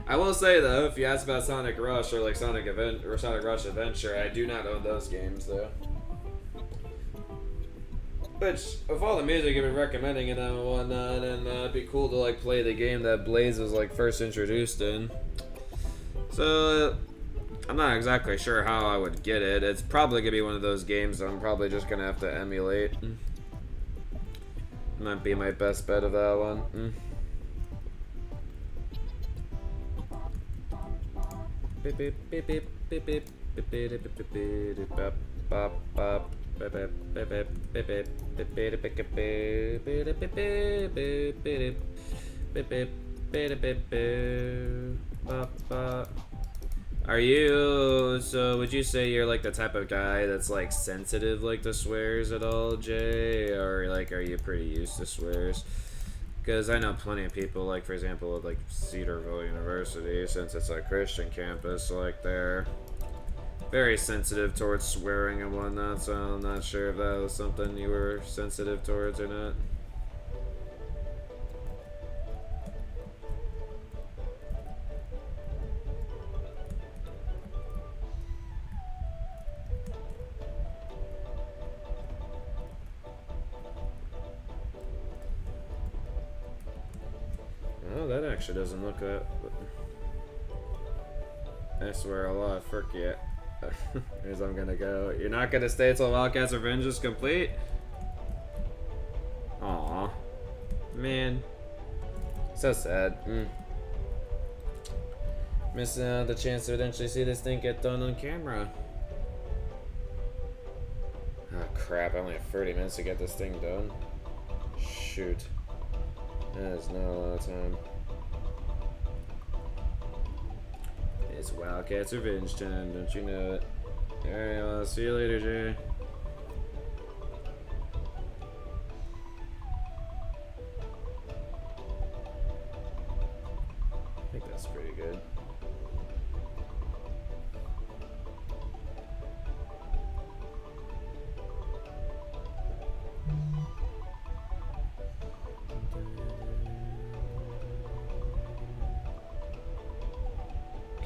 I will say though, if you ask about Sonic Rush or like Sonic Rush Adventure, I do not own those games though. Which, of all the music you've been recommending and whatnot, and it'd be cool to like play the game that Blaze was like first introduced in. So I'm not exactly sure how I would get it. It's probably gonna be one of those games that I'm probably just gonna have to emulate. Might be my best bet of that one. Beep beep beep beep beep beep beep beep beep beep bop bop bop beep beep beep beep beep beep beep beep beep beep beep beep beep beep bop bop. Are you, so would you say you're like the type of guy that's like sensitive like to swears at all, Jay? Or like are you pretty used to swears? Because I know plenty of people, like for example at like Cedarville University, since it's a Christian campus, like they're very sensitive towards swearing and whatnot, so I'm not sure if that was something you were sensitive towards or not. Oh, that actually doesn't look that. I swear Allah, forget. Here's I'm gonna go. You're not gonna stay until Wildcat's Revenge is complete? Aw. Man. So sad. Missing out the chance to eventually see this thing get done on camera. Oh crap, I only have 30 minutes to get this thing done. Shoot. That is not a lot of time. It's Wildcat's Revenge time, don't you know it? Alright, well, I'll see you later, Jay. I think that's pretty good.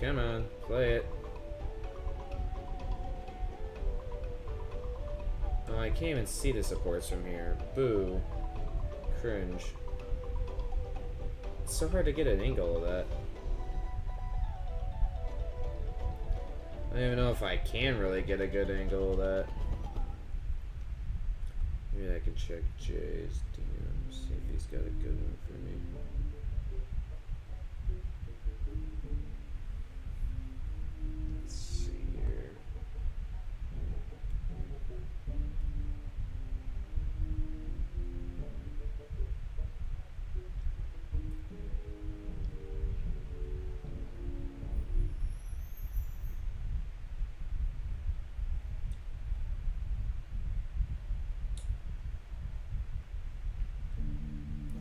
Come on, play it. Oh, I can't even see the supports from here. Boo. Cringe. It's so hard to get an angle of that. I don't even know if I can really get a good angle of that. Maybe I can check Jay's DM, see if he's got a good one for me. Let's see here.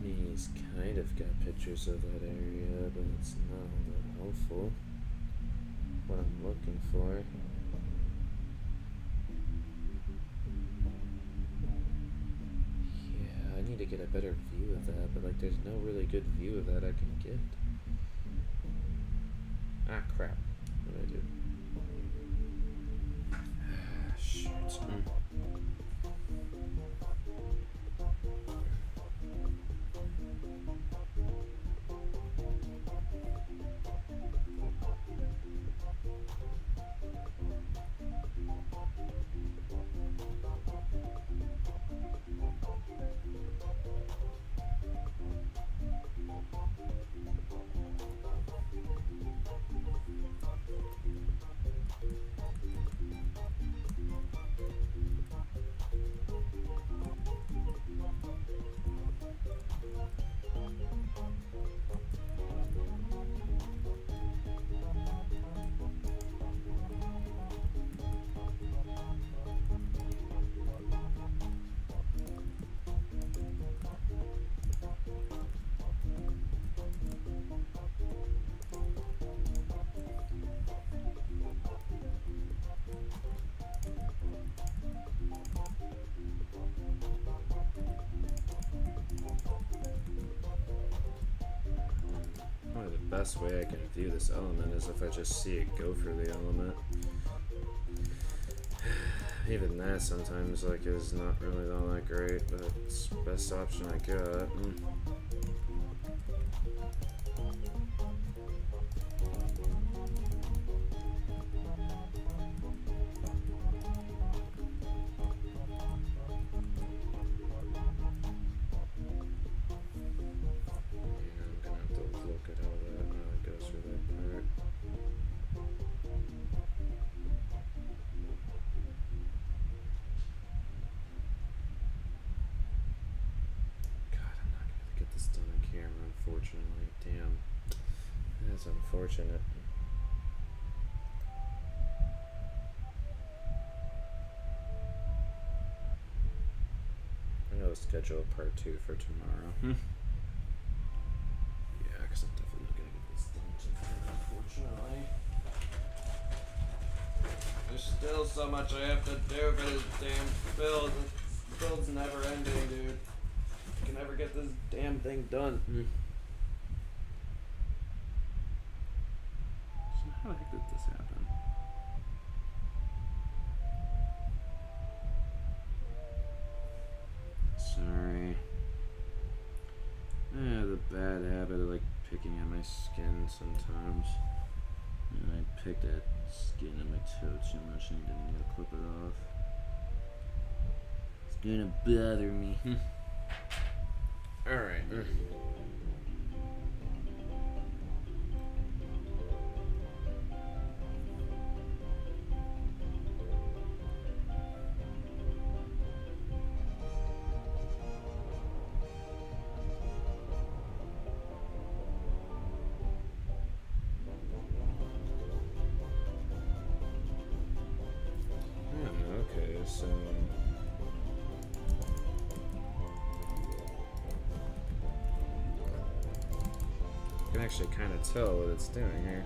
He's kind of got pictures of that area, but it's not all that helpful. What I'm looking for. Yeah, I need to get a better view of that, but like there's no really good view of that I can get. Ah, crap. What did I do? Ah, shoot. The best way I can view this element is if I just see it go for the element. Even that sometimes like is not really all that great, but it's the best option I got. Unfortunately, damn. That's unfortunate. I'm gonna schedule a part 2 for tomorrow. Yeah, because I'm definitely not gonna get this done tonight, unfortunately. There's still so much I have to do for this damn build. This build's never ending, dude. I can never get this damn thing done. How the heck did this happen? Sorry. I have the bad habit of like picking at my skin sometimes. And I picked at skin on my toe too much and didn't need to clip it off. It's gonna bother me. Alright. Okay, so I can actually kind of tell what it's doing here.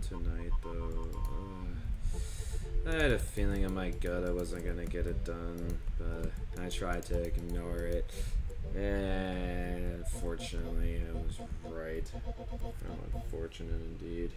Tonight though, I had a feeling in my gut I wasn't gonna get it done, but I tried to ignore it, and unfortunately I was right. How unfortunate indeed.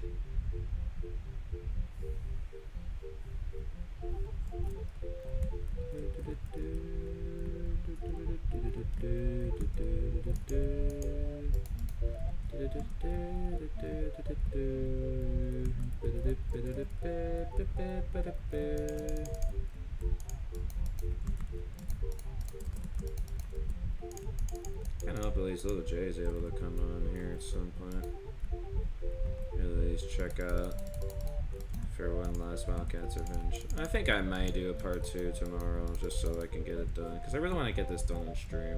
I hope at least little Jay's able to come on here at some point. At least check out for one last WILDCAT'S revenge. I think I might do a part 2 tomorrow just so I can get it done, because I really want to get this done on stream.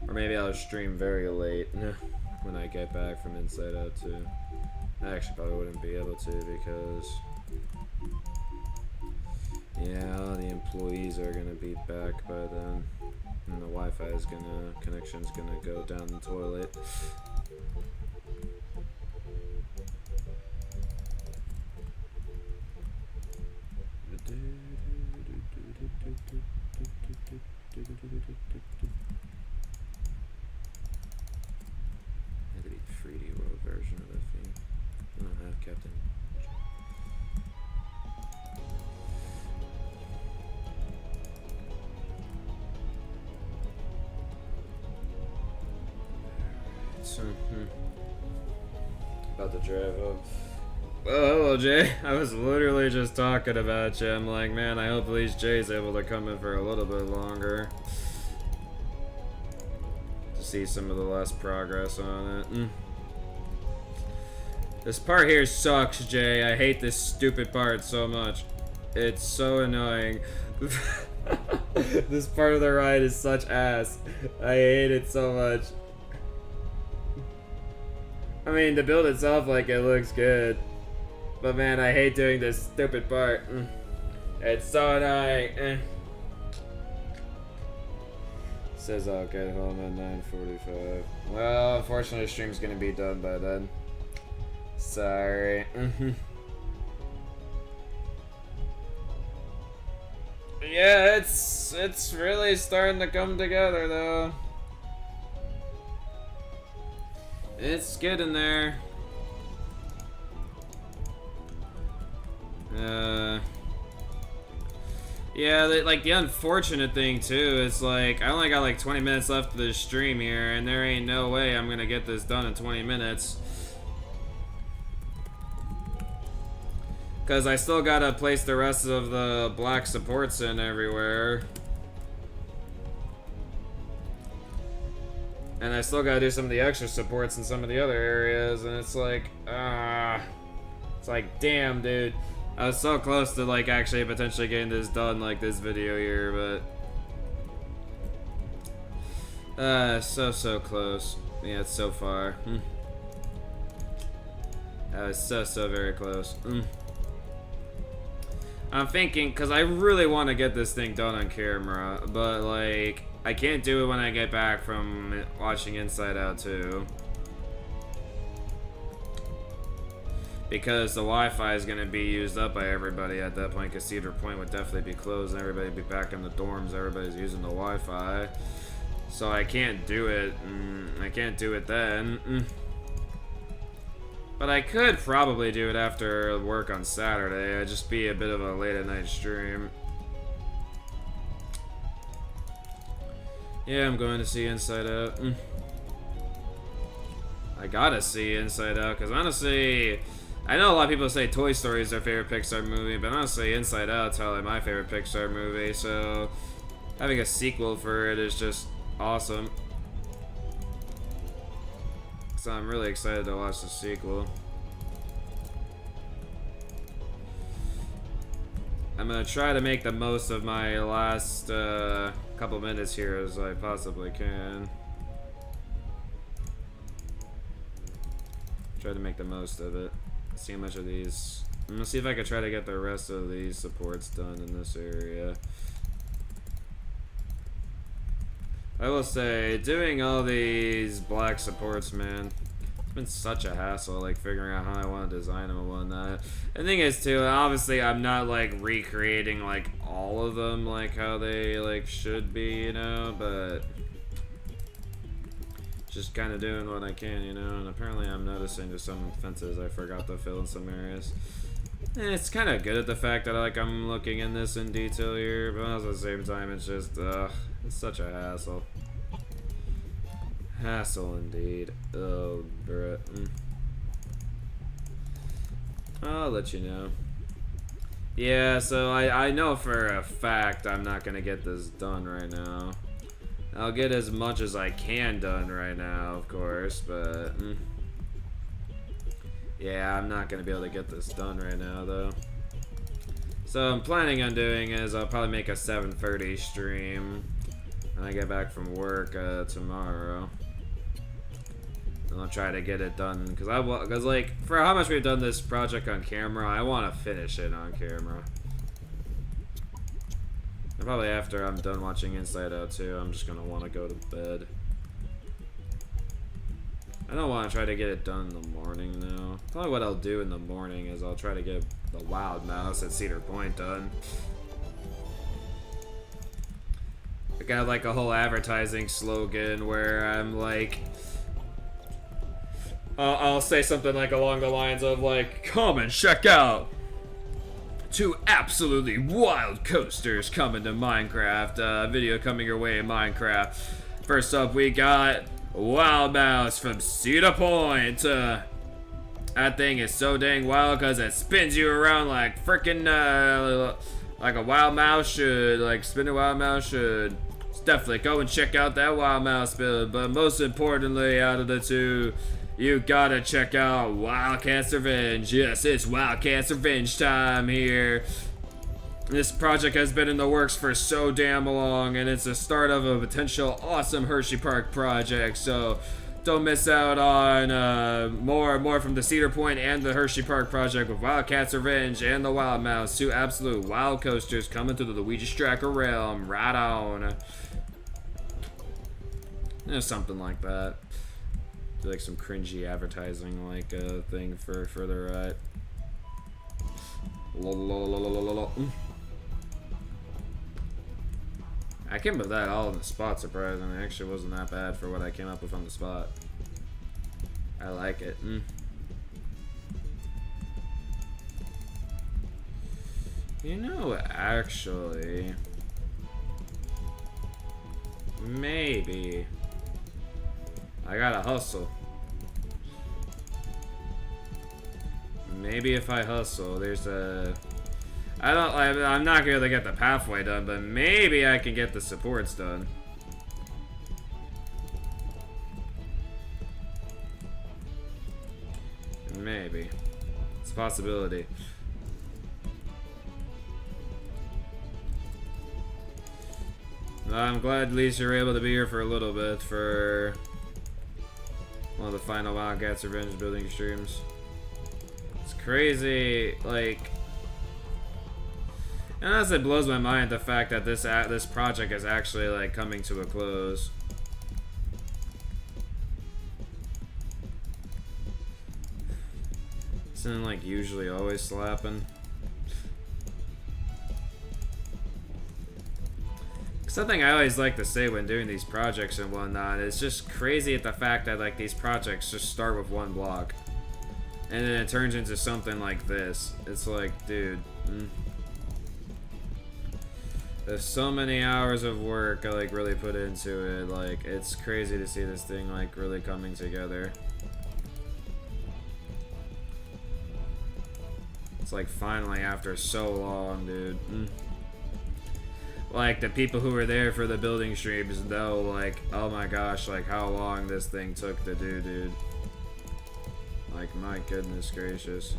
Or maybe I'll stream very late when I get back from Inside Out 2. I actually probably wouldn't be able to because, yeah, all the employees are gonna be back by then, and the Wi-Fi is connection's gonna go down the toilet. The 3D world version of that thing. I don't have Captain. So, about to drive up. Oh, hello, Jay. I was literally just talking about you. I'm like, man, I hope at least Jay's able to come in for a little bit longer to see some of the last progress on it. This part here sucks, Jay. I hate this stupid part so much. It's so annoying. This part of the ride is such ass. I hate it so much. I mean, the build itself, like, it looks good. But man, I hate doing this stupid part. It's so annoying. Says I'll get home at 9:45. Well, unfortunately, the stream's gonna be done by then. Sorry. Yeah, it's really starting to come together though. It's getting there. Yeah, like the unfortunate thing too is like I only got like 20 minutes left of this stream here, and there ain't no way I'm gonna get this done in 20 minutes. Cause I still gotta place the rest of the black supports in everywhere. And I still gotta do some of the extra supports in some of the other areas, and it's like, it's like, damn, dude. I was so close to, like, actually potentially getting this done, like, this video here, but... so close. Yeah, it's so far. That was so very close. I'm thinking, because I really want to get this thing done on camera, but, like, I can't do it when I get back from watching Inside Out 2. Because the Wi-Fi is going to be used up by everybody at that point, because Cedar Point would definitely be closed and everybody would be back in the dorms. Everybody's using the Wi-Fi. So I can't do it. I can't do it then. But I could probably do it after work on Saturday. It'd just be a bit of a late at night stream. Yeah, I'm going to see Inside Out. I gotta see Inside Out, because honestly, I know a lot of people say Toy Story is their favorite Pixar movie, but honestly, Inside Out's probably my favorite Pixar movie, so having a sequel for it is just awesome. So I'm really excited to watch the sequel. I'm gonna try to make the most of my last couple minutes here as I possibly can. Try to make the most of it. See how much of these. I'm gonna see if I can try to get the rest of these supports done in this area. I will say, doing all these black supports, man, it's been such a hassle, like, figuring out how I want to design them and whatnot. The thing is, too, obviously, I'm not, like, recreating, like, all of them, like, how they, like, should be, you know, but just kind of doing what I can, you know, and apparently I'm noticing there's some fences I forgot to fill in some areas. And it's kind of good at the fact that, like, I'm looking in this in detail here, but at the same time, it's just, it's such a hassle. Hassle indeed. Oh, bruh. I'll let you know. Yeah, so I know for a fact I'm not gonna get this done right now. I'll get as much as I can done right now, of course, but yeah, I'm not gonna be able to get this done right now, though. So I'm planning on doing is I'll probably make a 7:30 stream when I get back from work tomorrow. And I'll try to get it done because like for how much we've done this project on camera, I want to finish it on camera. And probably after I'm done watching Inside Out 2, I'm just gonna want to go to bed. I don't want to try to get it done in the morning though. Probably what I'll do in the morning is I'll try to get the Wild Mouse at Cedar Point done. I got like a whole advertising slogan where I'm like, I'll say something like along the lines of like, come and check out 2 absolutely wild coasters coming to Minecraft. Video coming your way in Minecraft. First up, we got Wild Mouse from Cedar Point. That thing is so dang wild because it spins you around like freaking like a wild mouse should, like spin a wild mouse should. So definitely go and check out that Wild Mouse build. But most importantly, out of the 2, you gotta check out WILDCAT'S Revenge. Yes, it's WILDCAT'S Revenge time here. This project has been in the works for so damn long, and it's the start of a potential awesome Hersheypark project. So don't miss out on more from the Cedar Point and the Hersheypark project with WILDCAT'S Revenge and the Wild Mouse, 2 absolute wild coasters coming to the Luigi Stracker realm. Right on. Something like that. Like some cringy advertising like thing for further right. I came up with that all on the spot, surprisingly. It actually wasn't that bad for what I came up with on the spot. I like it. You know, actually, maybe I gotta hustle. Maybe if I hustle, there's a... I'm not gonna get the pathway done, but maybe I can get the supports done. Maybe. It's a possibility. I'm glad at least you're able to be here for a little bit for one of the final Wildcats Revenge building streams. It's crazy, like, and as it blows my mind the fact that this project is actually like coming to a close. Isn't it like usually always slapping? Something I always like to say when doing these projects and whatnot, it's just crazy at the fact that like these projects just start with one block and then it turns into something like this. It's like, dude, there's so many hours of work I like really put into it. Like, it's crazy to see this thing like really coming together. It's like finally after so long, dude. Like, the people who were there for the building streams know, like, oh my gosh, like, how long this thing took to do, dude. Like, my goodness gracious.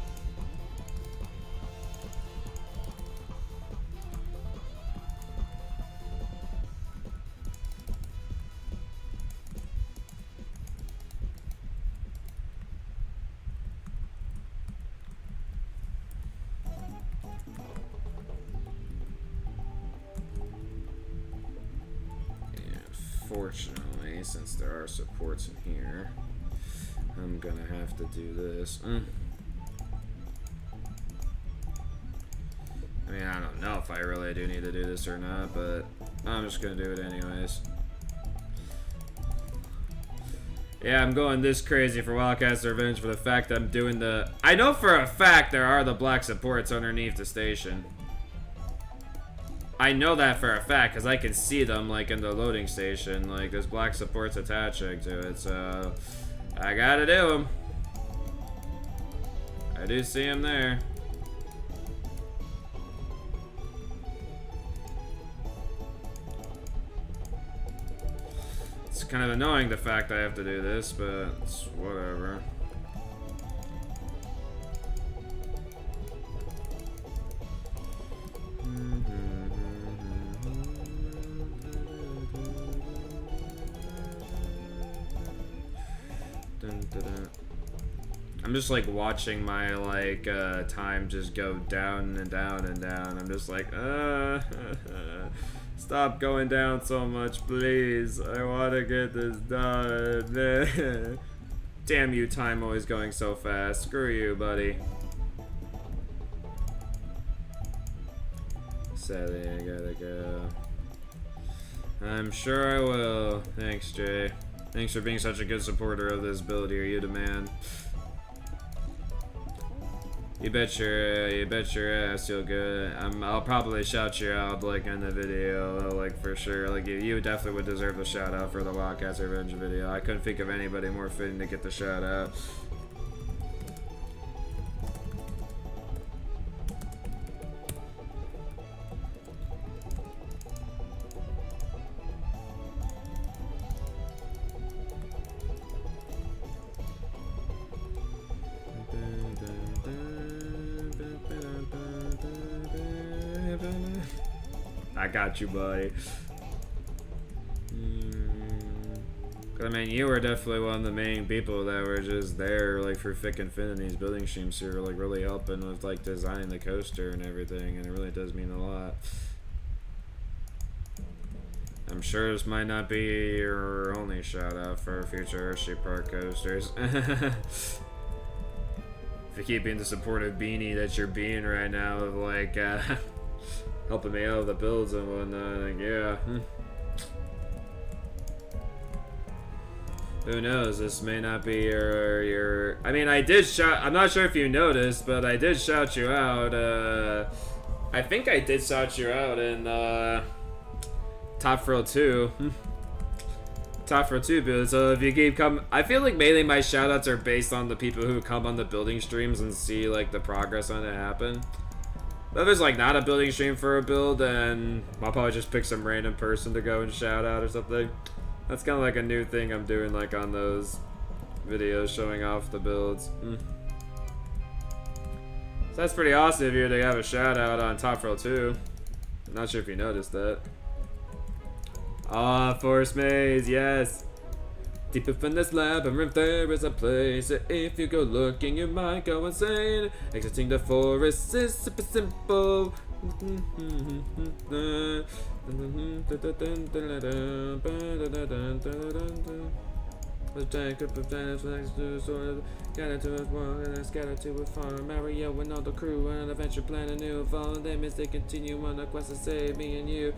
Fortunately, since there are supports in here, I'm gonna have to do this. I mean, I don't know if I really do need to do this or not, but I'm just gonna do it anyways. Yeah, I'm going this crazy for Wildcats Revenge for the fact that I'm doing the... I know for a fact there are the black supports underneath the station. I know that for a fact because I can see them like in the loading station. Like, there's black supports attaching to it, so I gotta do them. I do see them there. It's kind of annoying the fact I have to do this, but it's whatever. I'm just like watching my like time just go down and down and down. I'm just like, stop going down so much, please. I want to get this done. Damn you, time always going so fast. Screw you, buddy. Sadly, I gotta go. I'm sure I will. Thanks, Jay. Thanks for being such a good supporter of this build here. You the man. You bet your ass you'll good. I'll probably shout you out like in the video, like for sure. Like you definitely would deserve a shout out for the Wildcats Revenge video. I couldn't think of anybody more fitting to get the shout out. I got you, buddy. I mean, you were definitely one of the main people that were just there, like, for thick and thin in these building streams. You were, like, really helping with, like, designing the coaster and everything, and it really does mean a lot. I'm sure this might not be your only shout-out for future Hersheypark coasters. If you keep being the supportive beanie that you're being right now, of, like, helping me out with the builds and whatnot, like, yeah. Who knows, this may not be your... I mean, I did shout... I'm not sure if you noticed, but I did shout you out, I think I did shout you out in, Top Frill 2. Top Frill 2 build, so if you keep coming... I feel like mainly my shoutouts are based on the people who come on the building streams and see, like, the progress on it happen. But if there's, like, not a building stream for a build, then I'll probably just pick some random person to go and shout out or something. That's kind of like a new thing I'm doing, like, on those videos showing off the builds. So that's pretty awesome of you to have a shout out on Top Roll 2. I'm not sure if you noticed that. Ah, Forest Maze, yes. Deep within this labyrinth there is a place that if you go looking you might go insane. Exiting the forest is super simple. The tank of planets next to sort of scattered to a world and then scattered to a farm. Mario and all the crew on an adventure plan a new follow them as they continue on a quest to save me and you.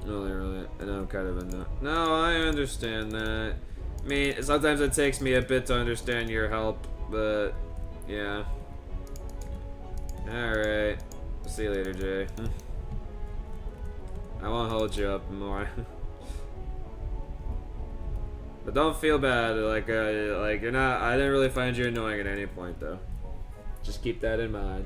Really, I know I'm kind of in the... No, I understand that. I mean, sometimes it takes me a bit to understand your help, but yeah. Alright. See you later, Jay. I won't hold you up more. But don't feel bad, like you're not... I didn't really find you annoying at any point, though. Just keep that in mind.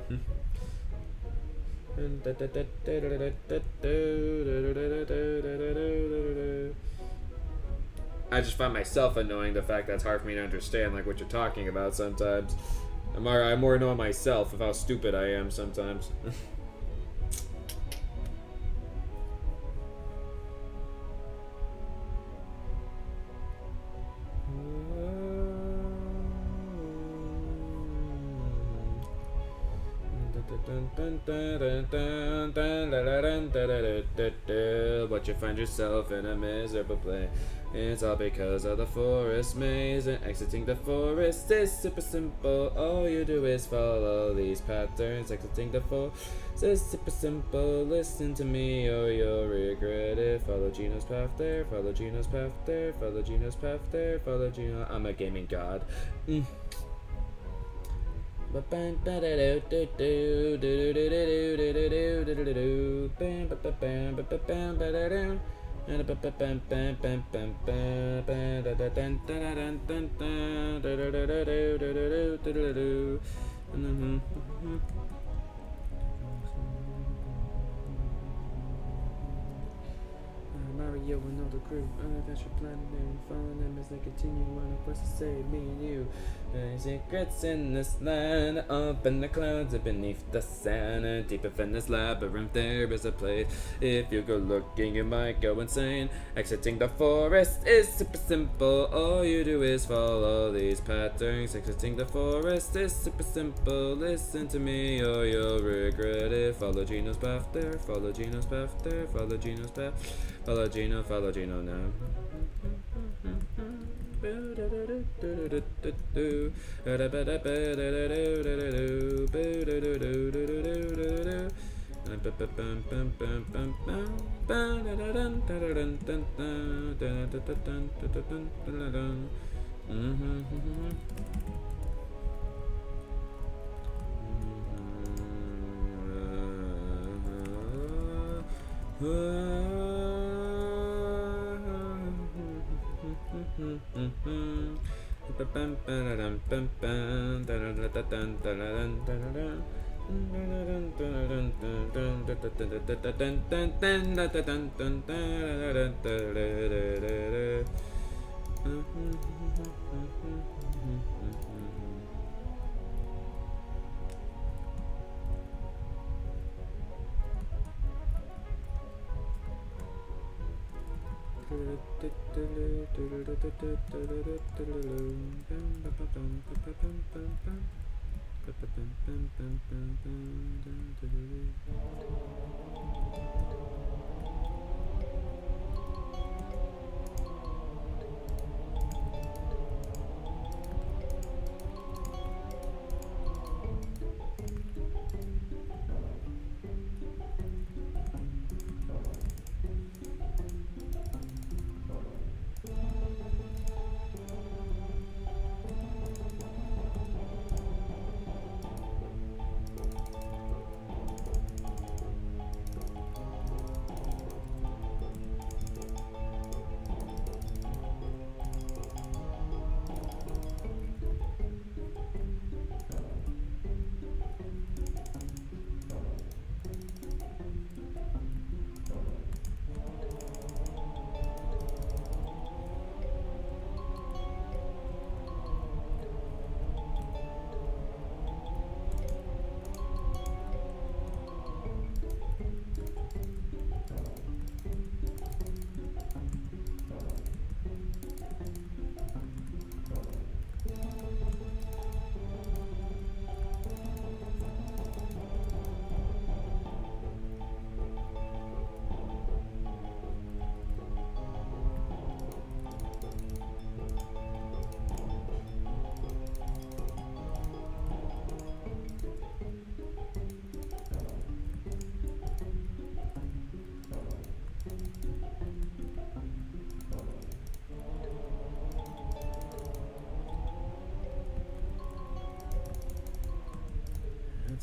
I just find myself annoying, the fact that it's hard for me to understand like what you're talking about sometimes. I'm more annoyed myself of how stupid I am sometimes. But you find yourself in a miserable place. It's all because of the forest maze, and exiting the forest is super simple. All you do is follow these patterns. Exiting the forest is super simple. Listen to me or you'll regret it. Follow Gino's path there, follow Gino's path there, follow Gino's path there, follow Gino. I'm a gaming god. Mario and all the crew on adventure planet and following them as they continue on a quest to save me and you. Secrets in this land, up in the clouds, beneath the sand, and deep within this labyrinth there is a place. If you go looking, you might go insane. Exiting the forest is super simple. All you do is follow these patterns. Exiting the forest is super simple. Listen to me or you'll regret it. Follow Gino's path there, follow Gino's path there, follow Gino's path. Follow Gino now.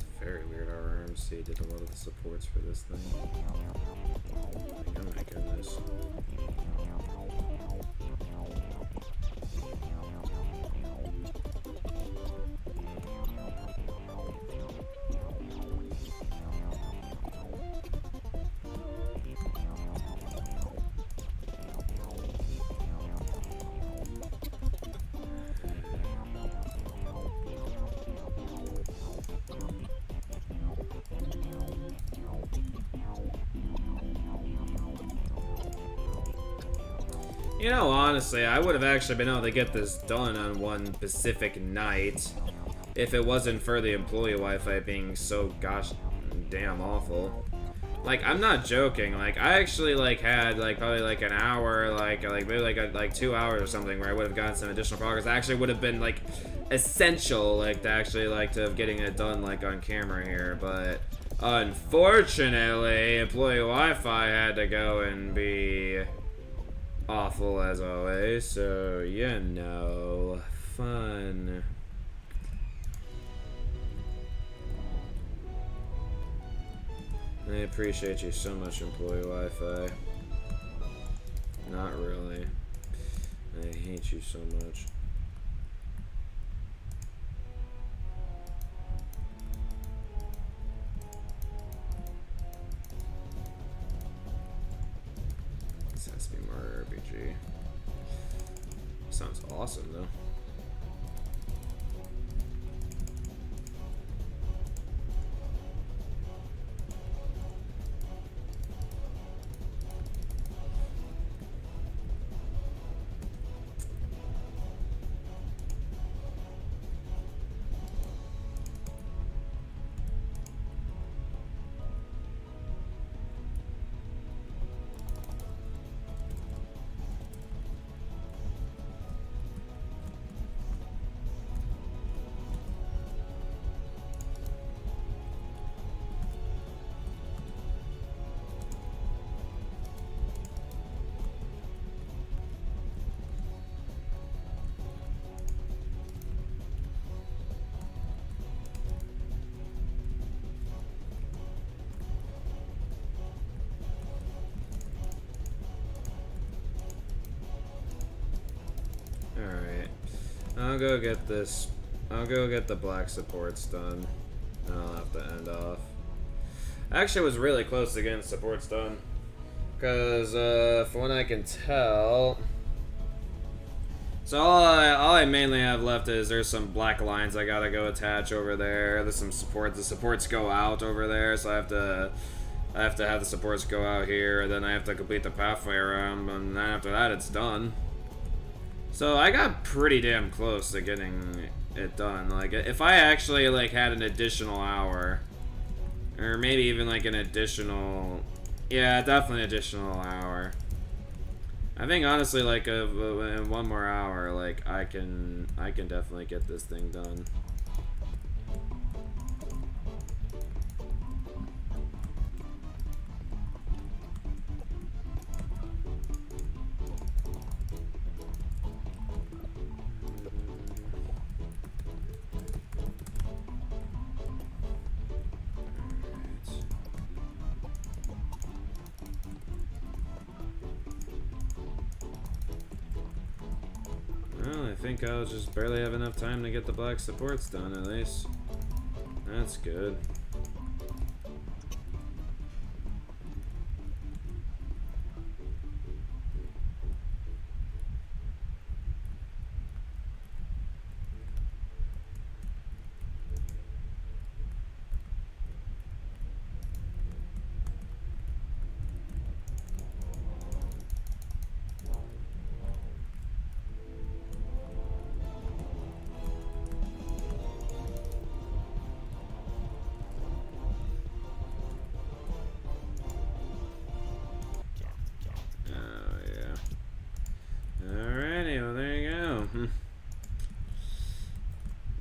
It's very weird. Our RMC did a lot of the supports for this thing. Like, oh my goodness. You know, honestly, I would have actually been able to get this done on one Pacific night if it wasn't for the employee Wi-Fi being so gosh damn awful. Like, I'm not joking. Like, I actually like had like probably like an hour, maybe like 2 hours or something where I would have gotten some additional progress. That actually would have been like essential, like to actually like to have getting it done like on camera here, but unfortunately, employee Wi-Fi had to go and be awful as always, so you know, fun. I appreciate you so much, employee Wi-Fi. Not really. I hate you so much. This has to be more RPG. Sounds awesome though. Alright. I'll go get this. I'll go get the black supports done. And I'll have to end off. Actually, I was really close to getting supports done. Because, from what I can tell... So all I mainly have left is there's some black lines I gotta go attach over there. There's some support. The supports go out over there, so I have to have the supports go out here. And then I have to complete the pathway around, and then after that it's done. So I got pretty damn close to getting it done. Like, if I actually like had an additional hour, or maybe even like an additional, yeah, definitely an additional hour. I think honestly, like in one more hour, like I can definitely get this thing done. Well, I think I'll just barely have enough time to get the black supports done, at least. That's good.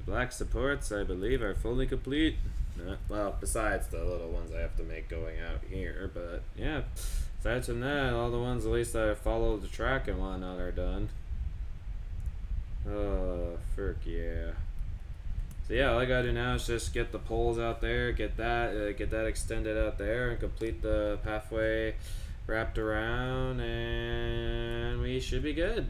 Black supports, I believe, are fully complete. Well, besides the little ones I have to make going out here, but yeah. Aside from that, all the ones at least that I followed the track and whatnot are done. Oh, frick yeah. So yeah, all I gotta do now is just get the poles out there, get that extended out there, and complete the pathway wrapped around, and we should be good.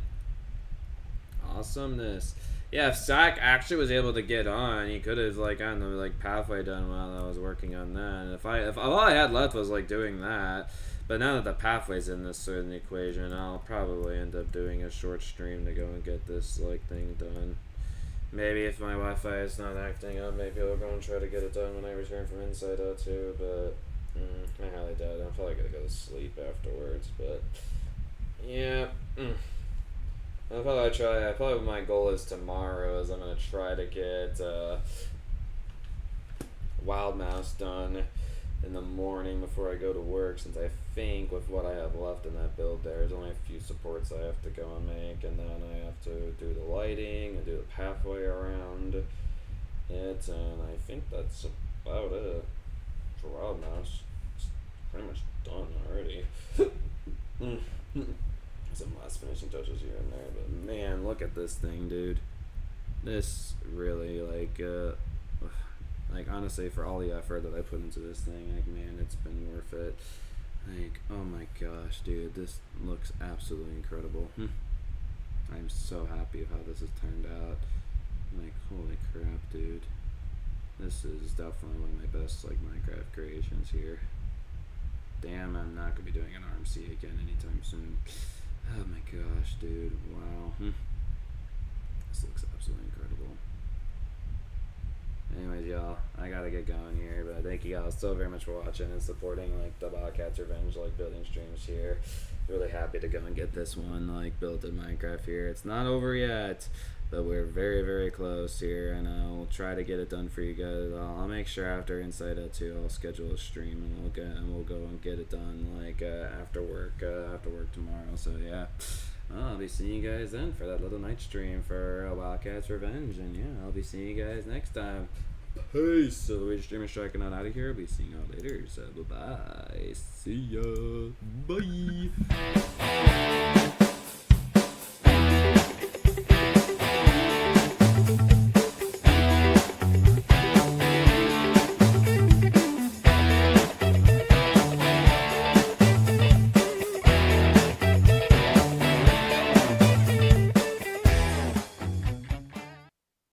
Awesomeness. Yeah, if Zach actually was able to get on, he could have like gotten the like pathway done while I was working on that. And if all I had left was like doing that, but now that the pathway's in this certain equation, I'll probably end up doing a short stream to go and get this like thing done. Maybe if my Wi-Fi is not acting up, maybe I'll go and try to get it done when I return from Inside Out too. But I highly doubt it. I'm probably gonna go to sleep afterwards. But yeah. I'll probably try. Probably my goal is tomorrow is I'm gonna try to get Wild Mouse done in the morning before I go to work, since I think with what I have left in that build there's only a few supports I have to go and make, and then I have to do the lighting and do the pathway around it, and I think that's about it for Wild Mouse. It's pretty much done already. Some last finishing touches here and there, but man, look at this thing, dude. This really, like honestly, for all the effort that I put into this thing, like, man, it's been worth it. Like, oh my gosh, dude, this looks absolutely incredible. I'm so happy of how this has turned out. Like, holy crap, dude. This is definitely one of my best, like, Minecraft creations here. Damn, I'm not gonna be doing an RMC again anytime soon. Oh my gosh, dude, wow. This looks absolutely incredible. Anyways, y'all, I gotta get going here, but thank you guys so very much for watching and supporting, like, the WILDCAT'S Revenge, like, building streams here. Really happy to go and get this one, like, built in Minecraft here. It's not over yet, but we're very, very close here, and I'll try to get it done for you guys. I'll make sure after Inside Out 2, I'll schedule a stream, and we'll go and get it done, like, after work tomorrow. So yeah, I'll be seeing you guys then for that little night stream for WILDCAT'S Revenge, and yeah, I'll be seeing you guys next time. Peace. So the way streamer striking out of here. I'll be seeing y'all later. So bye bye. See ya. Bye.